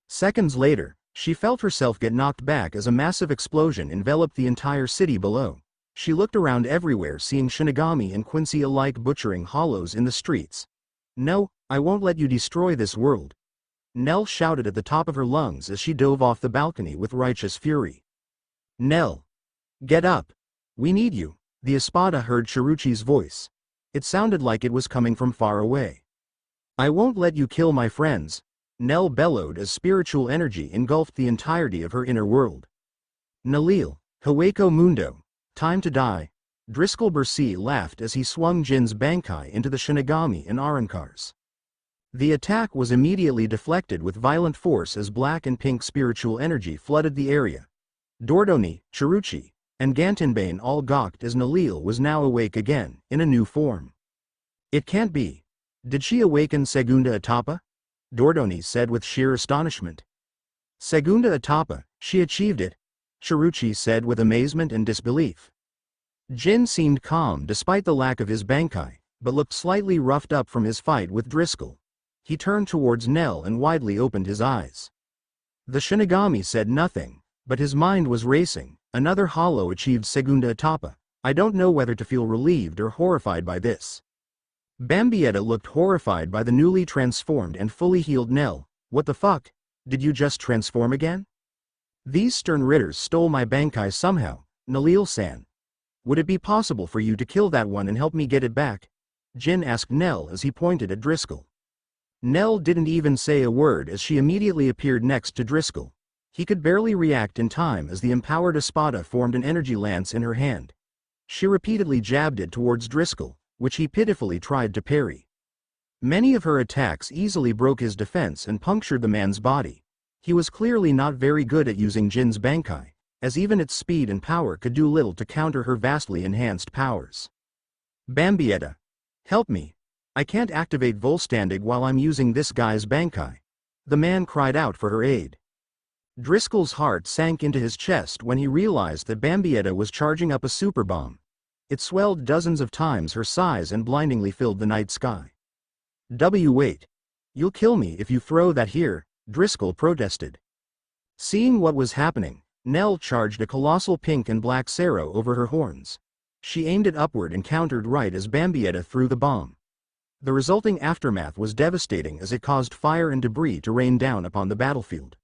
Seconds later, she felt herself get knocked back as a massive explosion enveloped the entire city below. She looked around everywhere, seeing Shinigami and Quincy alike butchering hollows in the streets. No, I won't let you destroy this world. Nell shouted at the top of her lungs as she dove off the balcony with righteous fury. Nell! Get up! We need you, the Espada heard Chiruchi's voice. It sounded like it was coming from far away. I won't let you kill my friends, Nell bellowed as spiritual energy engulfed the entirety of her inner world. Nell, Hueco Mundo, time to die. Driscoll Bursey laughed as he swung Jin's Bankai into the Shinigami and Arrancars. The attack was immediately deflected with violent force as black and pink spiritual energy flooded the area. Dordoni, Chiruchi, and Gantenbane all gawked as Nell was now awake again, in a new form. It can't be. Did she awaken Segunda Etapa? Dordoni said with sheer astonishment. Segunda Etapa, she achieved it, Chiruchi said with amazement and disbelief. Jin seemed calm despite the lack of his Bankai, but looked slightly roughed up from his fight with Driscoll. He turned towards Nell and widely opened his eyes. The Shinigami said nothing, but his mind was racing. Another hollow achieved Segunda Etapa. I don't know whether to feel relieved or horrified by this. Bambietta looked horrified by the newly transformed and fully healed Nell. What the fuck? Did you just transform again? These stern Ritters stole my Bankai somehow, Nell-san. Would it be possible for you to kill that one and help me get it back? Jin asked Nell as he pointed at Driscoll. Nell didn't even say a word as she immediately appeared next to Driscoll. He could barely react in time as the empowered Espada formed an energy lance in her hand. She repeatedly jabbed it towards Driscoll, which he pitifully tried to parry. Many of her attacks easily broke his defense and punctured the man's body. He was clearly not very good at using Jin's Bankai, as even its speed and power could do little to counter her vastly enhanced powers. Bambietta. Help me. I can't activate Volstandig while I'm using this guy's Bankai. The man cried out for her aid. Driscoll's heart sank into his chest when he realized that Bambietta was charging up a super bomb. It swelled dozens of times her size and blindingly filled the night sky. Wait. You'll kill me if you throw that here, Driscoll protested. Seeing what was happening, Nell charged a colossal pink and black Sero over her horns. She aimed it upward and countered right as Bambietta threw the bomb. The resulting aftermath was devastating as it caused fire and debris to rain down upon the battlefield.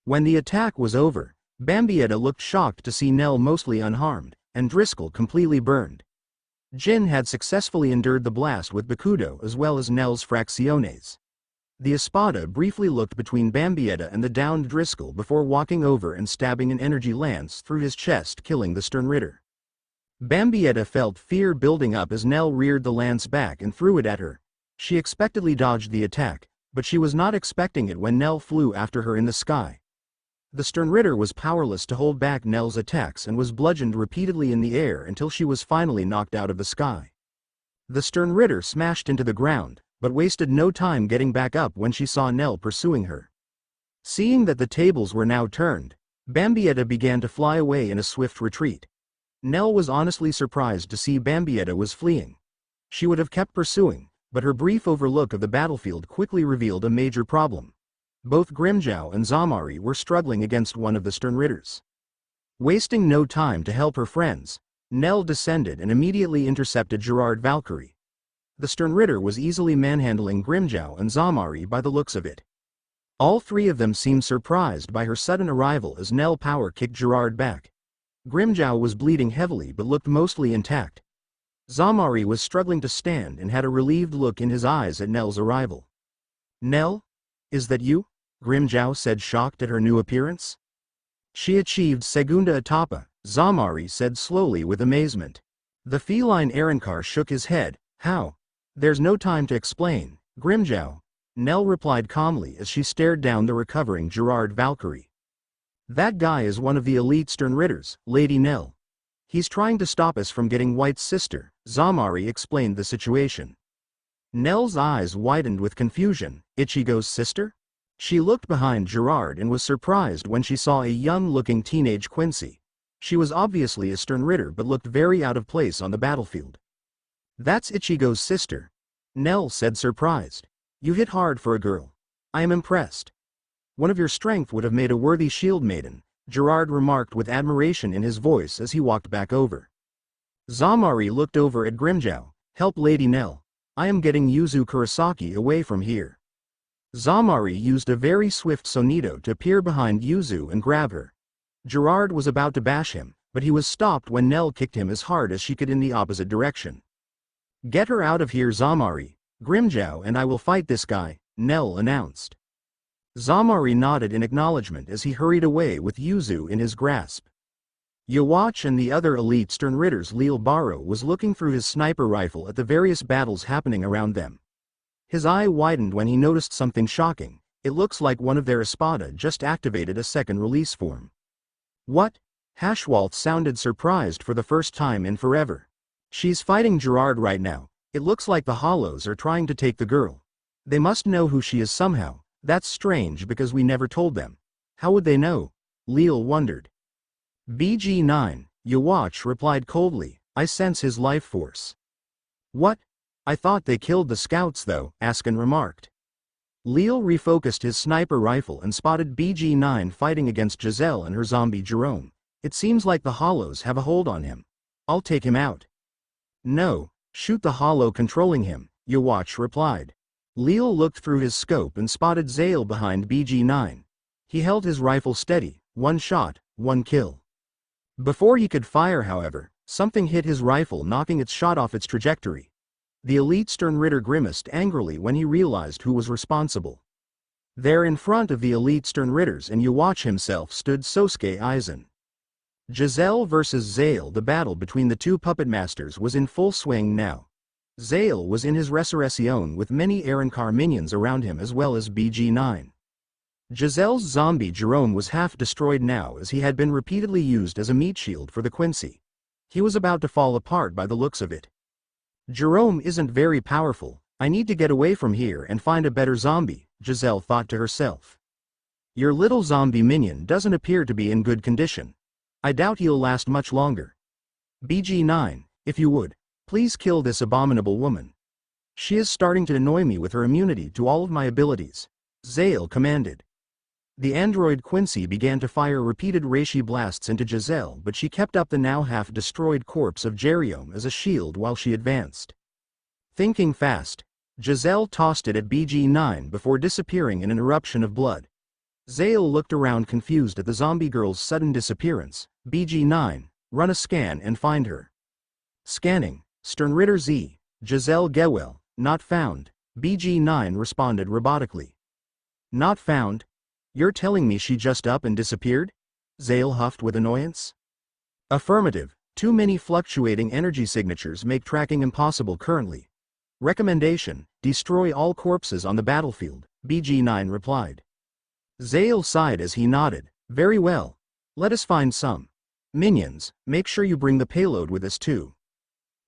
When the attack was over, Bambietta looked shocked to see Nell mostly unharmed, and Driscoll completely burned. Jin had successfully endured the blast with Bakudo as well as Nell's Fracciones. The Espada briefly looked between Bambietta and the downed Driscoll before walking over and stabbing an energy lance through his chest, killing the Stern Ritter. Bambietta felt fear building up as Nell reared the lance back and threw it at her. She expectedly dodged the attack, but she was not expecting it when Nell flew after her in the sky. The Stern Ritter was powerless to hold back Nell's attacks and was bludgeoned repeatedly in the air until she was finally knocked out of the sky. The Stern Ritter smashed into the ground, but wasted no time getting back up when she saw Nell pursuing her. Seeing that the tables were now turned, Bambietta began to fly away in a swift retreat. Nell was honestly surprised to see Bambietta was fleeing. She would have kept pursuing, but her brief overlook of the battlefield quickly revealed a major problem. Both Grimmjow and Zamari were struggling against one of the Stern Ritters. Wasting no time to help her friends, Nell descended and immediately intercepted Gerard Valkyrie. The Stern Ritter was easily manhandling Grimmjow and Zamari by the looks of it. All three of them seemed surprised by her sudden arrival as Nell power kicked Gerard back. Grimmjow was bleeding heavily but looked mostly intact. Zamari was struggling to stand and had a relieved look in his eyes at Nell's arrival. "Nell? Is that you?" Grimmjow said, shocked at her new appearance. "She achieved segunda etapa," Zamari said slowly with amazement. The feline Arankar shook his head. "How?" "There's no time to explain, Grimmjow," Nell replied calmly as she stared down the recovering Gerard Valkyrie. "That guy is one of the elite Stern Ritters, Lady Nell. He's trying to stop us from getting White's sister," Zamari explained the situation. Nell's eyes widened with confusion. Ichigo's sister? She looked behind Gerard and was surprised when she saw a young-looking teenage Quincy. She was obviously a Stern Ritter but looked very out of place on the battlefield. "That's Ichigo's sister," Nell said, surprised. "You hit hard for a girl. I am impressed. One of your strength would have made a worthy shield maiden," Gerard remarked with admiration in his voice as he walked back over. Zamari looked over at Grimmjow. "Help Lady Nell. I am getting Yuzu Kurosaki away from here." Zamari used a very swift sonito to appear behind Yuzu and grab her. Gerard was about to bash him, but he was stopped when Nell kicked him as hard as she could in the opposite direction. "Get her out of here, Zamari. Grimmjow and I will fight this guy," Nell announced. Zamari nodded in acknowledgement as he hurried away with Yuzu in his grasp. Yawach and the other elite Stern Ritters. Lil Baro was looking through his sniper rifle at the various battles happening around them. His eye widened when he noticed something shocking. "It looks like one of their Espada just activated a second release form." "What?" Hashwalt sounded surprised for the first time in forever. "She's fighting Gerard right now. It looks like the Hollows are trying to take the girl. They must know who she is somehow. That's strange because we never told them. How would they know?" Lil wondered. "BG9, Yawach replied coldly. "I sense his life force." "What? I thought they killed the scouts though," Askin remarked. Lil refocused his sniper rifle and spotted BG9 fighting against Giselle and her zombie Jerome. "It seems like the Hollows have a hold on him. I'll take him out." "No, shoot the Hollow controlling him," Yawach replied. Lil looked through his scope and spotted Zale behind BG9. He held his rifle steady, one shot, one kill. Before he could fire, however, something hit his rifle, knocking its shot off its trajectory. The elite Stern Ritter grimaced angrily when he realized who was responsible. There in front of the elite Stern Ritters and Yawach himself stood Sosuke Aizen. Giselle versus Zale. The battle between the two puppet masters was in full swing now. Zale was in his Resurrection with many Arankar minions around him as well as BG9. Giselle's zombie Jerome was half destroyed now as he had been repeatedly used as a meat shield for the Quincy. He was about to fall apart by the looks of it. "Jerome isn't very powerful. I need to get away from here and find a better zombie," Giselle thought to herself. Your little zombie minion doesn't appear to be in good condition. I doubt he'll last much longer. BG9, if you would, please kill this abominable woman. She is starting to annoy me with her immunity to all of my abilities, Zale commanded. The android Quincy began to fire repeated reishi blasts into Giselle, but she kept up the now half-destroyed corpse of Geriome as a shield while she advanced. Thinking fast, Giselle tossed it at BG9 before disappearing in an eruption of blood. Zale looked around confused at the zombie girl's sudden disappearance. BG9, run a scan and find her. Scanning, Sternritter Z, Giselle Gewell, not found, BG9 responded robotically. Not found? You're telling me she just up and disappeared? Zale huffed with annoyance. Affirmative, too many fluctuating energy signatures make tracking impossible currently. Recommendation, destroy all corpses on the battlefield, BG9 replied. Zale sighed as he nodded. Very well. Let us find some. Minions, make sure you bring the payload with us too.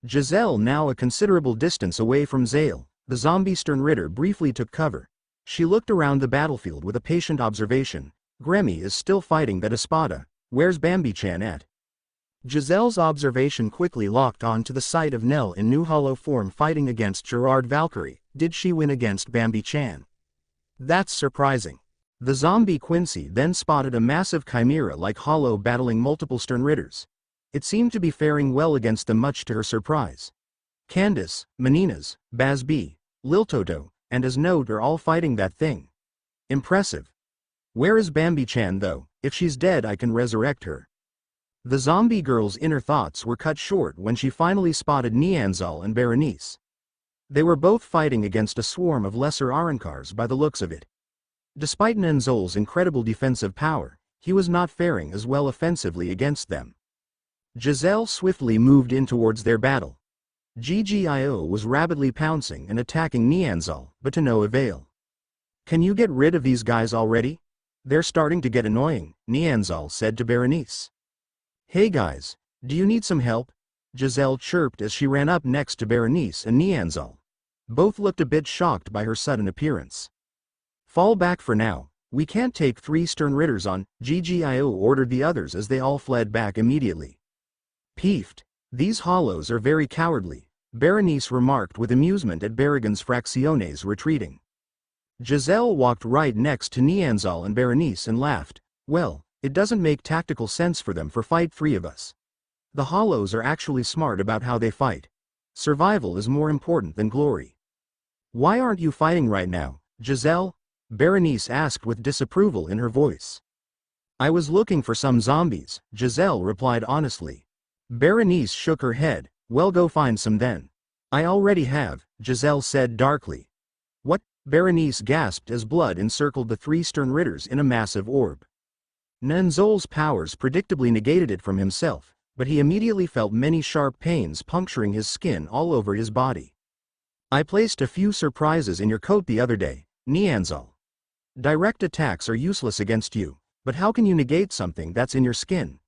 Giselle, now a considerable distance away from Zale, the zombie Sternritter briefly took cover. She looked around the battlefield with a patient observation. Gremmy is still fighting that Espada. Where's Bambi-chan at? Giselle's observation quickly locked on to the sight of Nell in new hollow form fighting against Gerard Valkyrie. Did she win against Bambi-chan? That's surprising. The zombie Quincy then spotted a massive chimera-like hollow battling multiple Sternritters. It seemed to be faring well against them much to her surprise. Candace, Meninas, Bazz-B, Liltoto, and Nnoitra are all fighting that thing. Impressive. Where is Bambi-chan though? If she's dead I can resurrect her. The zombie girl's inner thoughts were cut short when she finally spotted Nianzal and Berenice. They were both fighting against a swarm of lesser Arankars by the looks of it. Despite Nianzal's incredible defensive power, he was not faring as well offensively against them. Giselle swiftly moved in towards their battle. Grimmjow was rapidly pouncing and attacking Nianzal, but to no avail. Can you get rid of these guys already? They're starting to get annoying, Nianzal said to Berenice. Hey guys, do you need some help? Giselle chirped as she ran up next to Berenice and Nianzal. Both looked a bit shocked by her sudden appearance. Fall back for now, we can't take 3 Sternritters on, Grimmjow ordered the others as they all fled back immediately. Peeved. These hollows are very cowardly, Berenice remarked with amusement at Baraggan's Fracciones retreating. Giselle walked right next to Nianzal and Berenice and laughed. Well, it doesn't make tactical sense for them to fight 3 of us. The hollows are actually smart about how they fight. Survival is more important than glory. Why aren't you fighting right now, Giselle? Berenice asked with disapproval in her voice. I was looking for some zombies, Giselle replied honestly. Berenice shook her head. Well, go find some then. I already have, Giselle said darkly. What? Berenice gasped as blood encircled the 3 Sternritters in a massive orb. Nianzal's powers predictably negated it from himself, but he immediately felt many sharp pains puncturing his skin all over his body. I placed a few surprises in your coat the other day, Nianzal. Direct attacks are useless against you, but how can you negate something that's in your skin?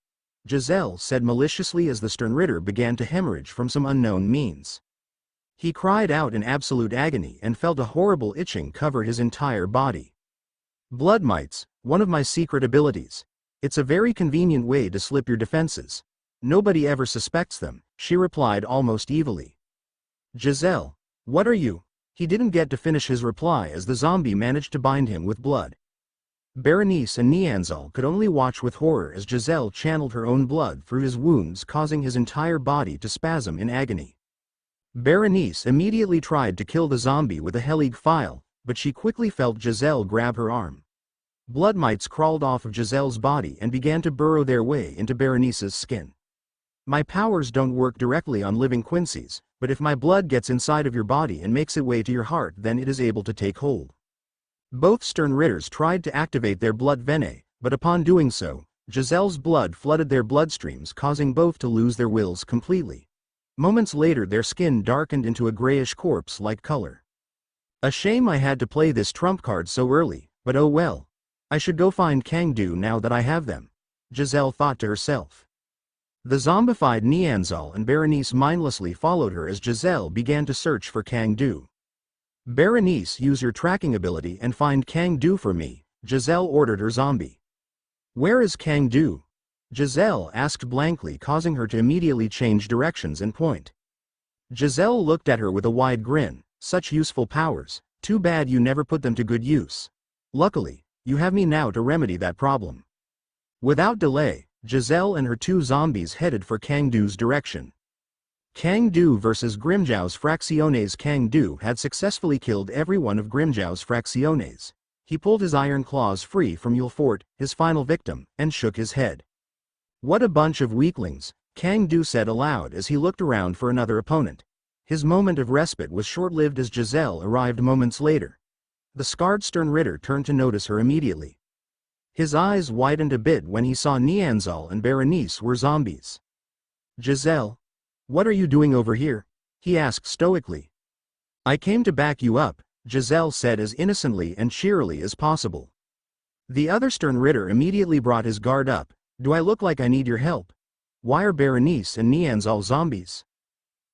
Giselle said maliciously as the Sternritter began to hemorrhage from some unknown means. He cried out in absolute agony and felt a horrible itching cover his entire body. Blood mites, one of my secret abilities. It's a very convenient way to slip your defenses. Nobody ever suspects them, she replied almost evilly. Giselle, what are you? He didn't get to finish his reply as the zombie managed to bind him with blood. Berenice and Nianzal could only watch with horror as Giselle channeled her own blood through his wounds, causing his entire body to spasm in agony. Berenice immediately tried to kill the zombie with a Helig file, but she quickly felt Giselle grab her arm. Blood mites crawled off of Giselle's body and began to burrow their way into Berenice's skin. My powers don't work directly on living Quincy's, but if my blood gets inside of your body and makes its way to your heart, then it is able to take hold. Both Sternritters tried to activate their blood venae, but upon doing so, Giselle's blood flooded their bloodstreams, causing both to lose their wills completely. Moments later their skin darkened into a grayish corpse-like color. A shame I had to play this trump card so early, but oh well. I should go find Kangdu now that I have them, Giselle thought to herself. The zombified Nianzal and Berenice mindlessly followed her as Giselle began to search for Kangdu. Berenice, use your tracking ability and find Kang Du for me, Giselle ordered her zombie. Where is Kang Du? Giselle asked blankly, causing her to immediately change directions and point. Giselle looked at her with a wide grin. Such useful powers, too bad you never put them to good use. Luckily, you have me now to remedy that problem. Without delay, Giselle and her two zombies headed for Kang Du's direction. Kang Du vs. Grimmjow's Fracciones. Kang Du had successfully killed every one of Grimmjow's Fracciones. He pulled his iron claws free from Ulfort, his final victim, and shook his head. What a bunch of weaklings, Kang Du said aloud as he looked around for another opponent. His moment of respite was short-lived as Giselle arrived moments later. The scarred stern Ritter turned to notice her immediately. His eyes widened a bit when he saw Nianzal and Berenice were zombies. Giselle? What are you doing over here? He asked stoically. I came to back you up, Giselle said as innocently and cheerily as possible. The other stern Ritter immediately brought his guard up. Do I look like I need your help? Why are Berenice and Nianzal zombies?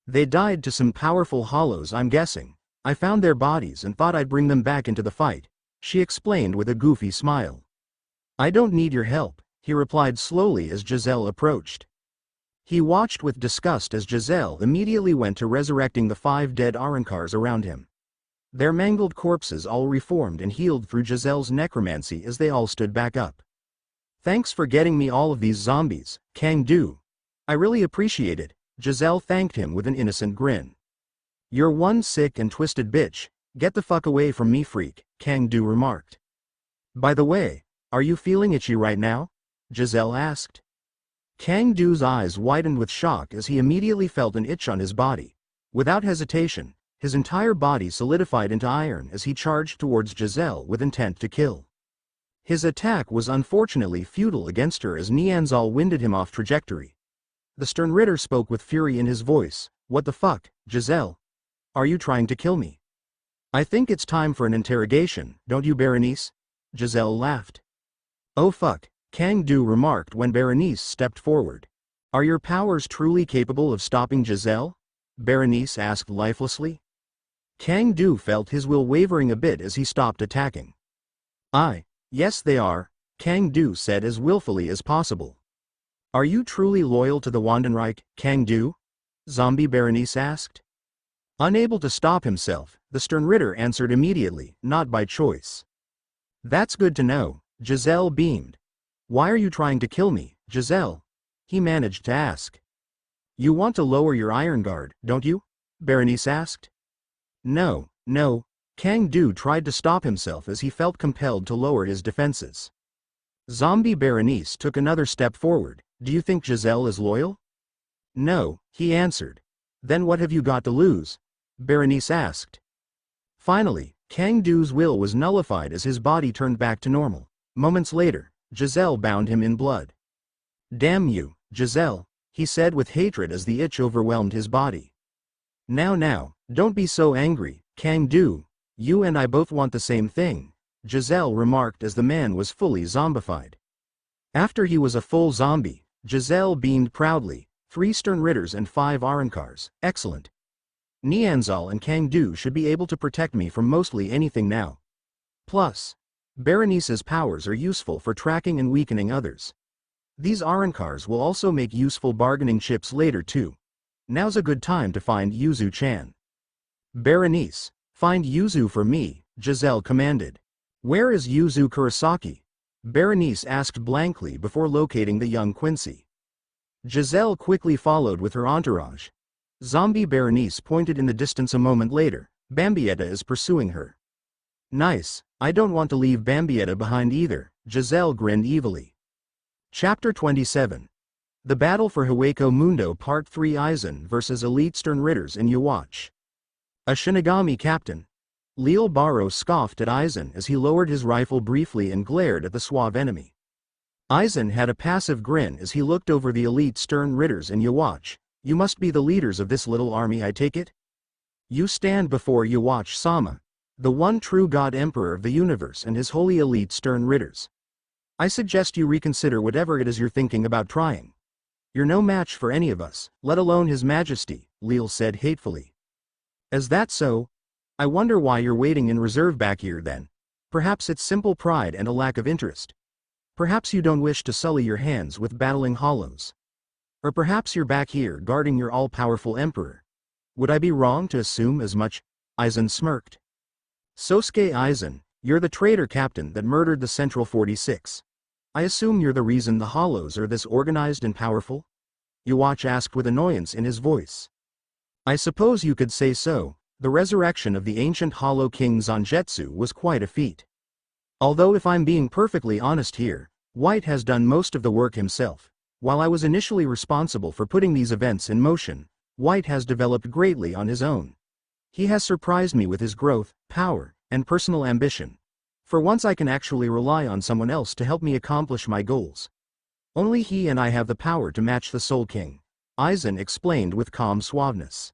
They died to some powerful hollows, I'm guessing. I found their bodies and thought I'd bring them back into the fight, she explained with a goofy smile. I don't need your help, he replied slowly as Giselle approached. He watched with disgust as Giselle immediately went to resurrecting the 5 dead Arrancars around him. Their mangled corpses all reformed and healed through Giselle's necromancy as they all stood back up. Thanks for getting me all of these zombies, Kang Du. I really appreciate it, Giselle thanked him with an innocent grin. You're one sick and twisted bitch, get the fuck away from me freak, Kang Du remarked. By the way, are you feeling itchy right now? Giselle asked. Kang Du's eyes widened with shock as he immediately felt an itch on his body. Without hesitation, his entire body solidified into iron as he charged towards Giselle with intent to kill. His attack was unfortunately futile against her as Nianzal winded him off trajectory. The stern Ritter spoke with fury in his voice. What the fuck, Giselle? Are you trying to kill me? I think it's time for an interrogation, don't you, Berenice? Giselle laughed. Oh fuck, Kang Du remarked when Berenice stepped forward. Are your powers truly capable of stopping Giselle? Berenice asked lifelessly. Kang Du felt his will wavering a bit as he stopped attacking. Yes they are, Kang Du said as willfully as possible. Are you truly loyal to the Wanden Reich, Kang Du? Zombie Berenice asked. Unable to stop himself, the stern Ritter answered immediately, not by choice. That's good to know, Giselle beamed. Why are you trying to kill me, Giselle? He managed to ask. You want to lower your iron guard, don't you? Berenice asked. No, Kang Du tried to stop himself as he felt compelled to lower his defenses. Zombie Berenice took another step forward. Do you think Giselle is loyal? No, he answered. Then what have you got to lose? Berenice asked. Finally, Kang Du's will was nullified as his body turned back to normal. Moments later, Giselle bound him in blood. Damn you, Giselle, he said with hatred as the itch overwhelmed his body. Now, don't be so angry, Kang Du. You and I both want the same thing, Giselle remarked as the man was fully zombified. After he was a full zombie, Giselle beamed proudly. 3 stern Ritters and 5 Arrancars, excellent. Nianzal and Kang Du should be able to protect me from mostly anything now. Plus, Berenice's powers are useful for tracking and weakening others. These Arrancars will also make useful bargaining chips later too. Now's a good time to find Yuzu-chan. Berenice, find Yuzu for me, Giselle commanded. Where is Yuzu Kurosaki? Berenice asked blankly before locating the young Quincy. Giselle quickly followed with her entourage. Zombie Berenice pointed in the distance a moment later. Bambietta is pursuing her. Nice, I don't want to leave Bambietta behind either, Giselle grinned evilly. Chapter 27. The Battle for Hueco Mundo Part 3. Eizen vs. Elite Stern Ritters in Yuwatch. A Shinigami captain. Leal Barrow scoffed at Eizen as he lowered his rifle briefly and glared at the suave enemy. Eizen had a passive grin as he looked over the elite Stern Ritters in Yuwatch. You must be the leaders of this little army, I take it? You stand before Yuwatch-sama, the one true God Emperor of the universe and his holy elite Stern Ritters. I suggest you reconsider whatever it is you're thinking about trying. You're no match for any of us, let alone His Majesty, Leal said hatefully. Is that so? I wonder why you're waiting in reserve back here then. Perhaps it's simple pride and a lack of interest. Perhaps you don't wish to sully your hands with battling hollows. Or perhaps you're back here guarding your all-powerful emperor. Would I be wrong to assume as much? Eizen smirked. Sosuke Eizen, you're the traitor captain that murdered the Central 46. I assume you're the reason the hollows are this organized and powerful? Yuwatch asked with annoyance in his voice. I suppose you could say so. The resurrection of the ancient Hollow King Zangetsu was quite a feat. Although if I'm being perfectly honest here, White has done most of the work himself. While I was initially responsible for putting these events in motion, White has developed greatly on his own. He has surprised me with his growth, power, and personal ambition. For once I can actually rely on someone else to help me accomplish my goals. Only he and I have the power to match the Soul King, Eizen explained with calm suaveness.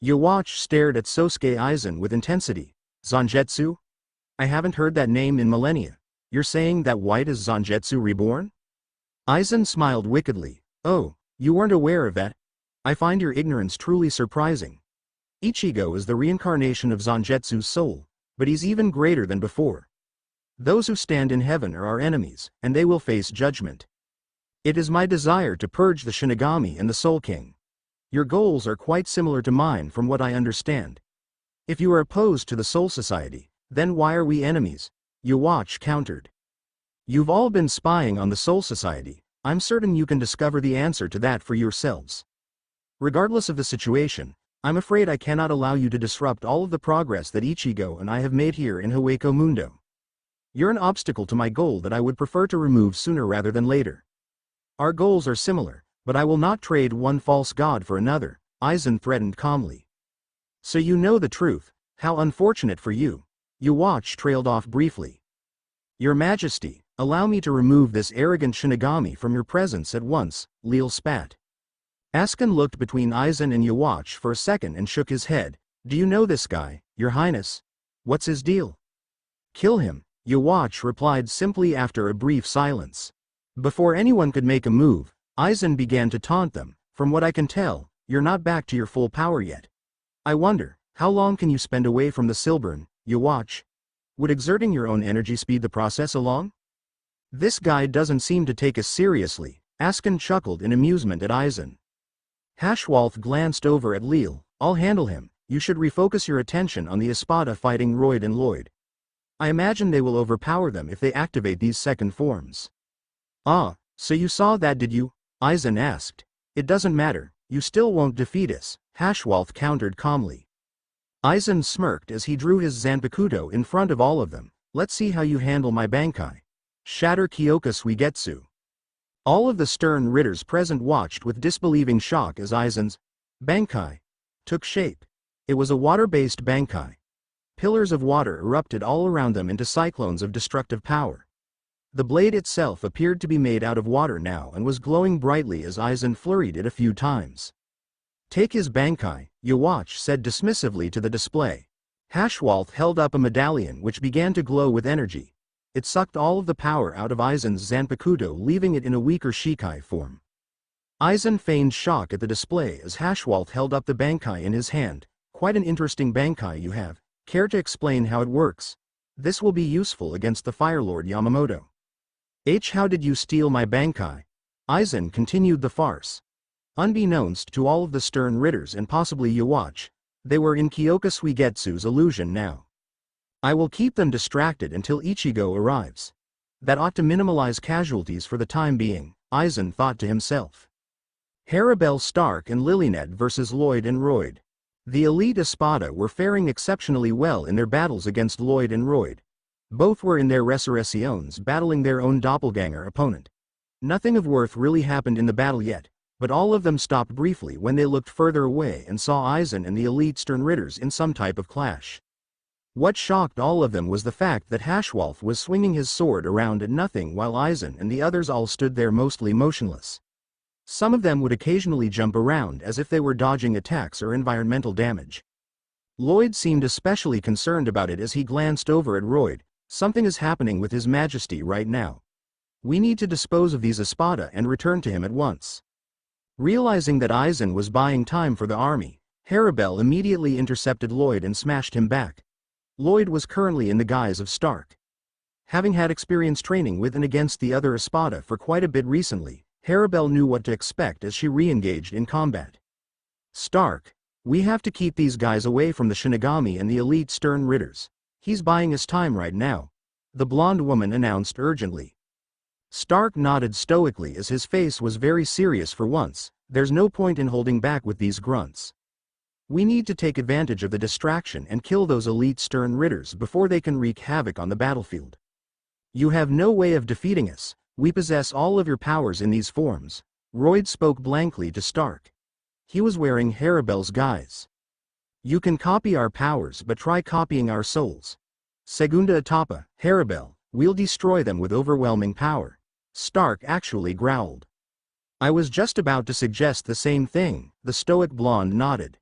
Yuwatch stared at Sosuke Eizen with intensity. Zangetsu? I haven't heard that name in millennia. You're saying that White is Zangetsu reborn? Eizen smiled wickedly. Oh, you weren't aware of that? I find your ignorance truly surprising. Ichigo is the reincarnation of Zangetsu's soul, but he's even greater than before. Those who stand in heaven are our enemies, and they will face judgment. It is my desire to purge the Shinigami and the Soul King. Your goals are quite similar to mine from what I understand. If you are opposed to the Soul Society, then why are we enemies? Yuwatch countered. You've all been spying on the Soul Society. I'm certain you can discover the answer to that for yourselves. Regardless of the situation, I'm afraid I cannot allow you to disrupt all of the progress that Ichigo and I have made here in Hueco Mundo. You're an obstacle to my goal that I would prefer to remove sooner rather than later. Our goals are similar, but I will not trade one false god for another, Eizen threatened calmly. So you know the truth. How unfortunate for you. Yuwatch trailed off briefly. Your Majesty, allow me to remove this arrogant Shinigami from your presence at once, Leal spat. Asken looked between Eizen and Yuwatch for a second and shook his head. Do you know this guy, Your Highness? What's his deal? Kill him, Yuwatch replied simply after a brief silence. Before anyone could make a move, Eizen began to taunt them. From what I can tell, you're not back to your full power yet. I wonder, how long can you spend away from the Silburn, Yuwatch? Would exerting your own energy speed the process along? This guy doesn't seem to take us seriously, Asken chuckled in amusement at Eizen. Hashwalth glanced over at Leal. I'll handle him. You should refocus your attention on the Espada fighting Royd and Lloyd. I imagine they will overpower them if they activate these second forms. Ah, so you saw that, did you? Eizen asked. It doesn't matter, you still won't defeat us, Hashwalth countered calmly. Eizen smirked as he drew his Zanpakuto in front of all of them. Let's see how you handle my Bankai. Shatter Kyoka Suigetsu. All of the stern Ritters present watched with disbelieving shock as Eizen's Bankai took shape. It was a water-based Bankai. Pillars of water erupted all around them into cyclones of destructive power. The blade itself appeared to be made out of water now and was glowing brightly as Eizen flurried it a few times. Take his Bankai, Yuwatch said dismissively to the display. Hashwalth held up a medallion which began to glow with energy. It sucked all of the power out of Eizen's Zanpakuto, leaving it in a weaker Shikai form. Eizen feigned shock at the display as Hashwalth held up the Bankai in his hand. Quite an interesting Bankai you have. Care to explain how it works? This will be useful against the Fire Lord Yamamoto. How did you steal my Bankai? Eizen continued the farce. Unbeknownst to all of the stern Ritters and possibly Yuwatch, they were in Kyoka Suigetsu's illusion now. I will keep them distracted until Ichigo arrives. That ought to minimize casualties for the time being, Eizen thought to himself. Harabel Stark and Lilynet versus Lloyd and Royd. The elite Espada were faring exceptionally well in their battles against Lloyd and Royd. Both were in their resurrections battling their own doppelganger opponent. Nothing of worth really happened in the battle yet, but all of them stopped briefly when they looked further away and saw Eizen and the elite stern Ritters in some type of clash. What shocked all of them was the fact that Hashwalth was swinging his sword around at nothing while Eizen and the others all stood there mostly motionless. Some of them would occasionally jump around as if they were dodging attacks or environmental damage. Lloyd seemed especially concerned about it as he glanced over at Royd. Something is happening with His Majesty right now. We need to dispose of these Espada and return to him at once. Realizing that Eizen was buying time for the army, Harabel immediately intercepted Lloyd and smashed him back. Lloyd was currently in the guise of Stark. Having had experience training with and against the other Espada for quite a bit recently, Harabel knew what to expect as she re-engaged in combat. Stark, we have to keep these guys away from the Shinigami and the elite Stern Ritters. He's buying us time right now, the blonde woman announced urgently. Stark nodded stoically as his face was very serious for once. There's no point in holding back with these grunts. We need to take advantage of the distraction and kill those elite Stern Ritters before they can wreak havoc on the battlefield. You have no way of defeating us. We possess all of your powers in these forms. Royd spoke blankly to Stark. He was wearing Harabel's guise. You can copy our powers but try copying our souls. Segunda etapa, Harabel, we'll destroy them with overwhelming power. Stark actually growled. I was just about to suggest the same thing, the stoic blonde nodded.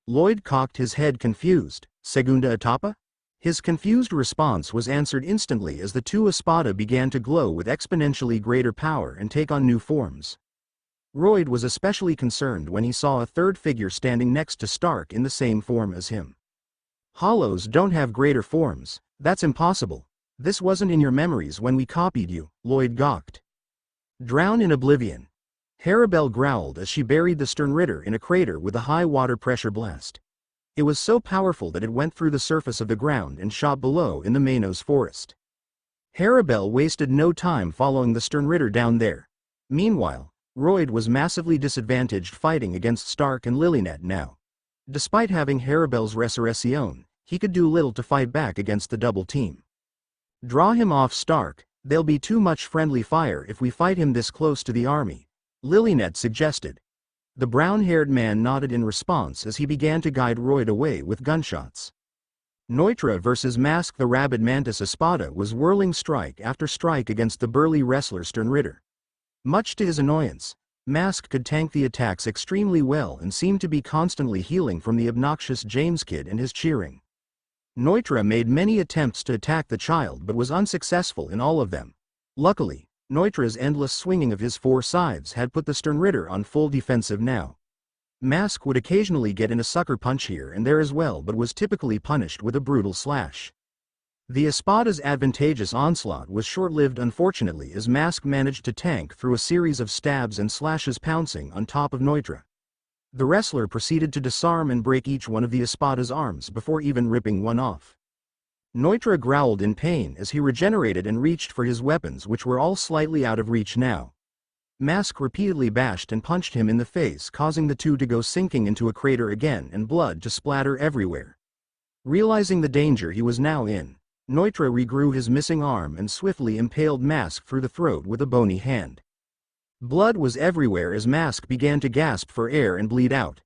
Lloyd cocked his head confused. Segunda etapa? His confused response was answered instantly as the two Espada began to glow with exponentially greater power and take on new forms. Royd was especially concerned when he saw a third figure standing next to Stark in the same form as him. Hollows don't have greater forms, that's impossible. This wasn't in your memories when we copied you, Lloyd gawked. Drown in oblivion. Harabel growled as she buried the Stern Ritter in a crater with a high water pressure blast. It was so powerful that it went through the surface of the ground and shot below in the Manos forest. Harabel wasted no time following the Stern Ritter down there. Meanwhile, Royd was massively disadvantaged fighting against Stark and Lilynet now. Despite having Harabel's Resurrection, he could do little to fight back against the double team. Draw him off Stark, there'll be too much friendly fire if we fight him this close to the army, Lilynet suggested. The brown-haired man nodded in response as he began to guide Royd away with gunshots. Nnoitra vs. Mask the Rabid Mantis Espada was whirling strike after strike against the burly wrestler Stern Ritter. Much to his annoyance, Mask could tank the attacks extremely well and seemed to be constantly healing from the obnoxious James Kid and his cheering. Nnoitra made many attempts to attack the child but was unsuccessful in all of them. Luckily, Nnoitra's endless swinging of his four sides had put the Stern Ritter on full defensive now. Mask would occasionally get in a sucker punch here and there as well but was typically punished with a brutal slash. The Espada's advantageous onslaught was short-lived unfortunately as Mask managed to tank through a series of stabs and slashes pouncing on top of Nnoitra. The wrestler proceeded to disarm and break each one of the Espada's arms before even ripping one off. Nnoitra growled in pain as he regenerated and reached for his weapons which were all slightly out of reach now. Mask repeatedly bashed and punched him in the face causing the two to go sinking into a crater again and blood to splatter everywhere. Realizing the danger he was now in, Nnoitra regrew his missing arm and swiftly impaled Mask through the throat with a bony hand. Blood was everywhere as Mask began to gasp for air and bleed out.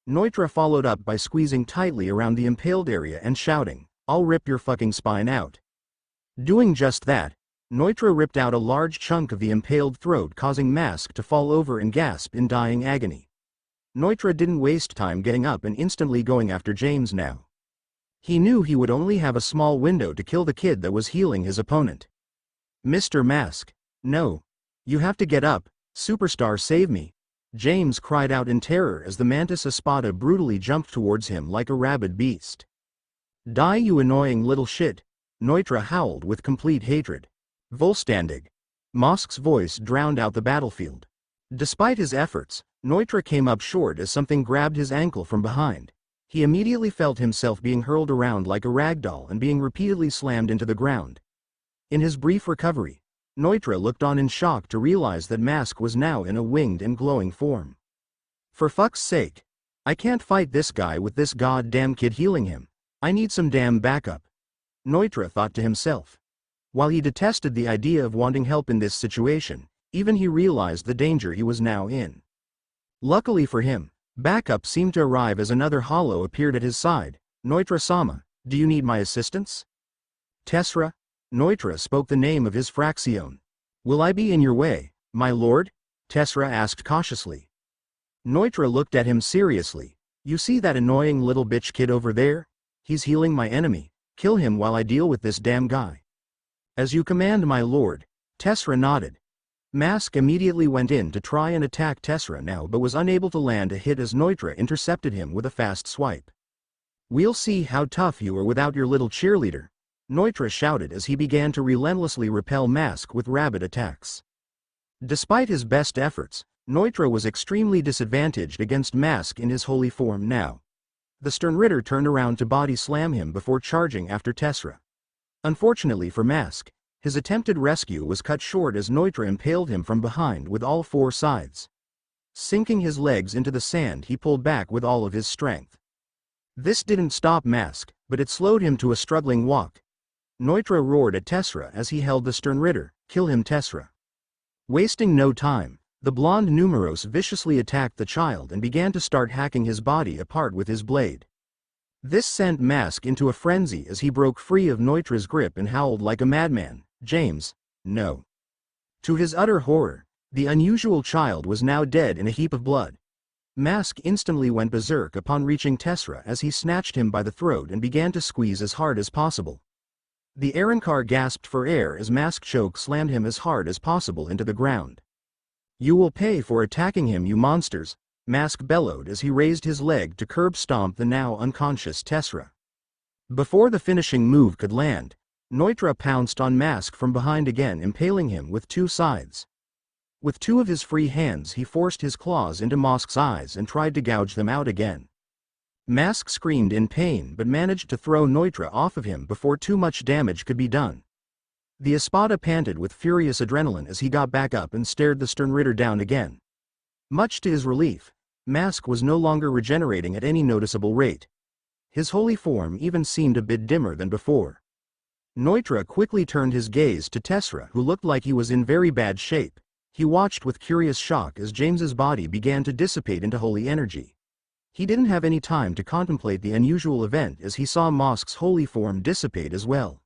Nnoitra followed up by squeezing tightly around the impaled area and shouting, "I'll rip your fucking spine out." Doing just that, Nnoitra ripped out a large chunk of the impaled throat causing Mask to fall over and gasp in dying agony. Nnoitra didn't waste time getting up and instantly going after James now. He knew he would only have a small window to kill the kid that was healing his opponent. "Mr. Mask, no. You have to get up, Superstar, save me," James cried out in terror as the Mantis Espada brutally jumped towards him like a rabid beast. "Die you annoying little shit," Nnoitra howled with complete hatred. "Volstandig." Mosk's voice drowned out the battlefield. Despite his efforts, Nnoitra came up short as something grabbed his ankle from behind. He immediately felt himself being hurled around like a ragdoll and being repeatedly slammed into the ground. In his brief recovery, Nnoitra looked on in shock to realize that Mask was now in a winged and glowing form. "For fuck's sake. I can't fight this guy with this goddamn kid healing him. I need some damn backup," Nnoitra thought to himself. While he detested the idea of wanting help in this situation, even he realized the danger he was now in. Luckily for him, backup seemed to arrive as another hollow appeared at his side. "Nnoitra-sama, do you need my assistance?" "Tessera," Nnoitra spoke the name of his fraction. "Will I be in your way, my lord?" Tessera asked cautiously. Nnoitra looked at him seriously. "You see that annoying little bitch kid over there? He's healing my enemy. Kill him while I deal with this damn guy." "As you command, my lord," Tessera nodded. Mask immediately went in to try and attack Tessera now but was unable to land a hit as Nnoitra intercepted him with a fast swipe. "We'll see how tough you are without your little cheerleader," Nnoitra shouted as he began to relentlessly repel Mask with rabid attacks. Despite his best efforts, Nnoitra was extremely disadvantaged against Mask in his holy form now. The Stern Ritter turned around to body slam him before charging after Tessera. Unfortunately for Mask, his attempted rescue was cut short as Nnoitra impaled him from behind with all four sides. Sinking his legs into the sand, he pulled back with all of his strength. This didn't stop Mask, but it slowed him to a struggling walk. Nnoitra roared at Tessera as he held the Stern Ritter, "Kill him, Tessera." Wasting no time, the blonde Numeros viciously attacked the child and began to start hacking his body apart with his blade. This sent Mask into a frenzy as he broke free of Nnoitra's grip and howled like a madman, "James, no." To his utter horror, the unusual child was now dead in a heap of blood. Mask instantly went berserk upon reaching Tessera as he snatched him by the throat and began to squeeze as hard as possible. The Arrancar gasped for air as Mask choke slammed him as hard as possible into the ground. "You will pay for attacking him, you monsters," Mask bellowed as he raised his leg to curb stomp the now unconscious Tessera. Before the finishing move could land, Nnoitra pounced on Mask from behind again, impaling him with two sides. With two of his free hands he forced his claws into Mask's eyes and tried to gouge them out again. Mask screamed in pain but managed to throw Nnoitra off of him before too much damage could be done. The Espada panted with furious adrenaline as he got back up and stared the Stern Ritter down again. Much to his relief, Mask was no longer regenerating at any noticeable rate. His holy form even seemed a bit dimmer than before. Nnoitra quickly turned his gaze to Tessera, who looked like he was in very bad shape. He watched with curious shock as James's body began to dissipate into holy energy. He didn't have any time to contemplate the unusual event as he saw Mask's holy form dissipate as well.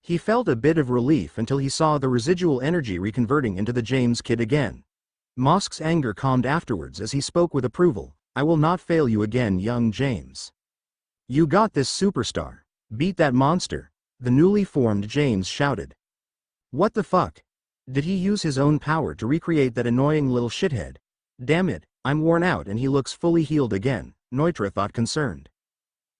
He felt a bit of relief until he saw the residual energy reconverting into the James kid again. Mask's anger calmed afterwards as he spoke with approval. "I will not fail you again, young James. You got this, superstar. Beat that monster," the newly formed James shouted. "What the fuck? Did he use his own power to recreate that annoying little shithead? Damn it, I'm worn out and he looks fully healed again," Nnoitra thought concerned.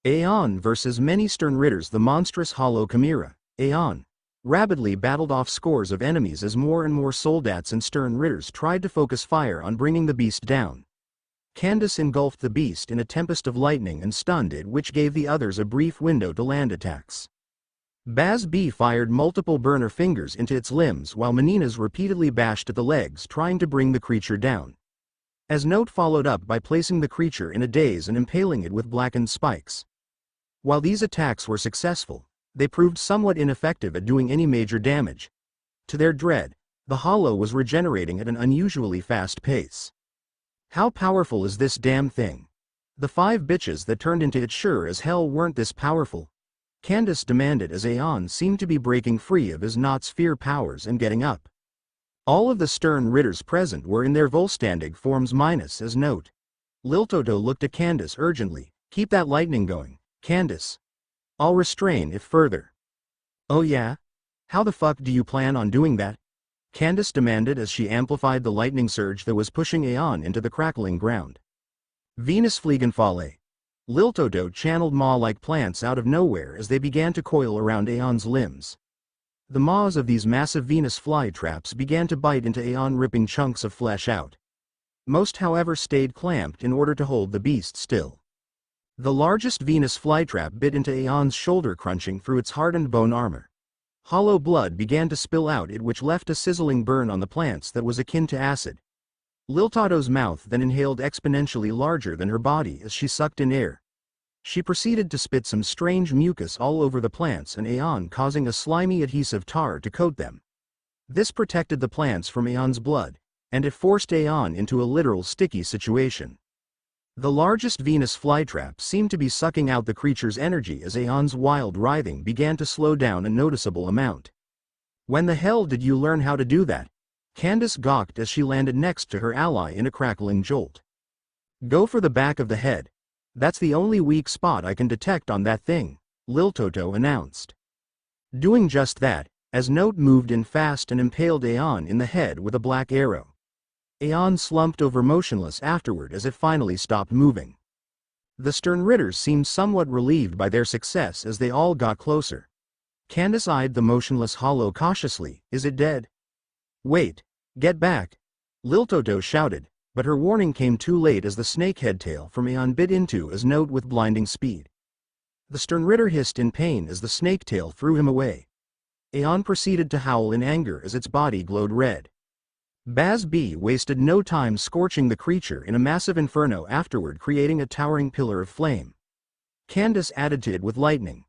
Aeon versus many Stern Ritters. The monstrous hollow chimera, Aeon, rapidly battled off scores of enemies as more and more soldats and Stern Ritters tried to focus fire on bringing the beast down. Candace engulfed the beast in a tempest of lightning and stunned it, which gave the others a brief window to land attacks. Bazz-B fired multiple burner fingers into its limbs while Menina's repeatedly bashed at the legs trying to bring the creature down. As Note followed up by placing the creature in a daze and impaling it with blackened spikes. While these attacks were successful, they proved somewhat ineffective at doing any major damage. To their dread, the hollow was regenerating at an unusually fast pace. "How powerful is this damn thing? The 5 bitches that turned into it sure as hell weren't this powerful," Candace demanded as Aeon seemed to be breaking free of his not sphere powers and getting up. All of the Stern Ritters present were in their Volstandig forms minus as Note. Liltoto looked at Candace urgently. "Keep that lightning going, Candace. I'll restrain if further." "Oh yeah? How the fuck do you plan on doing that?" Candace demanded as she amplified the lightning surge that was pushing Aeon into the crackling ground. Venusfliegenfalle. Liltoto channeled maw-like plants out of nowhere as they began to coil around Aeon's limbs. The maws of these massive Venus flytraps began to bite into Aeon, ripping chunks of flesh out. Most, however, stayed clamped in order to hold the beast still. The largest Venus flytrap bit into Aeon's shoulder, crunching through its hardened bone armor. Hollow blood began to spill out, which left a sizzling burn on the plants that was akin to acid. Liltoto's mouth then inhaled exponentially larger than her body as she sucked in air. She proceeded to spit some strange mucus all over the plants and Aeon, causing a slimy adhesive tar to coat them. This protected the plants from Aeon's blood, and it forced Aeon into a literal sticky situation. The largest Venus flytrap seemed to be sucking out the creature's energy as Aeon's wild writhing began to slow down a noticeable amount. "When the hell did you learn how to do that?" Candace gawked as she landed next to her ally in a crackling jolt. "Go for the back of the head. That's the only weak spot I can detect on that thing," Liltoto announced. Doing just that, as Nnoitra moved in fast and impaled Aeon in the head with a black arrow. Aeon slumped over motionless afterward as it finally stopped moving. The stern Ritters seemed somewhat relieved by their success as they all got closer. Candace eyed the motionless hollow cautiously. Is it dead? Wait. Get back. Liltoto shouted, but her warning came too late as the snakehead tail from Aeon bit into as Nnoitra with blinding speed. The stern Ritter hissed in pain as the snake tail threw him away. Aeon proceeded to howl in anger as its body glowed red. Bazz-B wasted no time scorching the creature in a massive inferno afterward, creating a towering pillar of flame. Candace added to it with lightning.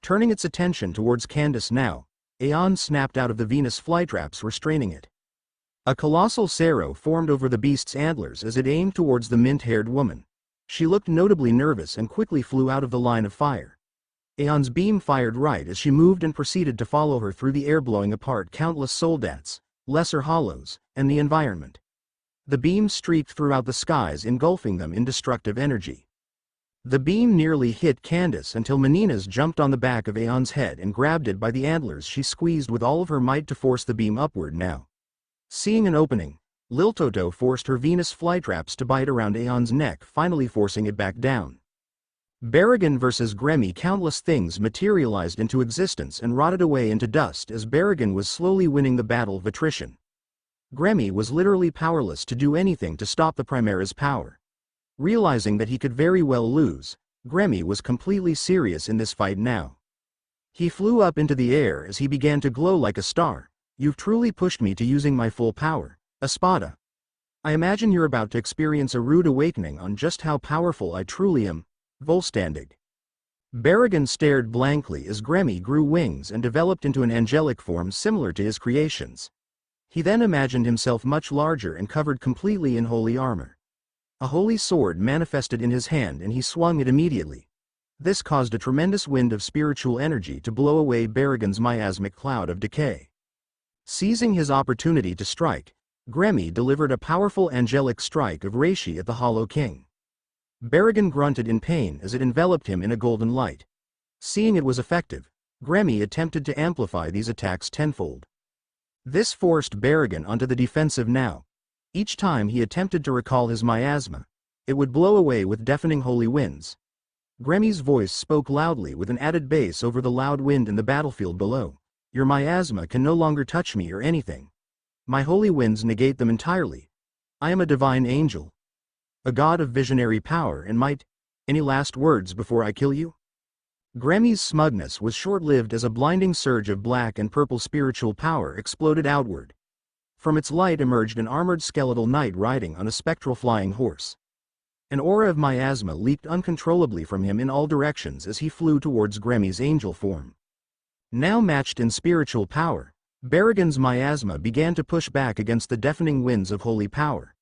Turning its attention towards Candace now, Aeon snapped out of the Venus flytraps restraining it. A colossal sarrow formed over the beast's antlers as it aimed towards the mint-haired woman. She looked notably nervous and quickly flew out of the line of fire. Aeon's beam fired right as she moved and proceeded to follow her through the air, blowing apart countless soldats, lesser hollows, and the environment. The beam streaked throughout the skies, engulfing them in destructive energy. The beam nearly hit Candace until Menina's jumped on the back of Aeon's head and grabbed it by the antlers. She squeezed with all of her might to force the beam upward now. Seeing an opening, Liltoto forced her Venus flytraps to bite around Aeon's neck, finally forcing it back down. Baraggan versus Gremmy. Countless things materialized into existence and rotted away into dust as Baraggan was slowly winning the battle of attrition. Gremmy was literally powerless to do anything to stop the Primera's power. Realizing that he could very well lose, Gremmy was completely serious in this fight now. He flew up into the air as he began to glow like a star. You've truly pushed me to using my full power, Espada. I imagine you're about to experience a rude awakening on just how powerful I truly am. Volstandig. Baraggan stared blankly as Gremmy grew wings and developed into an angelic form similar to his creations. He then imagined himself much larger and covered completely in holy armor. A holy sword manifested in his hand and he swung it immediately. This caused a tremendous wind of spiritual energy to blow away Baraggan's miasmic cloud of decay. Seizing his opportunity to strike, Gremmy delivered a powerful angelic strike of Reishi at the Hollow King. Baraggan grunted in pain as it enveloped him in a golden light. Seeing it was effective, Gremmy attempted to amplify these attacks tenfold. This forced Baraggan onto the defensive now. Each time he attempted to recall his miasma, it would blow away with deafening holy winds. Gremmy's voice spoke loudly with an added bass over the loud wind in the battlefield below. Your miasma can no longer touch me or anything. My holy winds negate them entirely. I am a divine angel. A god of visionary power and might. Any last words before I kill you? Gremmy's smugness was short-lived as a blinding surge of black and purple spiritual power exploded outward. From its light emerged an armored skeletal knight riding on a spectral flying horse. An aura of miasma leaked uncontrollably from him in all directions as he flew towards Gremmy's angel form. Now matched in spiritual power, Baraggan's miasma began to push back against the deafening winds of holy power.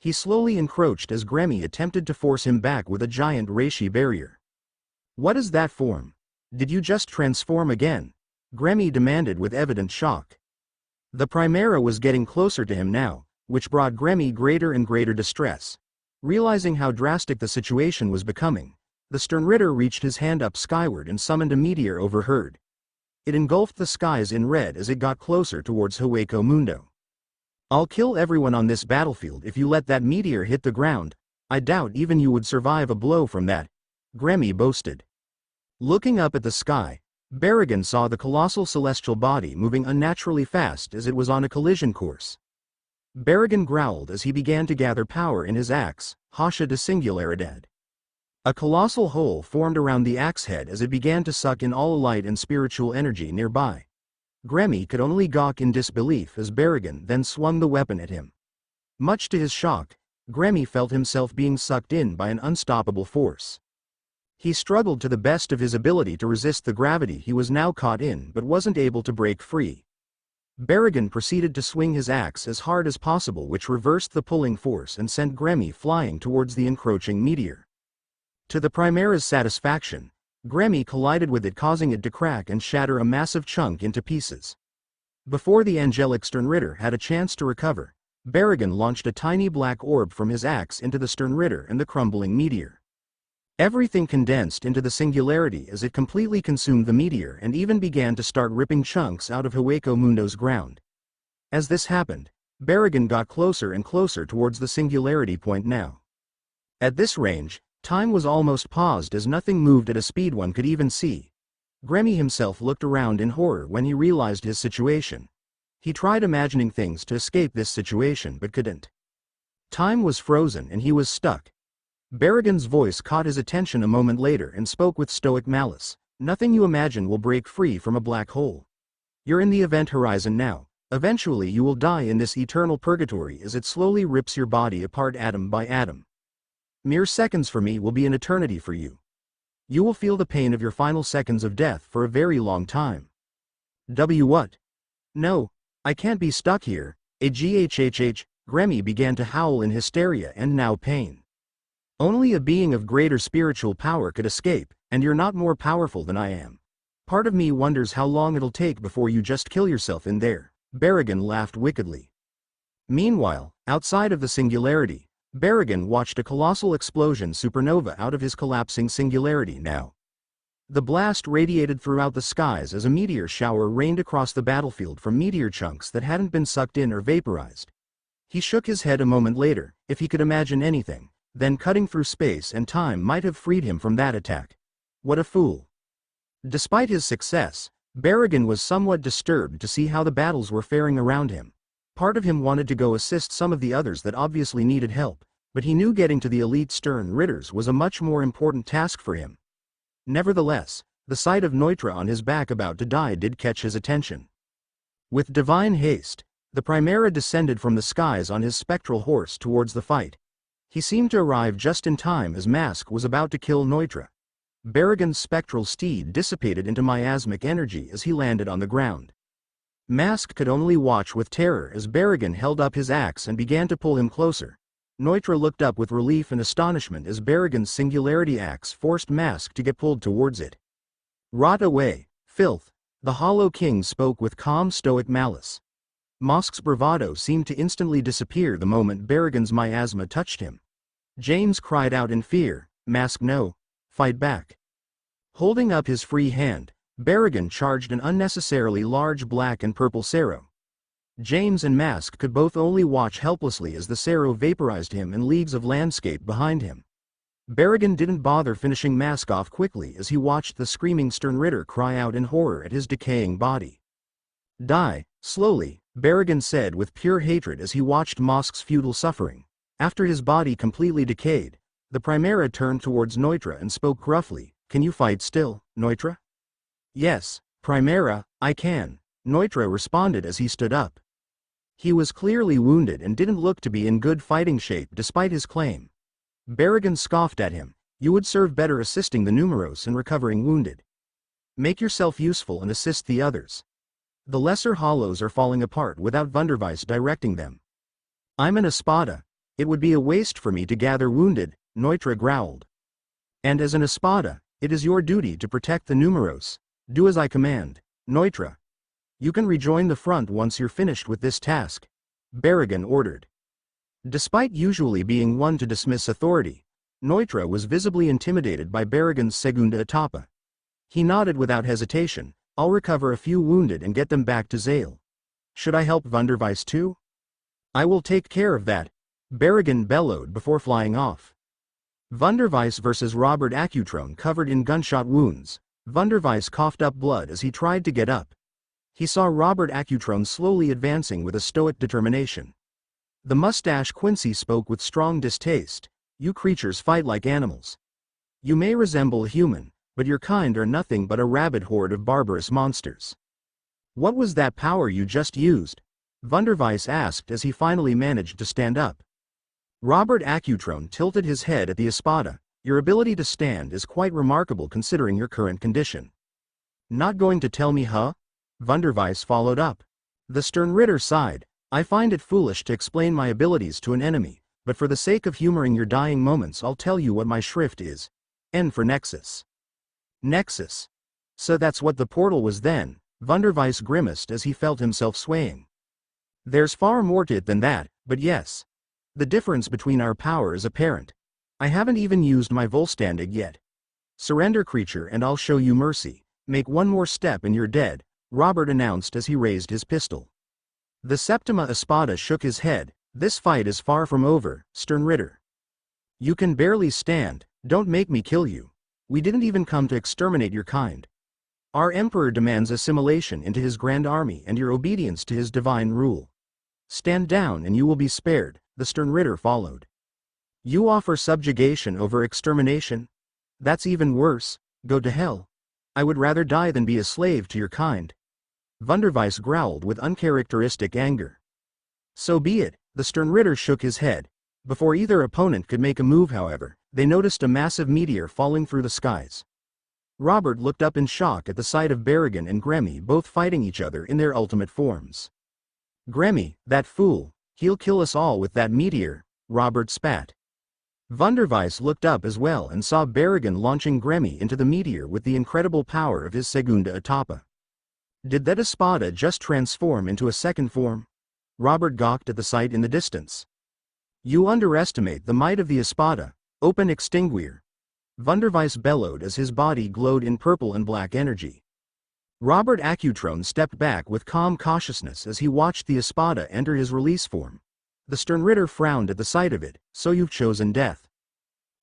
He slowly encroached as Gremmy attempted to force him back with a giant Reishi barrier. What is that form? Did you just transform again? Gremmy demanded with evident shock. The Primera was getting closer to him now, which brought Gremmy greater and greater distress. Realizing how drastic the situation was becoming, the stern Ritter reached his hand up skyward and summoned a meteor overhead. It engulfed the skies in red as it got closer towards Hueco Mundo. I'll kill everyone on this battlefield if you let that meteor hit the ground. I doubt even you would survive a blow from that, Gremmy boasted. Looking up at the sky, Baraggan saw the colossal celestial body moving unnaturally fast as it was on a collision course. Baraggan growled as he began to gather power in his axe, Hasha de Singularidad. A colossal hole formed around the axe head as it began to suck in all light and spiritual energy nearby. Gremmy could only gawk in disbelief as Baraggan then swung the weapon at him. Much to his shock, Gremmy felt himself being sucked in by an unstoppable force. He struggled to the best of his ability to resist the gravity he was now caught in but wasn't able to break free. Baraggan proceeded to swing his axe as hard as possible, which reversed the pulling force and sent Gremmy flying towards the encroaching meteor. To the Primera's satisfaction, Gremmy collided with it, causing it to crack and shatter a massive chunk into pieces. Before the angelic stern Ritter had a chance to recover, Baraggan launched a tiny black orb from his axe into the stern Ritter and the crumbling meteor. Everything condensed into the singularity as it completely consumed the meteor and even began to start ripping chunks out of Hueco Mundo's ground. As this happened, Baraggan got closer and closer towards the singularity point now. At this range, time was almost paused as nothing moved at a speed one could even see. Gremmy himself looked around in horror when he realized his situation. He tried imagining things to escape this situation but couldn't. Time was frozen and he was stuck. Baraggan's voice caught his attention a moment later and spoke with stoic malice. Nothing you imagine will break free from a black hole. You're in the event horizon now. Eventually you will die in this eternal purgatory as it slowly rips your body apart atom by atom. Mere seconds for me will be an eternity for you. You will feel the pain of your final seconds of death for a very long time. What? No, I can't be stuck here. Gremmy began to howl in hysteria and now pain. Only a being of greater spiritual power could escape, and you're not more powerful than I am. Part of me wonders how long it'll take before you just kill yourself in there. Baraggan laughed wickedly. Meanwhile, outside of the singularity, Baraggan watched a colossal explosion supernova out of his collapsing singularity now. The blast radiated throughout the skies as a meteor shower rained across the battlefield from meteor chunks that hadn't been sucked in or vaporized. He shook his head a moment later, if he could imagine anything, then cutting through space and time might have freed him from that attack. What a fool. Despite his success, Baraggan was somewhat disturbed to see how the battles were faring around him. Part of him wanted to go assist some of the others that obviously needed help, but he knew getting to the elite stern Ritters was a much more important task for him. Nevertheless, the sight of Nnoitra on his back about to die did catch his attention. With divine haste, the Primera descended from the skies on his spectral horse towards the fight. He seemed to arrive just in time as Mask was about to kill Nnoitra. Baraggan's spectral steed dissipated into miasmic energy as he landed on the ground. Mask could only watch with terror as Baraggan held up his axe and began to pull him closer. Nnoitra looked up with relief and astonishment as Baraggan's singularity axe forced Mask to get pulled towards it. Rot away, filth, the Hollow King spoke with calm stoic malice. Mask's bravado seemed to instantly disappear the moment Baraggan's miasma touched him. James cried out in fear, Mask no, fight back. Holding up his free hand, Baraggan charged an unnecessarily large black and purple Sero. James and Mask could both only watch helplessly as the Sero vaporized him and leagues of landscape behind him. Baraggan didn't bother finishing Mask off quickly as he watched the screaming Stern Ritter cry out in horror at his decaying body. Die, slowly, Baraggan said with pure hatred as he watched Mask's futile suffering. After his body completely decayed, the Primera turned towards Nnoitra and spoke gruffly, Can you fight still, Nnoitra? Yes, Primera, I can, Nnoitra responded as he stood up. He was clearly wounded and didn't look to be in good fighting shape despite his claim. Baraggan scoffed at him, You would serve better assisting the Numeros in recovering wounded. Make yourself useful and assist the others. The lesser hollows are falling apart without Wunderweiss directing them. I'm an Espada. It would be a waste for me to gather wounded, Nnoitra growled. And as an Espada, it is your duty to protect the Numeros. Do as I command, Nnoitra. You can rejoin the front once you're finished with this task, Baraggan ordered. Despite usually being one to dismiss authority, Nnoitra was visibly intimidated by Baraggan's segunda etapa. He nodded without hesitation, I'll recover a few wounded and get them back to Zale. Should I help Wunderweiss too? I will take care of that, Baraggan bellowed before flying off. Wunderweiss versus Robert Acutron covered in gunshot wounds. Wunderweiss coughed up blood as he tried to get up. He saw Robert Acutron slowly advancing with a stoic determination. The mustache Quincy spoke with strong distaste, You creatures fight like animals. You may resemble a human, but your kind are nothing but a rabid horde of barbarous monsters. What was that power you just used? Wunderweiss asked as he finally managed to stand up. Robert Acutron tilted his head at the Espada. Your ability to stand is quite remarkable considering your current condition. Not going to tell me, huh? Wunderweiss followed up. The Stern Ritter sighed. I find it foolish to explain my abilities to an enemy, but for the sake of humoring your dying moments I'll tell you what my shrift is. N for Nexus. Nexus. So that's what the portal was then, Wunderweiss grimaced as he felt himself swaying. There's far more to it than that, but yes. The difference between our power is apparent. I haven't even used my Volstandig yet. Surrender, creature, and I'll show you mercy. Make one more step and you're dead, Robert announced as he raised his pistol. The Septima Espada shook his head. This fight is far from over, Stern Ritter. You can barely stand, don't make me kill you. We didn't even come to exterminate your kind. Our Emperor demands assimilation into his grand army and your obedience to his divine rule. Stand down and you will be spared, the Stern Ritter followed. You offer subjugation over extermination? That's even worse, go to hell. I would rather die than be a slave to your kind. Wunderweiss growled with uncharacteristic anger. So be it, the Stern Ritter shook his head. Before either opponent could make a move, however, they noticed a massive meteor falling through the skies. Robert looked up in shock at the sight of Baraggan and Gremmy both fighting each other in their ultimate forms. Gremmy, that fool, he'll kill us all with that meteor, Robert spat. Wunderweiss looked up as well and saw Baraggan launching Gremmy into the meteor with the incredible power of his Segunda Etapa. Did that Espada just transform into a second form? Robert gawked at the sight in the distance. You underestimate the might of the Espada, open extinguer. Wunderweiss bellowed as his body glowed in purple and black energy. Robert Accutrone stepped back with calm cautiousness as he watched the Espada enter his release form. The Stern Ritter frowned at the sight of it. So you've chosen death.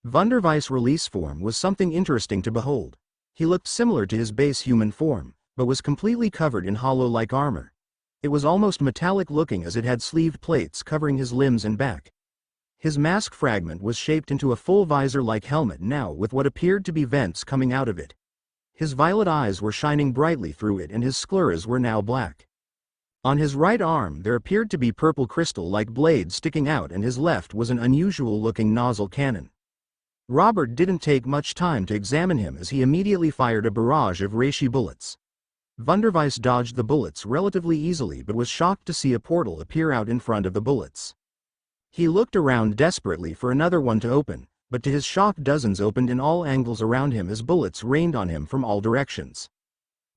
Wunderweiss' release form was something interesting to behold. He looked similar to his base human form, but was completely covered in hollow-like armor. It was almost metallic-looking as it had sleeved plates covering his limbs and back. His mask fragment was shaped into a full visor-like helmet now with what appeared to be vents coming out of it. His violet eyes were shining brightly through it and his scleras were now black. On his right arm there appeared to be purple crystal-like blades sticking out and his left was an unusual-looking nozzle cannon. Robert didn't take much time to examine him as he immediately fired a barrage of reishi bullets. Wunderweiss dodged the bullets relatively easily but was shocked to see a portal appear out in front of the bullets. He looked around desperately for another one to open, but to his shock dozens opened in all angles around him as bullets rained on him from all directions.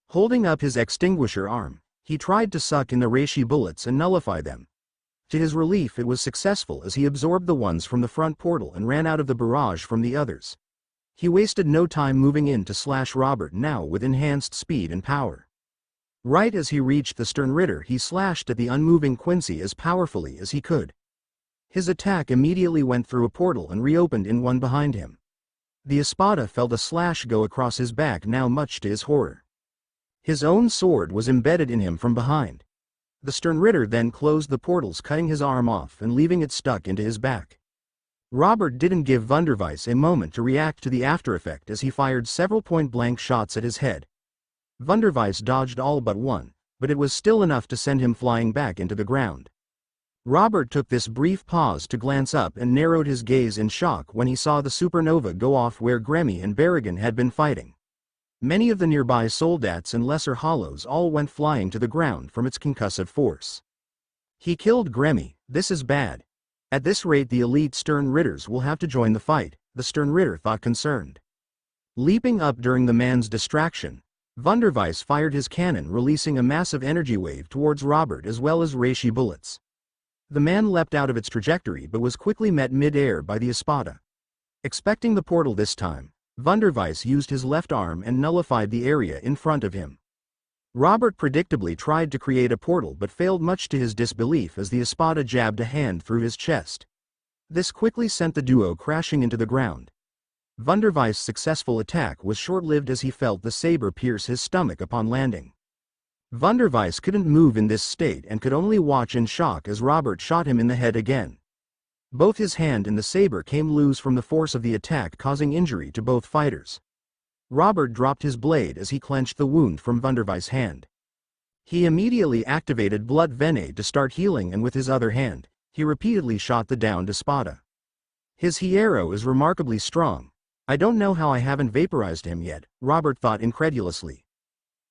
Holding up his extinguisher arm, he tried to suck in the reishi bullets and nullify them. To his relief it was successful as he absorbed the ones from the front portal and ran out of the barrage from the others. He wasted no time moving in to slash Robert now with enhanced speed and power. Right as he reached the Stern Ritter he slashed at the unmoving Quincy as powerfully as he could. His attack immediately went through a portal and reopened in one behind him. The Espada felt a slash go across his back now much to his horror. His own sword was embedded in him from behind. The Stern Ritter then closed the portals cutting his arm off and leaving it stuck into his back. Robert didn't give Wunderweiss a moment to react to the aftereffect as he fired several point-blank shots at his head. Wunderweiss dodged all but one, but it was still enough to send him flying back into the ground. Robert took this brief pause to glance up and narrowed his gaze in shock when he saw the supernova go off where Gremmy and Baraggan had been fighting. Many of the nearby soldats and lesser hollows all went flying to the ground from its concussive force. He killed Gremmy, this is bad. At this rate the elite Stern Ritters will have to join the fight, the Stern Ritter thought concerned. Leaping up during the man's distraction, Wunderweiss fired his cannon releasing a massive energy wave towards Robert as well as reishi bullets. The man leapt out of its trajectory but was quickly met mid-air by the Espada. Expecting the portal this time, Wunderweiss used his left arm and nullified the area in front of him. Robert predictably tried to create a portal but failed much to his disbelief as the Espada jabbed a hand through his chest. This quickly sent the duo crashing into the ground. Wunderweiss' successful attack was short-lived as he felt the saber pierce his stomach upon landing. Wunderweiss couldn't move in this state and could only watch in shock as Robert shot him in the head again. Both his hand and the saber came loose from the force of the attack causing injury to both fighters. Robert dropped his blade as he clenched the wound from Wunderweiss' hand. He immediately activated Blood Vene to start healing and with his other hand, he repeatedly shot the downed Espada. His Hueco is remarkably strong. I don't know how I haven't vaporized him yet, Robert thought incredulously.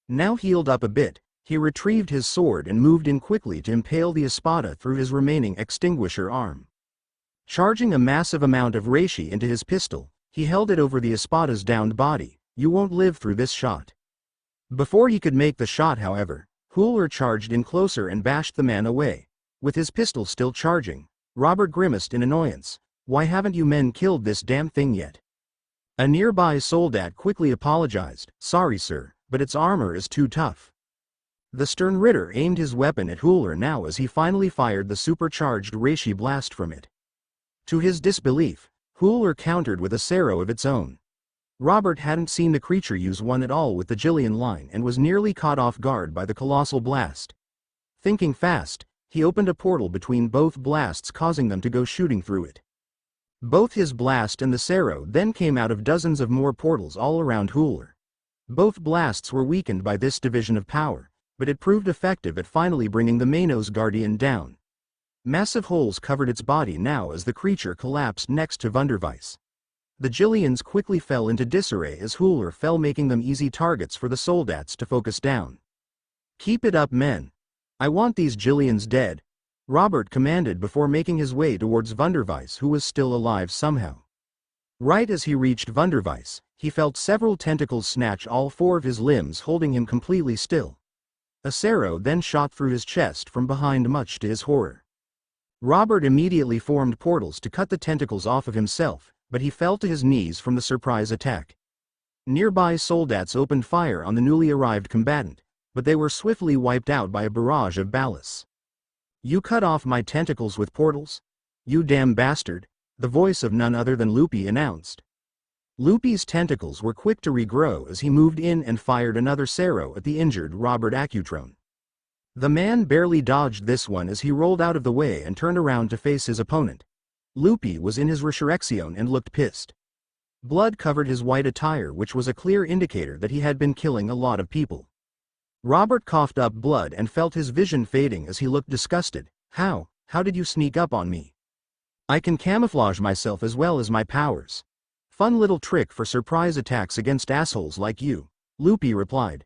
Now healed up a bit, he retrieved his sword and moved in quickly to impale the Espada through his remaining extinguisher arm. Charging a massive amount of reishi into his pistol, he held it over the Espada's downed body. You won't live through this shot. Before he could make the shot, however, Hueco charged in closer and bashed the man away. With his pistol still charging, Robert grimaced in annoyance. Why haven't you men killed this damn thing yet? A nearby soldat quickly apologized. Sorry sir, but its armor is too tough. The stern Ritter aimed his weapon at Hueco now as he finally fired the supercharged Reishi blast from it. To his disbelief, Hueco countered with a Sero of its own. Robert hadn't seen the creature use one at all with the Jillian line and was nearly caught off guard by the colossal blast. Thinking fast, he opened a portal between both blasts, causing them to go shooting through it. Both his blast and the Sero then came out of dozens of more portals all around Hueco. Both blasts were weakened by this division of power, but it proved effective at finally bringing the Manos Guardian down. Massive holes covered its body now as the creature collapsed next to Wunderweiss. The Jillians quickly fell into disarray as Hueco fell, making them easy targets for the soldats to focus down. Keep it up, men. I want these Jillians dead, Robert commanded before making his way towards Wunderweiss, who was still alive somehow. Right as he reached Wunderweiss, he felt several tentacles snatch all four of his limbs, holding him completely still. A Sero then shot through his chest from behind, much to his horror. Robert immediately formed portals to cut the tentacles off of himself, but he fell to his knees from the surprise attack. Nearby soldats opened fire on the newly arrived combatant, but they were swiftly wiped out by a barrage of ballists. You cut off my tentacles with portals? You damn bastard, the voice of none other than Lupi announced. Lupi's tentacles were quick to regrow as he moved in and fired another Sero at the injured Robert Acutron. The man barely dodged this one as he rolled out of the way and turned around to face his opponent. Lupi was in his Resurrection and looked pissed. Blood covered his white attire, which was a clear indicator that he had been killing a lot of people. Robert coughed up blood and felt his vision fading as he looked disgusted. How did you sneak up on me? I can camouflage myself as well as my powers. Fun little trick for surprise attacks against assholes like you, Lupi replied.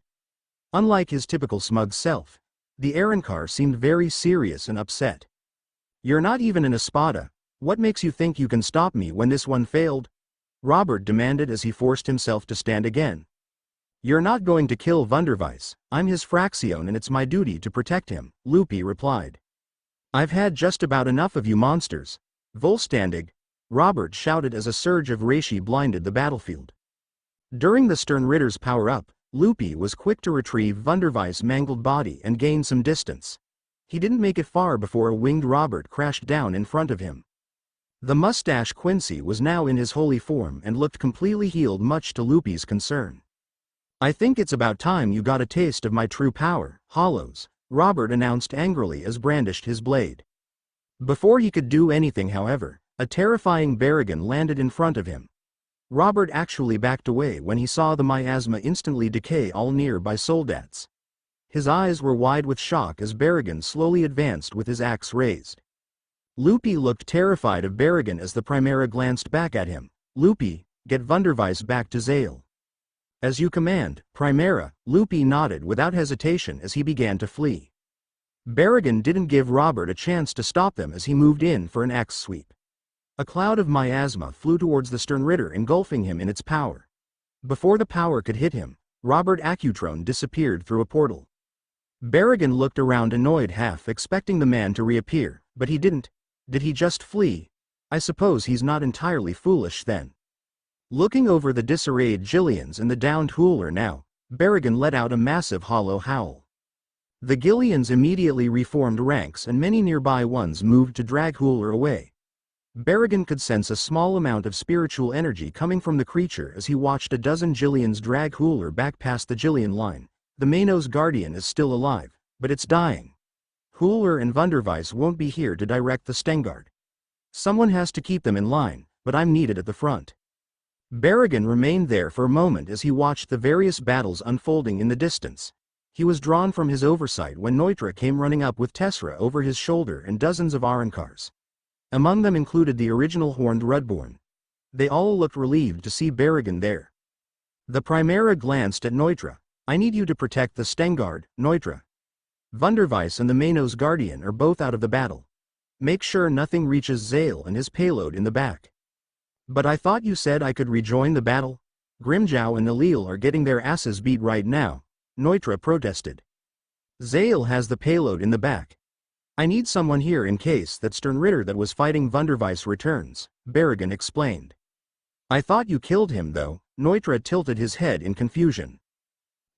Unlike his typical smug self, the Arrancar seemed very serious and upset. You're not even an Espada. What makes you think you can stop me when this one failed? Robert demanded as he forced himself to stand again. You're not going to kill Wunderweiss. I'm his Fraction and it's my duty to protect him, Lupi replied. I've had just about enough of you monsters. Vollständig, Robert shouted as a surge of Reishi blinded the battlefield. During the Stern Ritter's power-up, Lupi was quick to retrieve Wunderweiss' mangled body and gain some distance. He didn't make it far before a winged Robert crashed down in front of him. The mustache Quincy was now in his holy form and looked completely healed, much to Lupi's concern. I think it's about time you got a taste of my true power, Hollows, Robert announced angrily as brandished his blade. Before he could do anything, however, a terrifying Baraggan landed in front of him. Robert actually backed away when he saw the miasma instantly decay all nearby soldats. His eyes were wide with shock as Baraggan slowly advanced with his axe raised. Lupi looked terrified of Baraggan as the Primera glanced back at him. Lupi, get Wunderweiss back to Zale. As you command, Primera, Lupi nodded without hesitation as he began to flee. Baraggan didn't give Robert a chance to stop them as he moved in for an axe sweep. A cloud of miasma flew towards the Stern Ritter, engulfing him in its power. Before the power could hit him, Robert Acutron disappeared through a portal. Baraggan looked around annoyed, half expecting the man to reappear, but he didn't. Did he just flee? I suppose he's not entirely foolish then. Looking over the disarrayed Jillians and the downed Hueco now, Baraggan let out a massive hollow howl. The Gillians immediately reformed ranks and many nearby ones moved to drag Hueco away. Baraggan could sense a small amount of spiritual energy coming from the creature as he watched a dozen Jillians drag Hueco back past the Jillian line. The Manos Guardian is still alive, but it's dying. Hueco and Wunderweiss won't be here to direct the Stengard. Someone has to keep them in line, but I'm needed at the front. Baraggan remained there for a moment as he watched the various battles unfolding in the distance. He was drawn from his oversight when Nnoitra came running up with Tessera over his shoulder and dozens of Arrancars. Among them included the original Horned Rudborn. They all looked relieved to see Baraggan there. The Primera glanced at Nnoitra. I need you to protect the Stengard, Nnoitra. Wunderweiss and the Manos Guardian are both out of the battle. Make sure nothing reaches Zale and his payload in the back. But I thought you said I could rejoin the battle? Grimmjow and Nell are getting their asses beat right now, Nnoitra protested. Zale has the payload in the back. I need someone here in case that Stern Ritter that was fighting Wunderweiss returns, Baraggan explained. I thought you killed him though. Nnoitra tilted his head in confusion.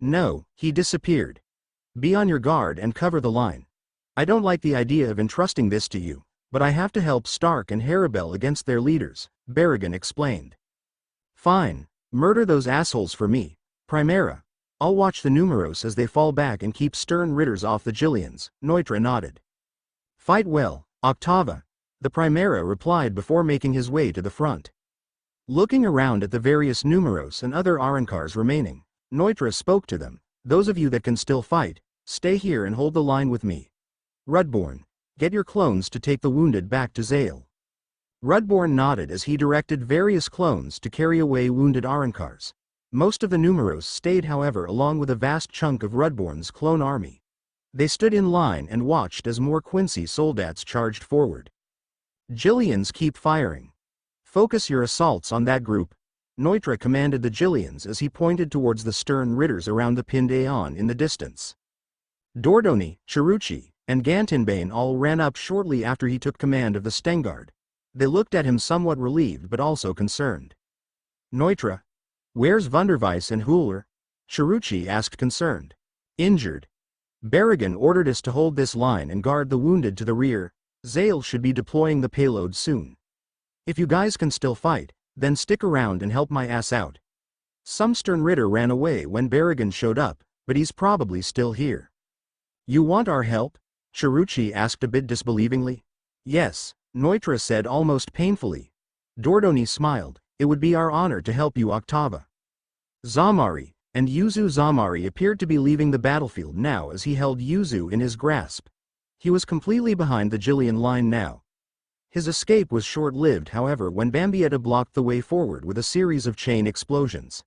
No, he disappeared. Be on your guard and cover the line. I don't like the idea of entrusting this to you, but I have to help Stark and Haribel against their leaders, Baraggan explained. Fine, murder those assholes for me, Primera. I'll watch the Numeros as they fall back and keep stern Ritters off the Jillians, Nnoitra nodded. Fight well, Octava, the Primera replied before making his way to the front. Looking around at the various Numeros and other Arrancars remaining, Nnoitra spoke to them. Those of you that can still fight, stay here and hold the line with me. Rudborn, get your clones to take the wounded back to Zale. Rudborn nodded as he directed various clones to carry away wounded Arrancars. Most of the Numeros stayed however along with a vast chunk of Rudborn's clone army. They stood in line and watched as more Quincy soldats charged forward. Jillians keep firing. Focus your assaults on that group. Nnoitra commanded the Jillians as he pointed towards the stern Ritters around the pinned Aeon in the distance. Dordoni, Chiruchi, and Gantinbane all ran up shortly after he took command of the Stengard. They looked at him somewhat relieved but also concerned. Nnoitra, where's Wunderweiss and Huller? Chiruchi asked concerned. Injured. Baraggan ordered us to hold this line and guard the wounded to the rear. Zale should be deploying the payload soon. If you guys can still fight, then stick around and help my ass out. Some stern Ritter ran away when Baraggan showed up, but he's probably still here. You want our help? Chiruchi asked a bit disbelievingly. Yes, Nnoitra said almost painfully. Dordoni smiled. It would be our honor to help you, Octava. Zamari, and Yuzu. Zamari appeared to be leaving the battlefield now as he held Yuzu in his grasp. He was completely behind the Jillian line now. His escape was short-lived however when Bambietta blocked the way forward with a series of chain explosions.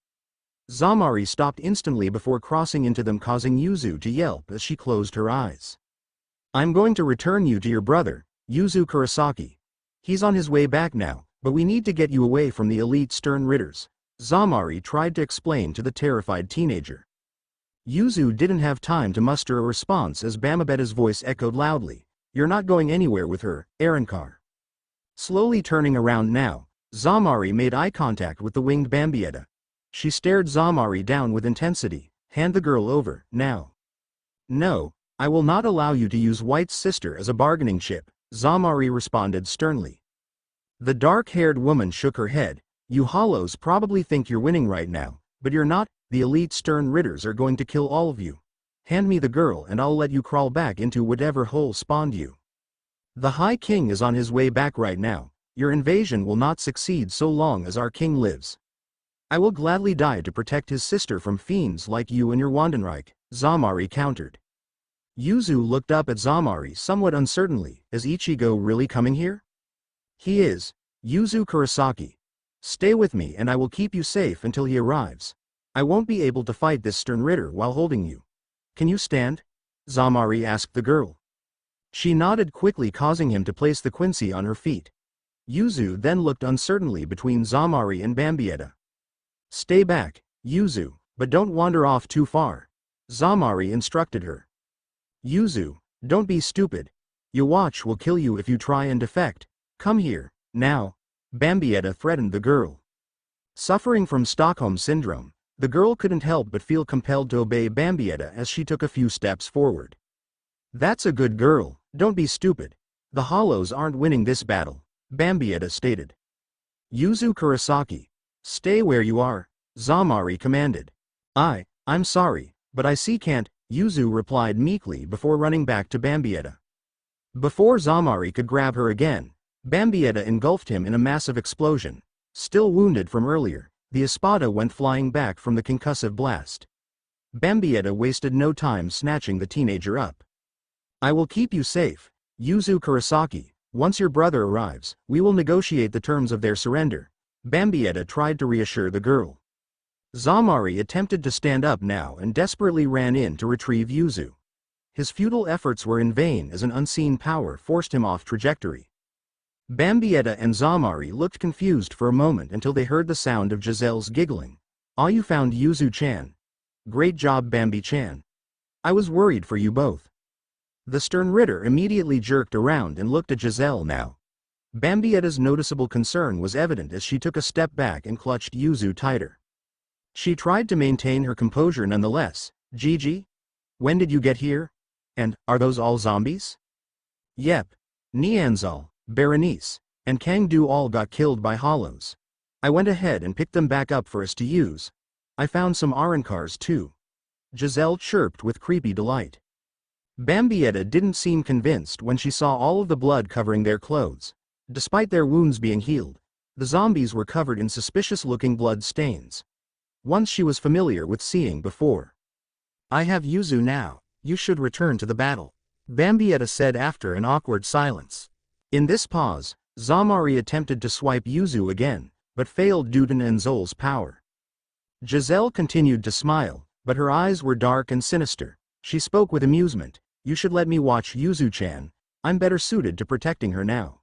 Zamari stopped instantly before crossing into them, causing Yuzu to yelp as she closed her eyes. I'm going to return you to your brother, Yuzu Kurosaki. He's on his way back now, but we need to get you away from the elite stern Ritters, Zamari tried to explain to the terrified teenager. Yuzu didn't have time to muster a response as Bambietta's voice echoed loudly. You're not going anywhere with her, Arrancar. Slowly turning around now, Zamari made eye contact with the winged Bambietta. She stared Zamari down with intensity. Hand the girl over, now. No, I will not allow you to use White's sister as a bargaining chip, Zamari responded sternly. The dark-haired woman shook her head. You hollows probably think you're winning right now, but you're not. The elite stern Ritters are going to kill all of you. Hand me the girl and I'll let you crawl back into whatever hole spawned you. The High King is on his way back right now. Your invasion will not succeed so long as our king lives. I will gladly die to protect his sister from fiends like you and your Wandenreich, Zamari countered. Yuzu looked up at Zamari somewhat uncertainly. Is Ichigo really coming here? He is. Yuzu Kurosaki. Stay with me and I will keep you safe until he arrives. I won't be able to fight this stern Ritter while holding you. Can you stand? Zamari asked the girl. She nodded quickly, causing him to place the Quincy on her feet. Yuzu then looked uncertainly between Zamari and Bambietta. Stay back, Yuzu, but don't wander off too far, Zamari instructed her. Yuzu, don't be stupid. Your watch will kill you if you try and defect. Come here, now, Bambietta threatened the girl. Suffering from Stockholm Syndrome, the girl couldn't help but feel compelled to obey Bambietta as she took a few steps forward. That's a good girl, don't be stupid. The Hollows aren't winning this battle, Bambietta stated. Yuzu Kurosaki, stay where you are, Zamari commanded. I'm sorry, but I can't, Yuzu replied meekly before running back to Bambietta. Before Zamari could grab her again, Bambietta engulfed him in a massive explosion. Still wounded from earlier, the Espada went flying back from the concussive blast. Bambietta wasted no time snatching the teenager up. I will keep you safe, Yuzu Kurosaki. Once your brother arrives, we will negotiate the terms of their surrender. Bambietta tried to reassure the girl. Zamari attempted to stand up now and desperately ran in to retrieve Yuzu. His futile efforts were in vain as an unseen power forced him off trajectory. Bambietta and Zamari looked confused for a moment until they heard the sound of Giselle's giggling. Ah, you found Yuzu-chan. Great job, Bambi-chan. I was worried for you both. The stern Ritter immediately jerked around and looked at Giselle now. Bambietta's noticeable concern was evident as she took a step back and clutched Yuzu tighter. She tried to maintain her composure nonetheless. Gigi? When did you get here? And, are those all zombies? Yep. Nianzal, Berenice, and Kangdu all got killed by hollows. I went ahead and picked them back up for us to use. I found some Arrancars too. Giselle chirped with creepy delight. Bambietta didn't seem convinced when she saw all of the blood covering their clothes. Despite their wounds being healed, the zombies were covered in suspicious-looking blood stains. Ones she was familiar with seeing before. I have Yuzu now, you should return to the battle, Bambietta said after an awkward silence. In this pause, Zamari attempted to swipe Yuzu again, but failed due to Nenzol's power. Giselle continued to smile, but her eyes were dark and sinister. She spoke with amusement. You should let me watch Yuzu-chan, I'm better suited to protecting her now.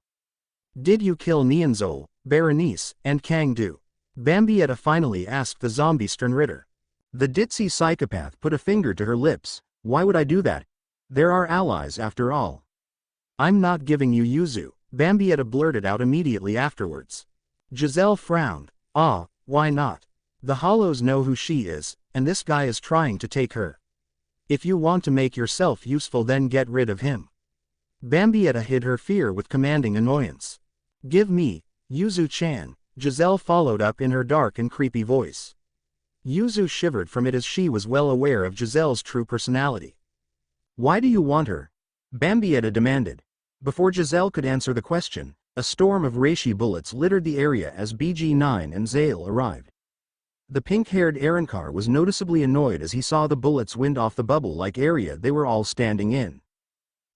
Did you kill Nianzol, Berenice, and Kangdu? Bambietta finally asked the zombie Ritter. The ditzy psychopath put a finger to her lips. Why would I do that? They're our allies after all. I'm not giving you Yuzu, Bambietta blurted out immediately afterwards. Giselle frowned. Ah, why not? The Hollows know who she is, and this guy is trying to take her. If you want to make yourself useful, then get rid of him. Bambietta hid her fear with commanding annoyance. Give me, Yuzu-chan, Giselle followed up in her dark and creepy voice. Yuzu shivered from it as she was well aware of Giselle's true personality. Why do you want her? Bambietta demanded. Before Giselle could answer the question, a storm of reishi bullets littered the area as BG-9 and Zale arrived. The pink-haired Arrancar was noticeably annoyed as he saw the bullets wind off the bubble-like area they were all standing in.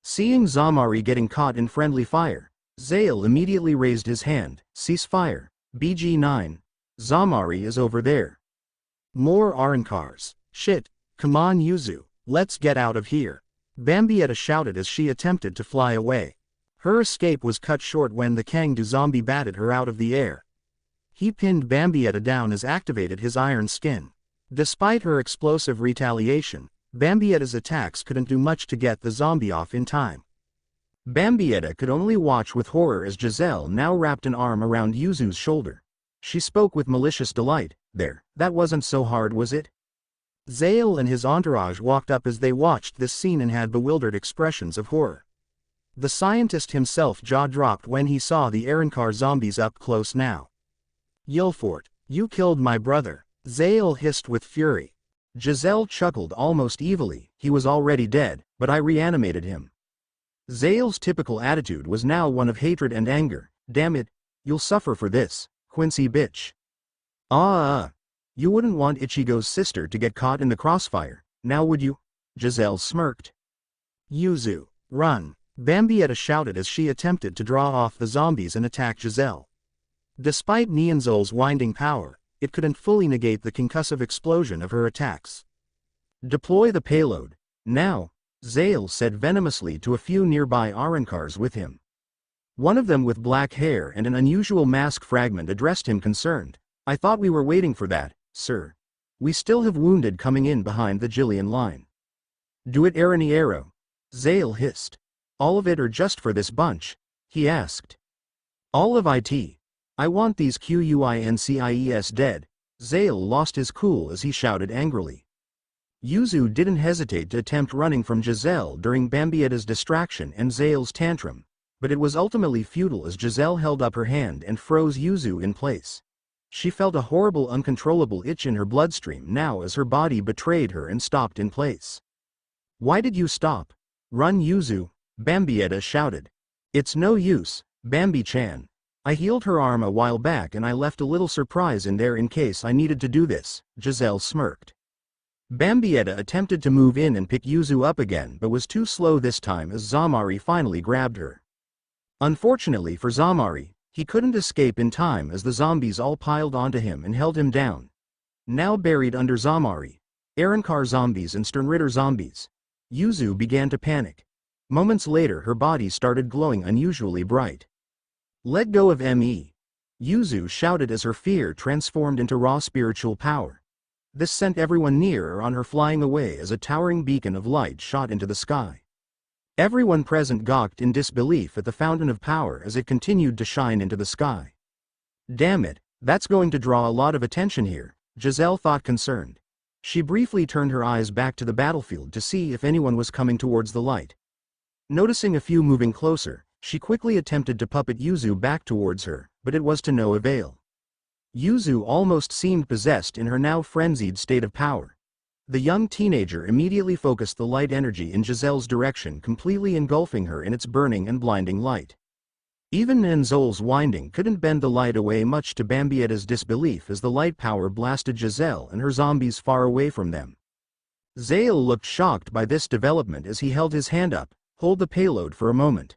Seeing Zamari getting caught in friendly fire, Zale immediately raised his hand. Cease fire, BG-9. Zamari is over there. More Arrancars. Shit, come on Yuzu, let's get out of here. Bambietta shouted as she attempted to fly away. Her escape was cut short when the Kangdu zombie batted her out of the air. He pinned Bambietta down as activated his iron skin. Despite her explosive retaliation, Bambietta's attacks couldn't do much to get the zombie off in time. Bambietta could only watch with horror as Giselle now wrapped an arm around Yuzu's shoulder. She spoke with malicious delight. There, that wasn't so hard, was it? Zale and his entourage walked up as they watched this scene and had bewildered expressions of horror. The scientist himself jaw-dropped when he saw the Arrancar zombies up close now. Yilfort, you killed my brother, Zale hissed with fury. Giselle chuckled almost evilly. He was already dead, but I reanimated him. Zale's typical attitude was now one of hatred and anger. Damn it, you'll suffer for this, Quincy bitch. You wouldn't want Ichigo's sister to get caught in the crossfire, now would you? Giselle smirked. Yuzu, run, Bambietta shouted as she attempted to draw off the zombies and attack Giselle. Despite Nianzol's winding power, it couldn't fully negate the concussive explosion of her attacks. Deploy the payload, now, Zale said venomously to a few nearby Arrancars with him. One of them with black hair and an unusual mask fragment addressed him concerned. I thought we were waiting for that, sir. We still have wounded coming in behind the Jillian line. Do it Araniero, Zale hissed. All of it or just for this bunch? He asked. All of it. I want these Quincies dead. Zale lost his cool as he shouted angrily. Yuzu didn't hesitate to attempt running from Giselle during Bambietta's distraction and Zale's tantrum, but it was ultimately futile as Giselle held up her hand and froze Yuzu in place. She felt a horrible uncontrollable itch in her bloodstream now as her body betrayed her and stopped in place. Why did you stop? Run Yuzu, Bambietta shouted. It's no use, Bambi-chan. I healed her arm a while back and I left a little surprise in there in case I needed to do this, Giselle smirked. Bambietta attempted to move in and pick Yuzu up again but was too slow this time as Zamari finally grabbed her. Unfortunately for Zamari, he couldn't escape in time as the zombies all piled onto him and held him down. Now buried under Zamari, Arrancar zombies and Ritter zombies, Yuzu began to panic. Moments later her body started glowing unusually bright. Let go of me. Yuzu shouted as her fear transformed into raw spiritual power. This sent everyone near or on her flying away as a towering beacon of light shot into the sky. Everyone present gawked in disbelief at the fountain of power as it continued to shine into the sky. Damn it, that's going to draw a lot of attention here, Giselle thought concerned. She briefly turned her eyes back to the battlefield to see if anyone was coming towards the light. Noticing a few moving closer, she quickly attempted to puppet Yuzu back towards her, but it was to no avail. Yuzu almost seemed possessed in her now frenzied state of power. The young teenager immediately focused the light energy in Giselle's direction, completely engulfing her in its burning and blinding light. Even Nenzol's winding couldn't bend the light away, much to Bambietta's disbelief, as the light power blasted Giselle and her zombies far away from them. Zale looked shocked by this development as he held his hand up, "Hold the payload for a moment."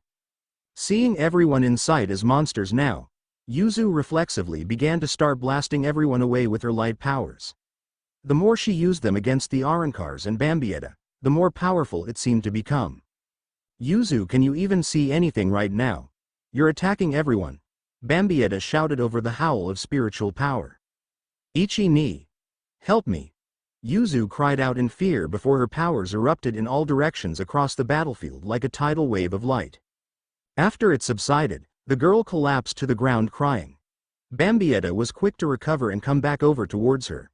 Seeing everyone in sight as monsters now, Yuzu reflexively began to start blasting everyone away with her light powers. The more she used them against the Arankars and Bambietta, the more powerful it seemed to become. "Yuzu, can you even see anything right now? You're attacking everyone," Bambietta shouted over the howl of spiritual power. "Ichi ni! Help me!" Yuzu cried out in fear before her powers erupted in all directions across the battlefield like a tidal wave of light. After it subsided, the girl collapsed to the ground crying. Bambietta was quick to recover and come back over towards her.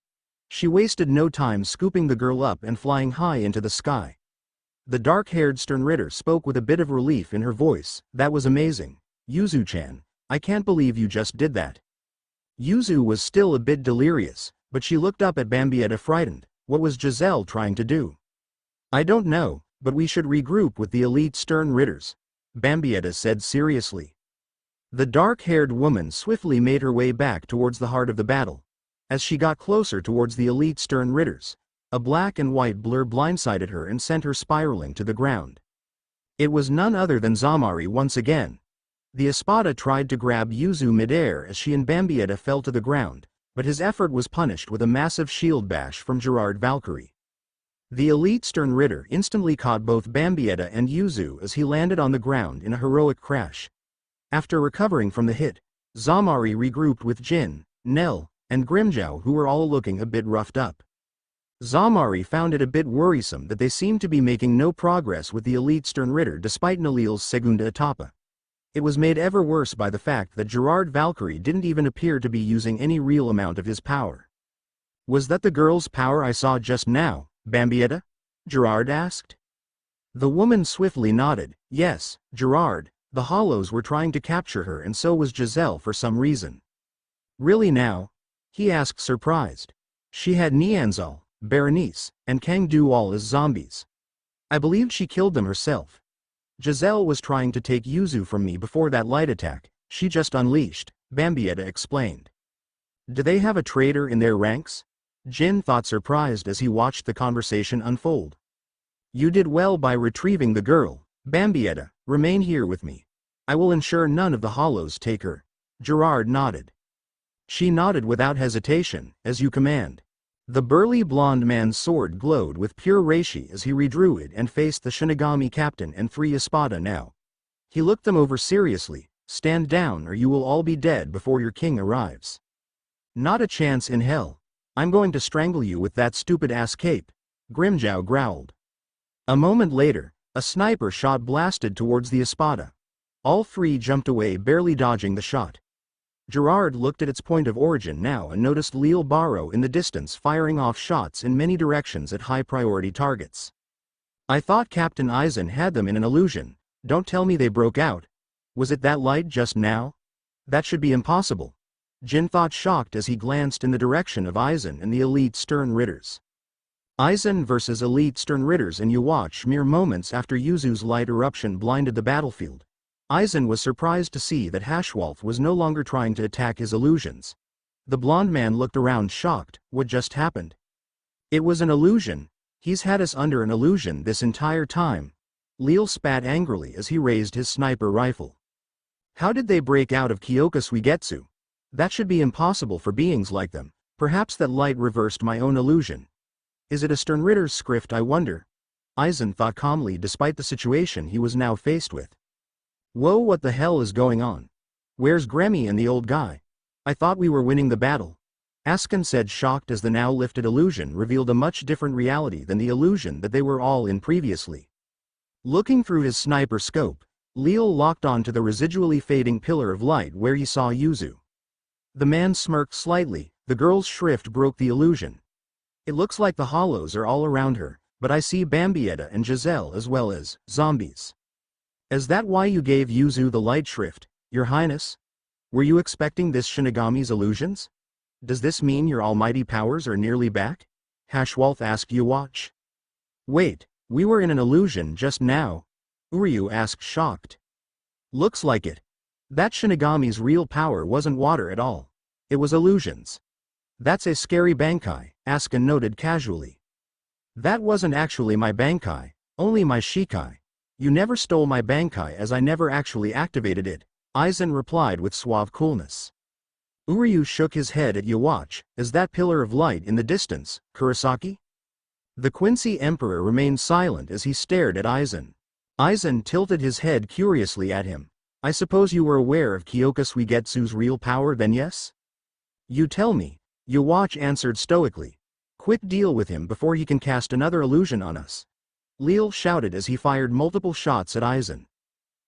She wasted no time scooping the girl up and flying high into the sky. The dark-haired stern Ritter spoke with a bit of relief in her voice. "That was amazing, Yuzu-chan. I can't believe you just did that." Yuzu was still a bit delirious, but she looked up at Bambietta frightened. What was Giselle trying to do? "I don't know, but we should regroup with the elite stern Ritters," Bambietta said seriously. The dark-haired woman swiftly made her way back towards the heart of the battle. As she got closer towards the elite stern Ritters, a black and white blur blindsided her and sent her spiraling to the ground. It was none other than Zamari once again. The Espada tried to grab Yuzu midair as she and Bambietta fell to the ground, but his effort was punished with a massive shield bash from Gerard Valkyrie. The elite stern Ritter instantly caught both Bambietta and Yuzu as he landed on the ground in a heroic crash. After recovering from the hit, Zamari regrouped with Jin, Nell, and Grimmjow, who were all looking a bit roughed up. Zamari found it a bit worrisome that they seemed to be making no progress with the elite stern Ritter despite Nalil's segunda etapa. It was made ever worse by the fact that Gerard Valkyrie didn't even appear to be using any real amount of his power. "Was that the girl's power I saw just now, Bambietta?" Gerard asked. The woman swiftly nodded. "Yes, Gerard, the Hollows were trying to capture her, and so was Giselle for some reason." "Really now?" he asked, surprised. "She had Nianzal, Berenice, and Kangdu all as zombies. I believed she killed them herself. Giselle was trying to take Yuzu from me before that light attack. She just unleashed," Bambietta explained. "Do they have a traitor in their ranks?" Jin thought, surprised as he watched the conversation unfold. "You did well by retrieving the girl, Bambietta. Remain here with me. I will ensure none of the Hollows take her." Gerard nodded. She nodded without hesitation. "As you command." The burly blonde man's sword glowed with pure reishi as he redrew it and faced the Shinigami captain and 3 Espada now. He looked them over seriously. "Stand down or you will all be dead before your king arrives." "Not a chance in hell. I'm going to strangle you with that stupid-ass cape," Grimmjow growled. A moment later, a sniper shot blasted towards the Espada. All 3 jumped away, barely dodging the shot. Gerard looked at its point of origin now and noticed Lil Barrow in the distance firing off shots in many directions at high-priority targets. "I thought Captain Eizen had them in an illusion. Don't tell me they broke out. Was it that light just now? That should be impossible," Jin thought, shocked as he glanced in the direction of Eizen and the elite stern Ritters. Eizen versus elite stern Ritters, and you watch mere moments after Yuzu's light eruption blinded the battlefield. Eizen was surprised to see that Hashwolf was no longer trying to attack his illusions. The blonde man looked around, shocked. What just happened? "It was an illusion. He's had us under an illusion this entire time." Lil spat angrily as he raised his sniper rifle. "How did they break out of Kyoka Suigetsu? That should be impossible for beings like them. Perhaps that light reversed my own illusion. Is it a stern Ritter's script, I wonder?" Eizen thought calmly despite the situation he was now faced with. "Whoa, what the hell is going on? Where's Gremmy and the old guy? I thought we were winning the battle," Askin said, shocked as the now lifted illusion revealed a much different reality than the illusion that they were all in previously. Looking through his sniper scope, Lil locked onto the residually fading pillar of light where he saw Yuzu. The man smirked slightly. The girl's shrift broke the illusion. It looks like the hollows are all around her, but I see Bambietta and Giselle as well as zombies. Is that why you gave Yuzu the light shrift, Your Highness? Were you expecting this Shinigami's illusions? Does this mean your almighty powers are nearly back? Hashwalth asked Yuwatch. Wait, we were in an illusion just now? Uryu asked shocked. Looks like it. That Shinigami's real power wasn't water at all. It was illusions. That's a scary Bankai, Asuka noted casually. That wasn't actually my Bankai, only my Shikai. You never stole my Bankai as I never actually activated it, Eizen replied with suave coolness. Uryu shook his head at Yuwatch. Is that pillar of light in the distance, Kurosaki? The Quincy Emperor remained silent as he stared at Eizen. Eizen tilted his head curiously at him. I suppose you were aware of Kyoka Suigetsu's real power then, yes? You tell me, Yuwatch answered stoically. Quick, deal with him before he can cast another illusion on us. Lil shouted as he fired multiple shots at Eizen.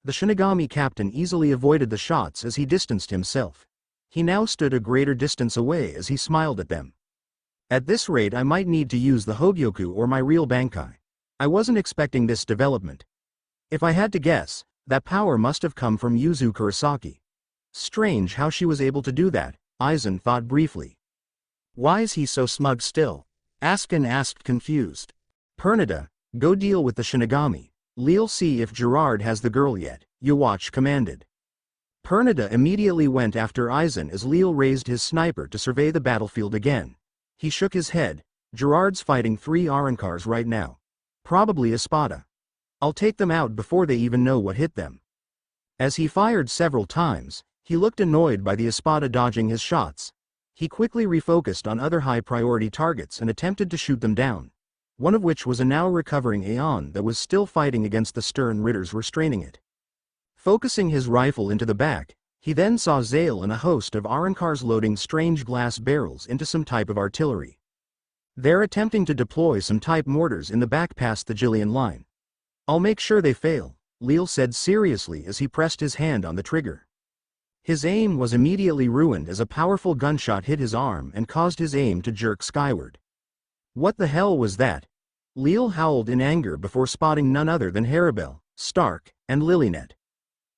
The Shinigami captain easily avoided the shots as he distanced himself. He now stood a greater distance away as he smiled at them. At this rate I might need to use the Hogyoku or my real Bankai. I wasn't expecting this development. If I had to guess, that power must have come from Yuzu Kurosaki. Strange how she was able to do that, Eizen thought briefly. Why is he so smug still? Askin asked confused. Pernida, go deal with the Shinigami. Lil see if Gerard has the girl yet, Yuwatch commanded. Pernida immediately went after Eizen as Lil raised his sniper to survey the battlefield again. He shook his head. Gerard's fighting 3 Arankars right now. Probably Espada. I'll take them out before they even know what hit them. As he fired several times, he looked annoyed by the Espada dodging his shots. He quickly refocused on other high-priority targets and attempted to shoot them down, one of which was a now recovering Aeon that was still fighting against the stern Ritters restraining it. Focusing his rifle into the back, he then saw Zale and a host of Arankars loading strange glass barrels into some type of artillery. They're attempting to deploy some type mortars in the back past the Jillian line. I'll make sure they fail, Lil said seriously as he pressed his hand on the trigger. His aim was immediately ruined as a powerful gunshot hit his arm and caused his aim to jerk skyward. What the hell was that? Lil howled in anger before spotting none other than Haribel, Stark, and Lilynet.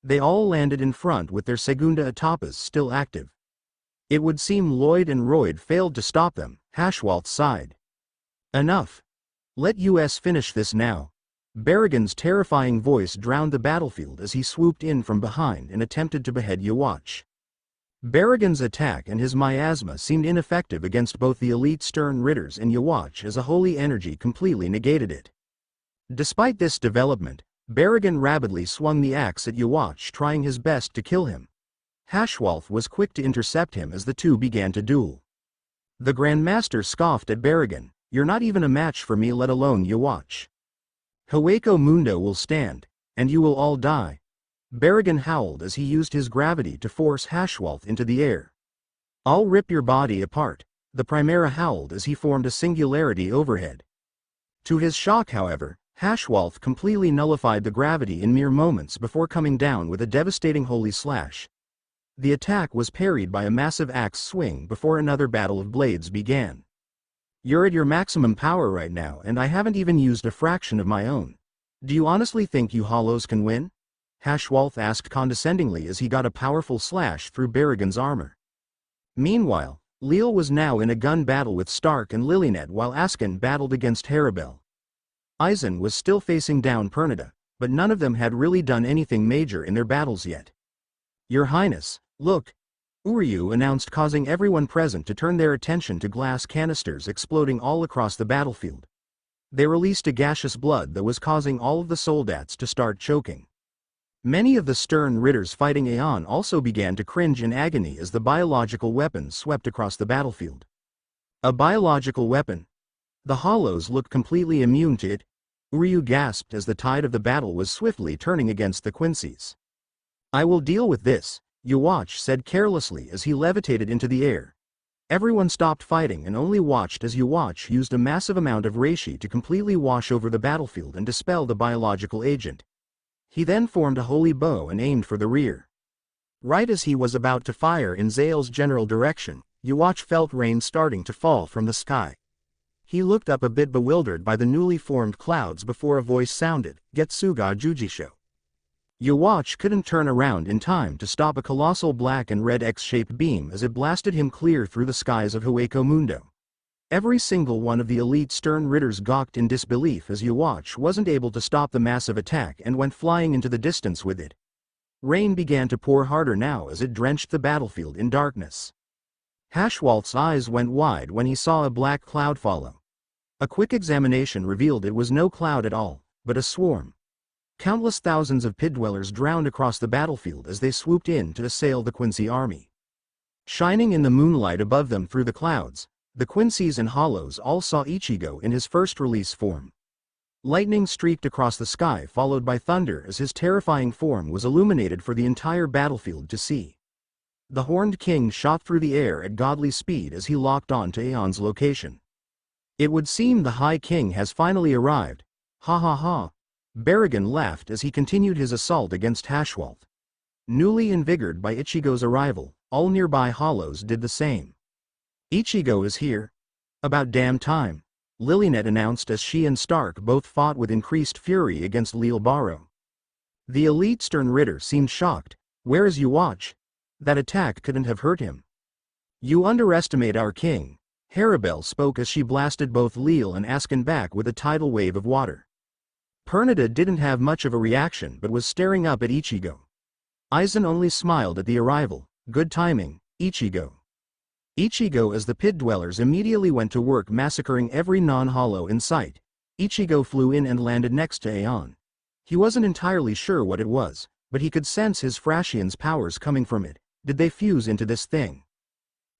They all landed in front with their Segunda Etapas still active. It would seem Lloyd and Royd failed to stop them, Hashwalth sighed. Enough. Let us finish this now. Baraggan's terrifying voice drowned the battlefield as he swooped in from behind and attempted to behead Yuwatch. Baraggan's attack and his miasma seemed ineffective against both the elite stern Ritters and Yuwatch as a holy energy completely negated it. Despite this development, Baraggan rapidly swung the axe at Yuwatch, trying his best to kill him. Hashwalth was quick to intercept him as the two began to duel. The Grandmaster scoffed at Baraggan. You're not even a match for me, let alone Yuwatch. Hueco Mundo will stand, and you will all die. Baraggan howled as he used his gravity to force Hashwalth into the air. I'll rip your body apart, the Primera howled as he formed a singularity overhead. To his shock, however, Hashwalth completely nullified the gravity in mere moments before coming down with a devastating holy slash. The attack was parried by a massive axe swing before another battle of blades began. You're at your maximum power right now and I haven't even used a fraction of my own. Do you honestly think you hollows can win? Hashwalth asked condescendingly as he got a powerful slash through Baraggan's armor. Meanwhile, Lil was now in a gun battle with Stark and Lilynet while Askin battled against Haribel. Eizen was still facing down Pernida, but none of them had really done anything major in their battles yet. Your Highness, look, Uryu announced, causing everyone present to turn their attention to glass canisters exploding all across the battlefield. They released a gaseous blood that was causing all of the soldats to start choking. Many of the stern Ritters fighting Aeon also began to cringe in agony as the biological weapons swept across the battlefield. A biological weapon? The Hollows looked completely immune to it. Uryu gasped as the tide of the battle was swiftly turning against the Quincy's. I will deal with this, Yuwatch said carelessly as he levitated into the air. Everyone stopped fighting and only watched as Yuwatch used a massive amount of reishi to completely wash over the battlefield and dispel the biological agent. He then formed a holy bow and aimed for the rear. Right as he was about to fire in Zale's general direction, Yuwatch felt rain starting to fall from the sky. He looked up a bit bewildered by the newly formed clouds before a voice sounded, "Getsuga Jujisho." Yuwatch couldn't turn around in time to stop a colossal black and red X-shaped beam as it blasted him clear through the skies of Hueco Mundo. Every single one of the elite stern Ritters gawked in disbelief as Yuwatch wasn't able to stop the massive attack and went flying into the distance with it. Rain began to pour harder now as it drenched the battlefield in darkness. Hashwalt's eyes went wide when he saw a black cloud follow. A quick examination revealed it was no cloud at all, but a swarm. Countless thousands of pit-dwellers drowned across the battlefield as they swooped in to assail the Quincy army. Shining in the moonlight above them through the clouds, the Quincy's and Hollows all saw Ichigo in his first release form. Lightning streaked across the sky followed by thunder as his terrifying form was illuminated for the entire battlefield to see. The Horned King shot through the air at godly speed as he locked on to Aeon's location. It would seem the High King has finally arrived. Ha ha ha. Baraggan laughed as he continued his assault against Hashwalt. Newly invigorated by Ichigo's arrival, all nearby Hollows did the same. "Ichigo is here. About damn time," Lilynet announced as she and Stark both fought with increased fury against Leelbaro. The elite stern Ritter seemed shocked. "Where is Yuwatch? That attack couldn't have hurt him." "You underestimate our king," Harabel spoke as she blasted both Leel and Asken back with a tidal wave of water. Pernida didn't have much of a reaction but was staring up at Ichigo. Eizen only smiled at the arrival. "Good timing, Ichigo." Ichigo as the pit-dwellers immediately went to work massacring every non-hollow in sight. Ichigo flew in and landed next to Aeon. He wasn't entirely sure what it was, but he could sense his Frashian's powers coming from it. Did they fuse into this thing?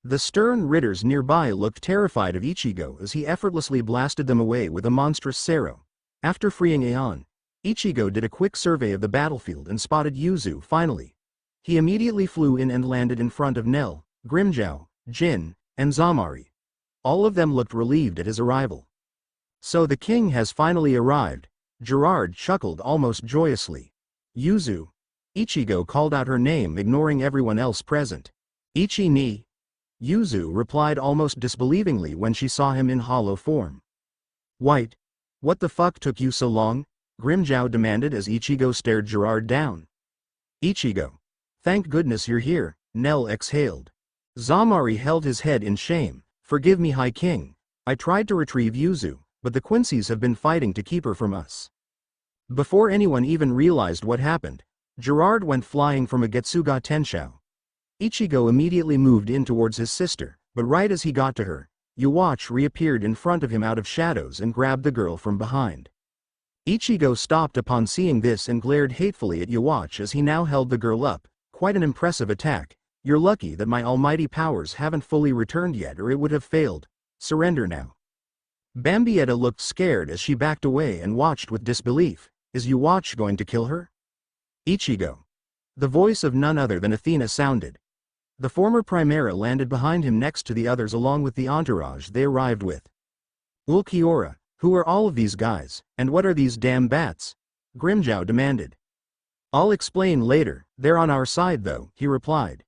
The stern Ritters nearby looked terrified of Ichigo as he effortlessly blasted them away with a monstrous Sero. After freeing Aeon, Ichigo did a quick survey of the battlefield and spotted Yuzu finally. He immediately flew in and landed in front of Nell, Grimmjow, Jin, and Zamari. All of them looked relieved at his arrival. "So the king has finally arrived," Gerard chuckled almost joyously. "Yuzu." Ichigo called out her name ignoring everyone else present. "Ichi-ni." Yuzu replied almost disbelievingly when she saw him in hollow form. "White. What the fuck took you so long?" Grimmjow demanded as Ichigo stared Gerard down. "Ichigo. Thank goodness you're here," Nell exhaled. Zamari held his head in shame. "Forgive me, High King. I tried to retrieve Yuzu, but the Quincy's have been fighting to keep her from us." Before anyone even realized what happened, Gerard went flying from a Getsuga Tenshou. Ichigo immediately moved in towards his sister, but right as he got to her, Yuwatch reappeared in front of him out of shadows and grabbed the girl from behind. Ichigo stopped upon seeing this and glared hatefully at Yuwatch as he now held the girl up. "Quite an impressive attack. You're lucky that my almighty powers haven't fully returned yet or it would have failed. Surrender now." Bambietta looked scared as she backed away and watched with disbelief. "Is Yuwatch going to kill her?" "Ichigo." The voice of none other than Athena sounded. The former Primera landed behind him next to the others along with the entourage they arrived with. "Ulquiorra, who are all of these guys, and what are these damn bats?" Grimmjow demanded. "I'll explain later, they're on our side though," he replied.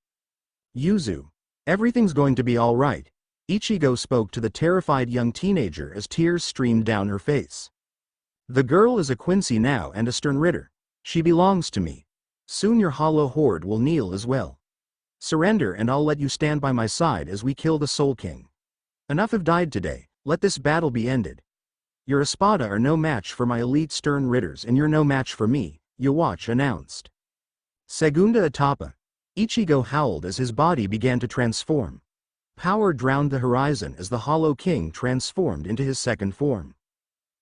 "Yuzu. Everything's going to be all right," Ichigo spoke to the terrified young teenager as tears streamed down her face. "The girl is a Quincy now and a stern Ritter. She belongs to me. Soon your hollow horde will kneel as well. Surrender and I'll let you stand by my side as we kill the Soul King. Enough have died today, let this battle be ended. Your Espada are no match for my elite stern Ritters and you're no match for me," Yuwatch announced. "Segunda etapa." Ichigo howled as his body began to transform. Power drowned the horizon as the Hollow King transformed into his second form.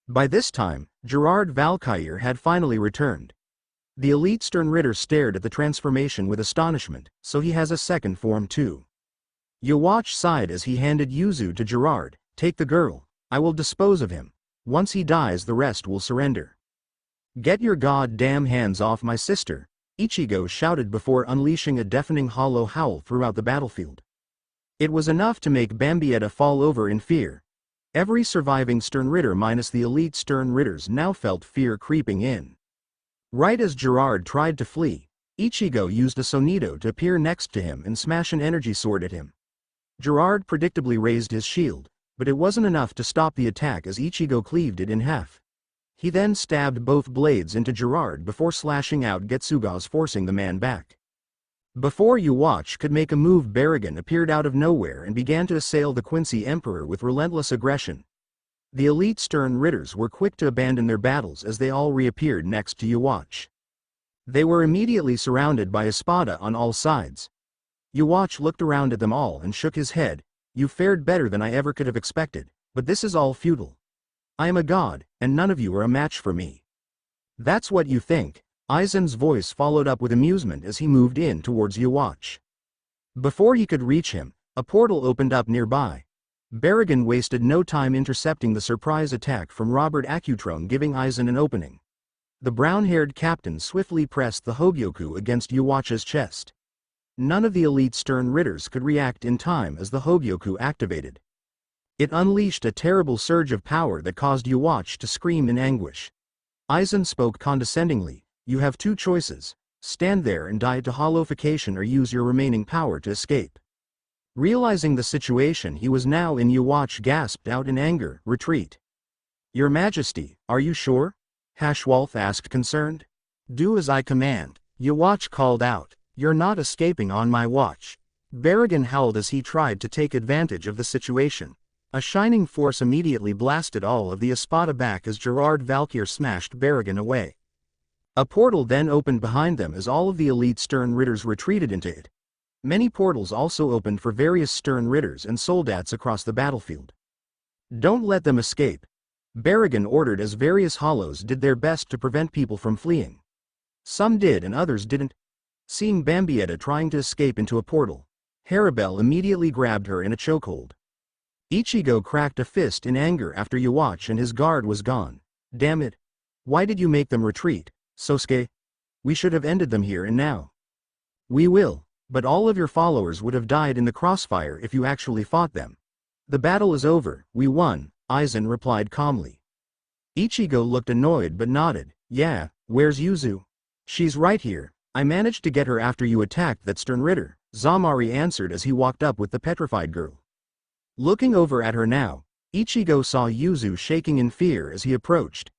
By this time, Gerard Valkyrie had finally returned. The elite stern Ritter stared at the transformation with astonishment, so he has a second form too. Yuwatch sighed as he handed Yuzu to Gerard. "Take the girl, I will dispose of him. Once he dies the rest will surrender." "Get your goddamn hands off my sister," Ichigo shouted before unleashing a deafening hollow howl throughout the battlefield. It was enough to make Bambietta fall over in fear. Every surviving Stern Ritter minus the elite Stern Ritters now felt fear creeping in. Right as Gerard tried to flee, Ichigo used a Sonido to appear next to him and smash an energy sword at him. Gerard predictably raised his shield, but it wasn't enough to stop the attack as Ichigo cleaved it in half. He then stabbed both blades into Gerard before slashing out Getsugas, forcing the man back. Before Yuwatch could make a move, Baraggan appeared out of nowhere and began to assail the Quincy Emperor with relentless aggression. The elite Stern Ritters were quick to abandon their battles as they all reappeared next to Yuwatch. They were immediately surrounded by Espada on all sides. Yuwatch looked around at them all and shook his head. "You fared better than I ever could have expected, but this is all futile. I am a god, and none of you are a match for me." "That's what you think." Eizen's voice followed up with amusement as he moved in towards Yuwatch. Before he could reach him, a portal opened up nearby. Baraggan wasted no time intercepting the surprise attack from Robert Acutron, giving Eizen an opening. The brown-haired captain swiftly pressed the Hogyoku against Yuwatch's chest. None of the elite Stern Ritters could react in time as the Hogyoku activated. It unleashed a terrible surge of power that caused Yuwatch to scream in anguish. Eizen spoke condescendingly. "You have two choices. Stand there and die to hollowification or use your remaining power to escape." Realizing the situation he was now in, Yuwatch gasped out in anger, "Retreat." "Your Majesty, are you sure?" Hashwalth asked, concerned. "Do as I command," Yuwatch called out. "You're not escaping on my watch." Baraggan howled as he tried to take advantage of the situation. A shining force immediately blasted all of the Espada back as Gerard Valkyr smashed Baraggan away. A portal then opened behind them as all of the elite Stern Ritters retreated into it. Many portals also opened for various Stern Ritters and soldats across the battlefield. "Don't let them escape," Baraggan ordered as various hollows did their best to prevent people from fleeing. Some did and others didn't. Seeing Bambietta trying to escape into a portal, Haribel immediately grabbed her in a chokehold. Ichigo cracked a fist in anger after Yuwatch and his guard was gone. "Damn it! Why did you make them retreat, Sosuke? We should have ended them here and now." "We will, but all of your followers would have died in the crossfire if you actually fought them." "The battle is over, we won," Eizen replied calmly. Ichigo looked annoyed but nodded. "Yeah, where's Yuzu?" "She's right here. I managed to get her after you attacked that Stern Ritter," Zamari answered as he walked up with the petrified girl. Looking over at her now, Ichigo saw Yuzu shaking in fear as he approached.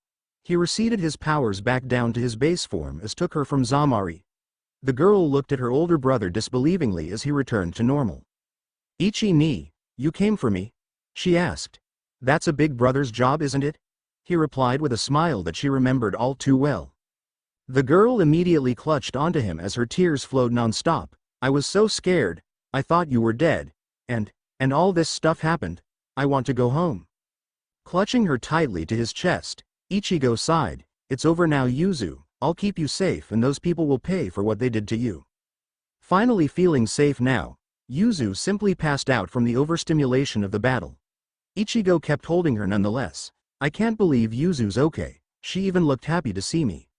He receded his powers back down to his base form as took her from Zamari. The girl looked at her older brother disbelievingly as he returned to normal. "Ichi-ni, you came for me?" she asked. "That's a big brother's job, isn't it?" he replied with a smile that she remembered all too well. The girl immediately clutched onto him as her tears flowed non-stop. "I was so scared, I thought you were dead, and all this stuff happened. I want to go home." Clutching her tightly to his chest, Ichigo sighed. "It's over now, Yuzu. I'll keep you safe and those people will pay for what they did to you." Finally feeling safe now, Yuzu simply passed out from the overstimulation of the battle. Ichigo kept holding her nonetheless. "I can't believe Yuzu's okay. She even looked happy to see me."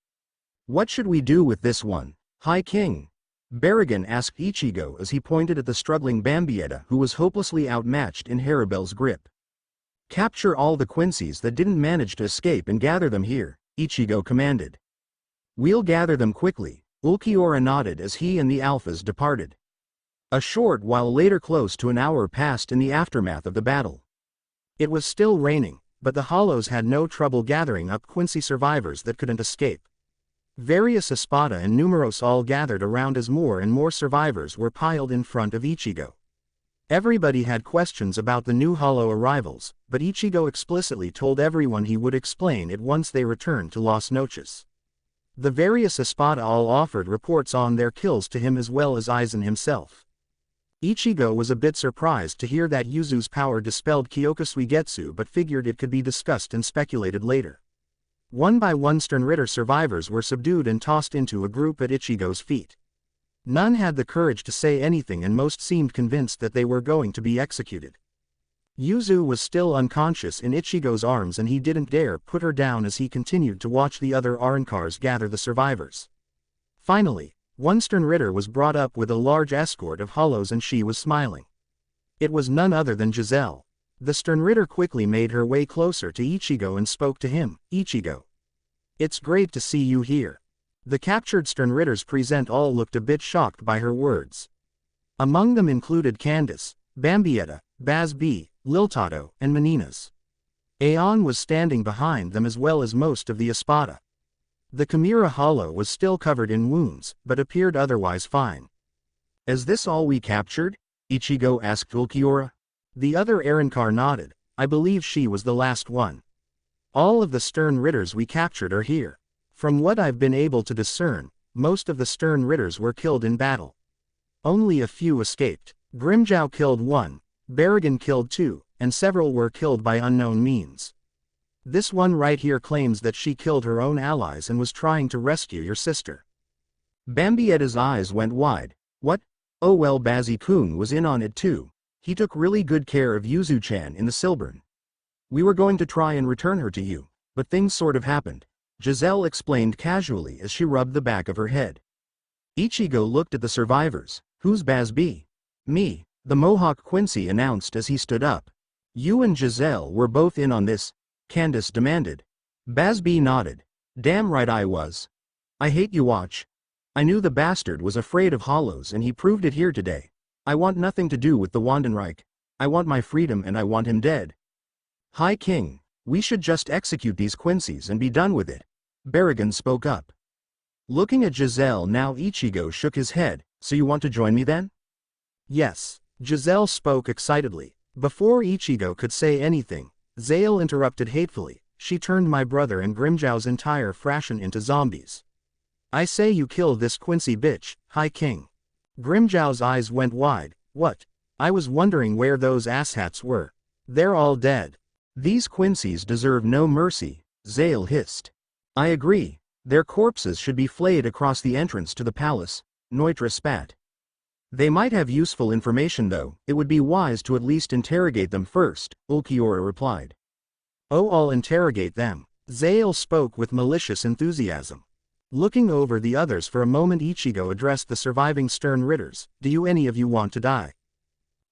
"What should we do with this one, High King?" Baraggan asked Ichigo as he pointed at the struggling Bambietta who was hopelessly outmatched in Haribel's grip. "Capture all the Quincy's that didn't manage to escape and gather them here," Ichigo commanded. "We'll gather them quickly," Ulquiorra nodded as he and the Alphas departed. A short while later, close to an hour passed in the aftermath of the battle. It was still raining, but the Hollows had no trouble gathering up Quincy survivors that couldn't escape. Various Espada and Numeros all gathered around as more and more survivors were piled in front of Ichigo. Everybody had questions about the new Hollow arrivals, but Ichigo explicitly told everyone he would explain it once they returned to Las Noches. The various Espada all offered reports on their kills to him as well as Eizen himself. Ichigo was a bit surprised to hear that Yuzu's power dispelled Kyokusuigetsu but figured it could be discussed and speculated later. One by one Stern Ritter survivors were subdued and tossed into a group at Ichigo's feet. None had the courage to say anything and most seemed convinced that they were going to be executed. Yuzu was still unconscious in Ichigo's arms and he didn't dare put her down as he continued to watch the other Arrancars gather the survivors. Finally, one Stern Ritter was brought up with a large escort of Hollows and she was smiling. It was none other than Giselle. The Sternritter quickly made her way closer to Ichigo and spoke to him. Ichigo. It's great to see you here. The captured Sternritters present all looked a bit shocked by her words. Among them included Candace, Bambietta, Bazz-B, Liltato, and Meninas. Aeon was standing behind them as well as most of the Espada. The Chimera Hollow was still covered in wounds, but appeared otherwise fine. Is this all we captured? Ichigo asked Ulquiorra. The other Arrancar nodded. I believe she was the last one. All of the Sternritters we captured are here. From what I've been able to discern, most of the Sternritters were killed in battle. Only a few escaped. Grimmjow killed one, Baraggan killed two, and several were killed by unknown means. This one right here claims that she killed her own allies and was trying to rescue your sister. Bambietta's eyes went wide. What? Oh well, Bazzy-kun was in on it too. He took really good care of Yuzu-chan in the Silburn. We were going to try and return her to you, but things sort of happened. Giselle explained casually as she rubbed the back of her head. Ichigo looked at the survivors. Who's Bazz-B? Me, the Mohawk Quincy announced as he stood up. You and Giselle were both in on this, Candace demanded. Bazz-B nodded. Damn right I was. I hate you watch. I knew the bastard was afraid of hollows and he proved it here today. I want nothing to do with the Wanden Reich. I want my freedom and I want him dead. High King, we should just execute these Quincies and be done with it. Baraggan spoke up. Looking at Giselle now, Ichigo shook his head. So you want to join me then? Yes, Giselle spoke excitedly. Before Ichigo could say anything, Zale interrupted hatefully. She turned my brother and Grimmjow's entire fraction into zombies. I say you kill this Quincy bitch, High King. Grimmjow's eyes went wide. What? I was wondering where those asshats were. They're all dead. These Quincies deserve no mercy, Zale hissed. I agree. Their corpses should be flayed across the entrance to the palace, Nnoitra spat. They might have useful information though, it would be wise to at least interrogate them first, Ulquiorra replied. Oh, I'll interrogate them. Zale spoke with malicious enthusiasm. Looking over the others for a moment, Ichigo addressed the surviving Sternritters. Do you any of you want to die?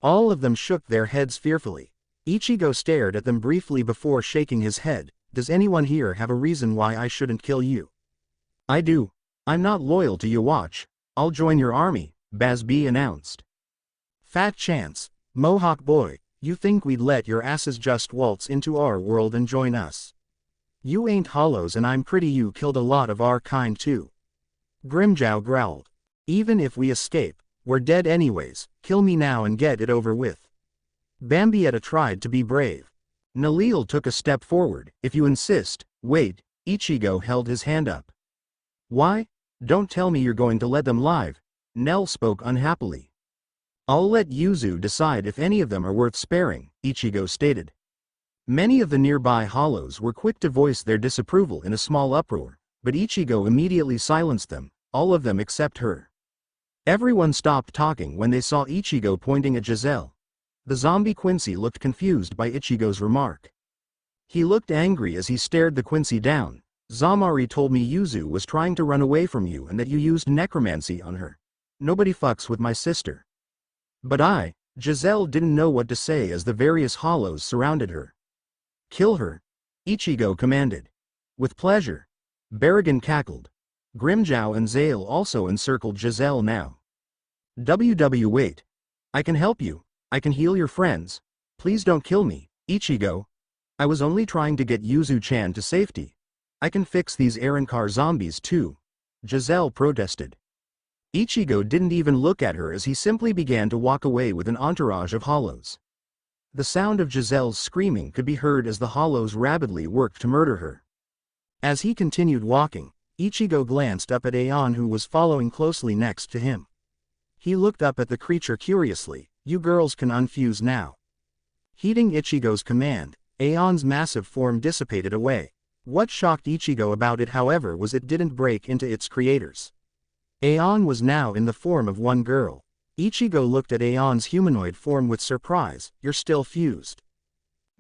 All of them shook their heads fearfully. Ichigo stared at them briefly before shaking his head. Does anyone here have a reason why I shouldn't kill you? I do. I'm not loyal to you watch. I'll join your army, Bazz-B announced. Fat chance, Mohawk boy, you think we'd let your asses just waltz into our world and join us? You ain't hollows and I'm pretty you killed a lot of our kind too. Grimmjow growled. Even if we escape, we're dead anyways, kill me now and get it over with. Bambietta tried to be brave. Nalil took a step forward. If you insist, wait, Ichigo held his hand up. Why? Don't tell me you're going to let them live, Nell spoke unhappily. I'll let Yuzu decide if any of them are worth sparing, Ichigo stated. Many of the nearby hollows were quick to voice their disapproval in a small uproar, but Ichigo immediately silenced them, all of them except her. Everyone stopped talking when they saw Ichigo pointing at Giselle. The zombie Quincy looked confused by Ichigo's remark. He looked angry as he stared the Quincy down. Zamari told me Yuzu was trying to run away from you and that you used necromancy on her. Nobody fucks with my sister. But Giselle didn't know what to say as the various hollows surrounded her. Kill her, Ichigo commanded. With pleasure. Baraggan cackled. Grimmjow and Zale also encircled Giselle now. Wait. I can help you. I can heal your friends. Please don't kill me, Ichigo. I was only trying to get Yuzu-chan to safety. I can fix these Arrancar zombies too, Giselle protested. Ichigo didn't even look at her as he simply began to walk away with an entourage of hollows. The sound of Giselle's screaming could be heard as the hollows rapidly worked to murder her. As he continued walking, Ichigo glanced up at Aeon who was following closely next to him. He looked up at the creature curiously. You girls can unfuse now. Heeding Ichigo's command, Aeon's massive form dissipated away. What shocked Ichigo about it however was it didn't break into its creators. Aeon was now in the form of one girl. Ichigo looked at Aeon's humanoid form with surprise. You're still fused.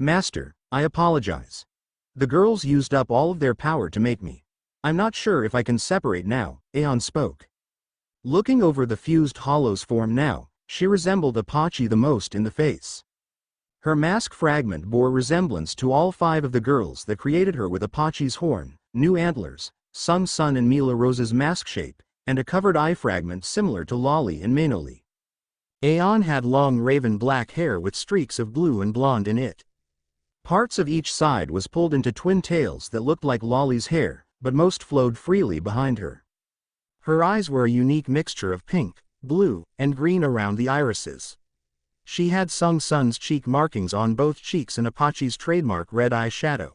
Master, I apologize. The girls used up all of their power to make me. I'm not sure if I can separate now, Aeon spoke. Looking over the fused hollow's form now, She resembled Apache the most in the face. Her mask fragment bore resemblance to all 5 of the girls that created her, with Apache's horn, new antlers, Sung Sun and Mila Rose's mask shape, and a covered eye fragment similar to Lolly and Mainoli. Aeon had long raven black hair with streaks of blue and blonde in it. Parts of each side was pulled into twin tails that looked like Lolly's hair, but most flowed freely behind her. Her eyes were a unique mixture of pink, blue, and green around the irises. She had Sung Sun's cheek markings on both cheeks and Apache's trademark red eye shadow.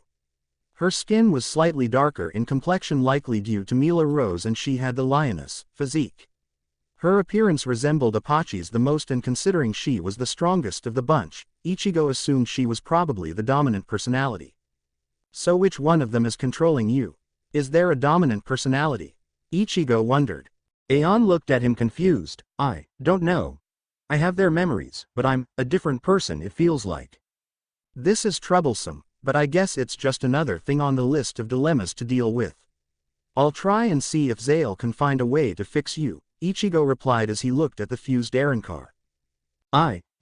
Her skin was slightly darker in complexion, likely due to Mila Rose, and she had the lioness physique. Her appearance resembled Apache's the most, and considering she was the strongest of the bunch, Ichigo assumed she was probably the dominant personality. So which one of them is controlling you? Is there a dominant personality? Ichigo wondered. Aeon looked at him confused. I don't know. I have their memories, but I'm a different person, it feels like. This is troublesome, but I guess it's just another thing on the list of dilemmas to deal with. I'll try and see if Zale can find a way to fix you, Ichigo replied as he looked at the fused Aaronkar.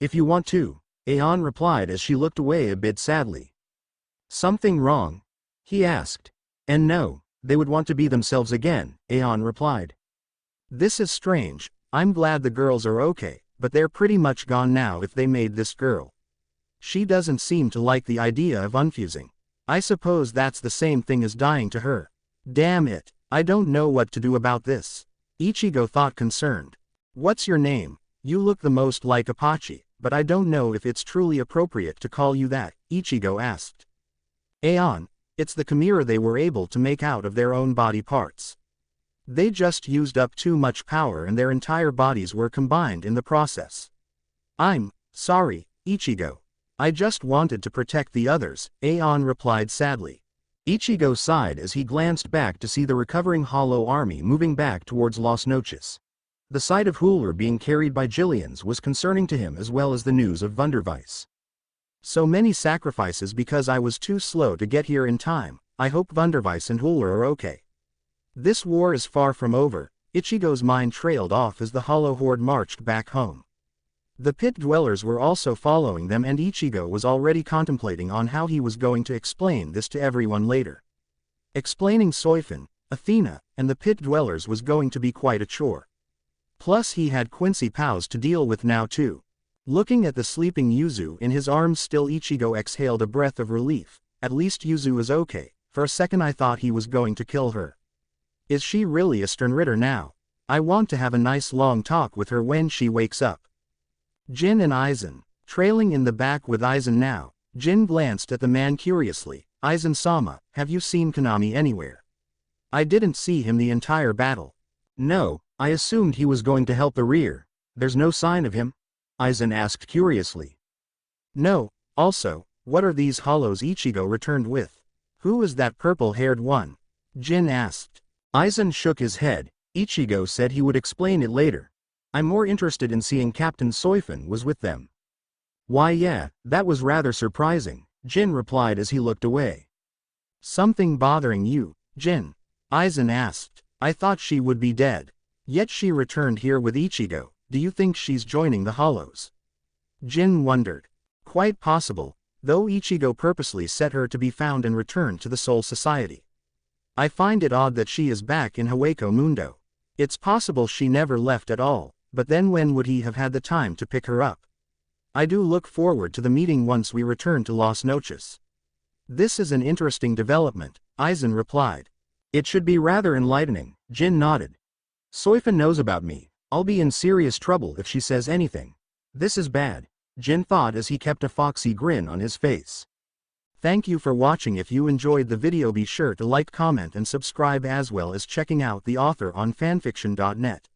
If you want to, Aeon replied as she looked away a bit sadly. Something wrong? He asked. And no, they would want to be themselves again, Aeon replied. This is strange. I'm glad the girls are okay, but they're pretty much gone now if they made this girl. She doesn't seem to like the idea of unfusing. I suppose that's the same thing as dying to her. Damn it, I don't know what to do about this. Ichigo thought, concerned. What's your name? You look the most like Apache, but I don't know if it's truly appropriate to call you that, Ichigo asked. Aeon, it's the chimera they were able to make out of their own body parts. They just used up too much power and their entire bodies were combined in the process. I'm sorry, Ichigo. I just wanted to protect the others, Aeon replied sadly. Ichigo sighed as he glanced back to see the recovering Hollow army moving back towards Las Noches. The sight of Huller being carried by Jillians was concerning to him, as well as the news of Wunderweiss. So many sacrifices because I was too slow to get here in time. I hope Wunderweiss and Huller are okay. This war is far from over. Ichigo's mind trailed off as the Hollow horde marched back home. The pit dwellers were also following them, and Ichigo was already contemplating on how he was going to explain this to everyone later. Explaining Soifin, Athena, and the pit dwellers was going to be quite a chore. Plus he had Quincy Pals to deal with now too. Looking at the sleeping Yuzu in his arms still, Ichigo exhaled a breath of relief. At least Yuzu is okay. For a second I thought he was going to kill her. Is she really a Sternritter now? I want to have a nice long talk with her when she wakes up. Jin and Eizen, trailing in the back with Eizen now. Jin glanced at the man curiously. Aizen-sama, have you seen Konami anywhere? I didn't see him the entire battle. No, I assumed he was going to help the rear. There's no sign of him? Eizen asked curiously. No, also, what are these hollows Ichigo returned with? Who is that purple-haired one? Jin asked. Eizen shook his head. Ichigo said he would explain it later. I'm more interested in seeing Captain Soifin was with them. Why yeah, that was rather surprising, Jin replied as he looked away. Something bothering you, Jin? Eizen asked. I thought she would be dead. Yet she returned here with Ichigo. Do you think she's joining the Hollows? Jin wondered. Quite possible, though Ichigo purposely set her to be found and returned to the Soul Society. I find it odd that she is back in Hueco Mundo. It's possible she never left at all, but then when would he have had the time to pick her up? I do look forward to the meeting once we return to Las Noches. This is an interesting development, Eizen replied. It should be rather enlightening, Jin nodded. Soifin knows about me. I'll be in serious trouble if she says anything. This is bad, Jin thought as he kept a foxy grin on his face. Thank you for watching. If you enjoyed the video, be sure to like, comment and subscribe, as well as checking out the author on fanfiction.net.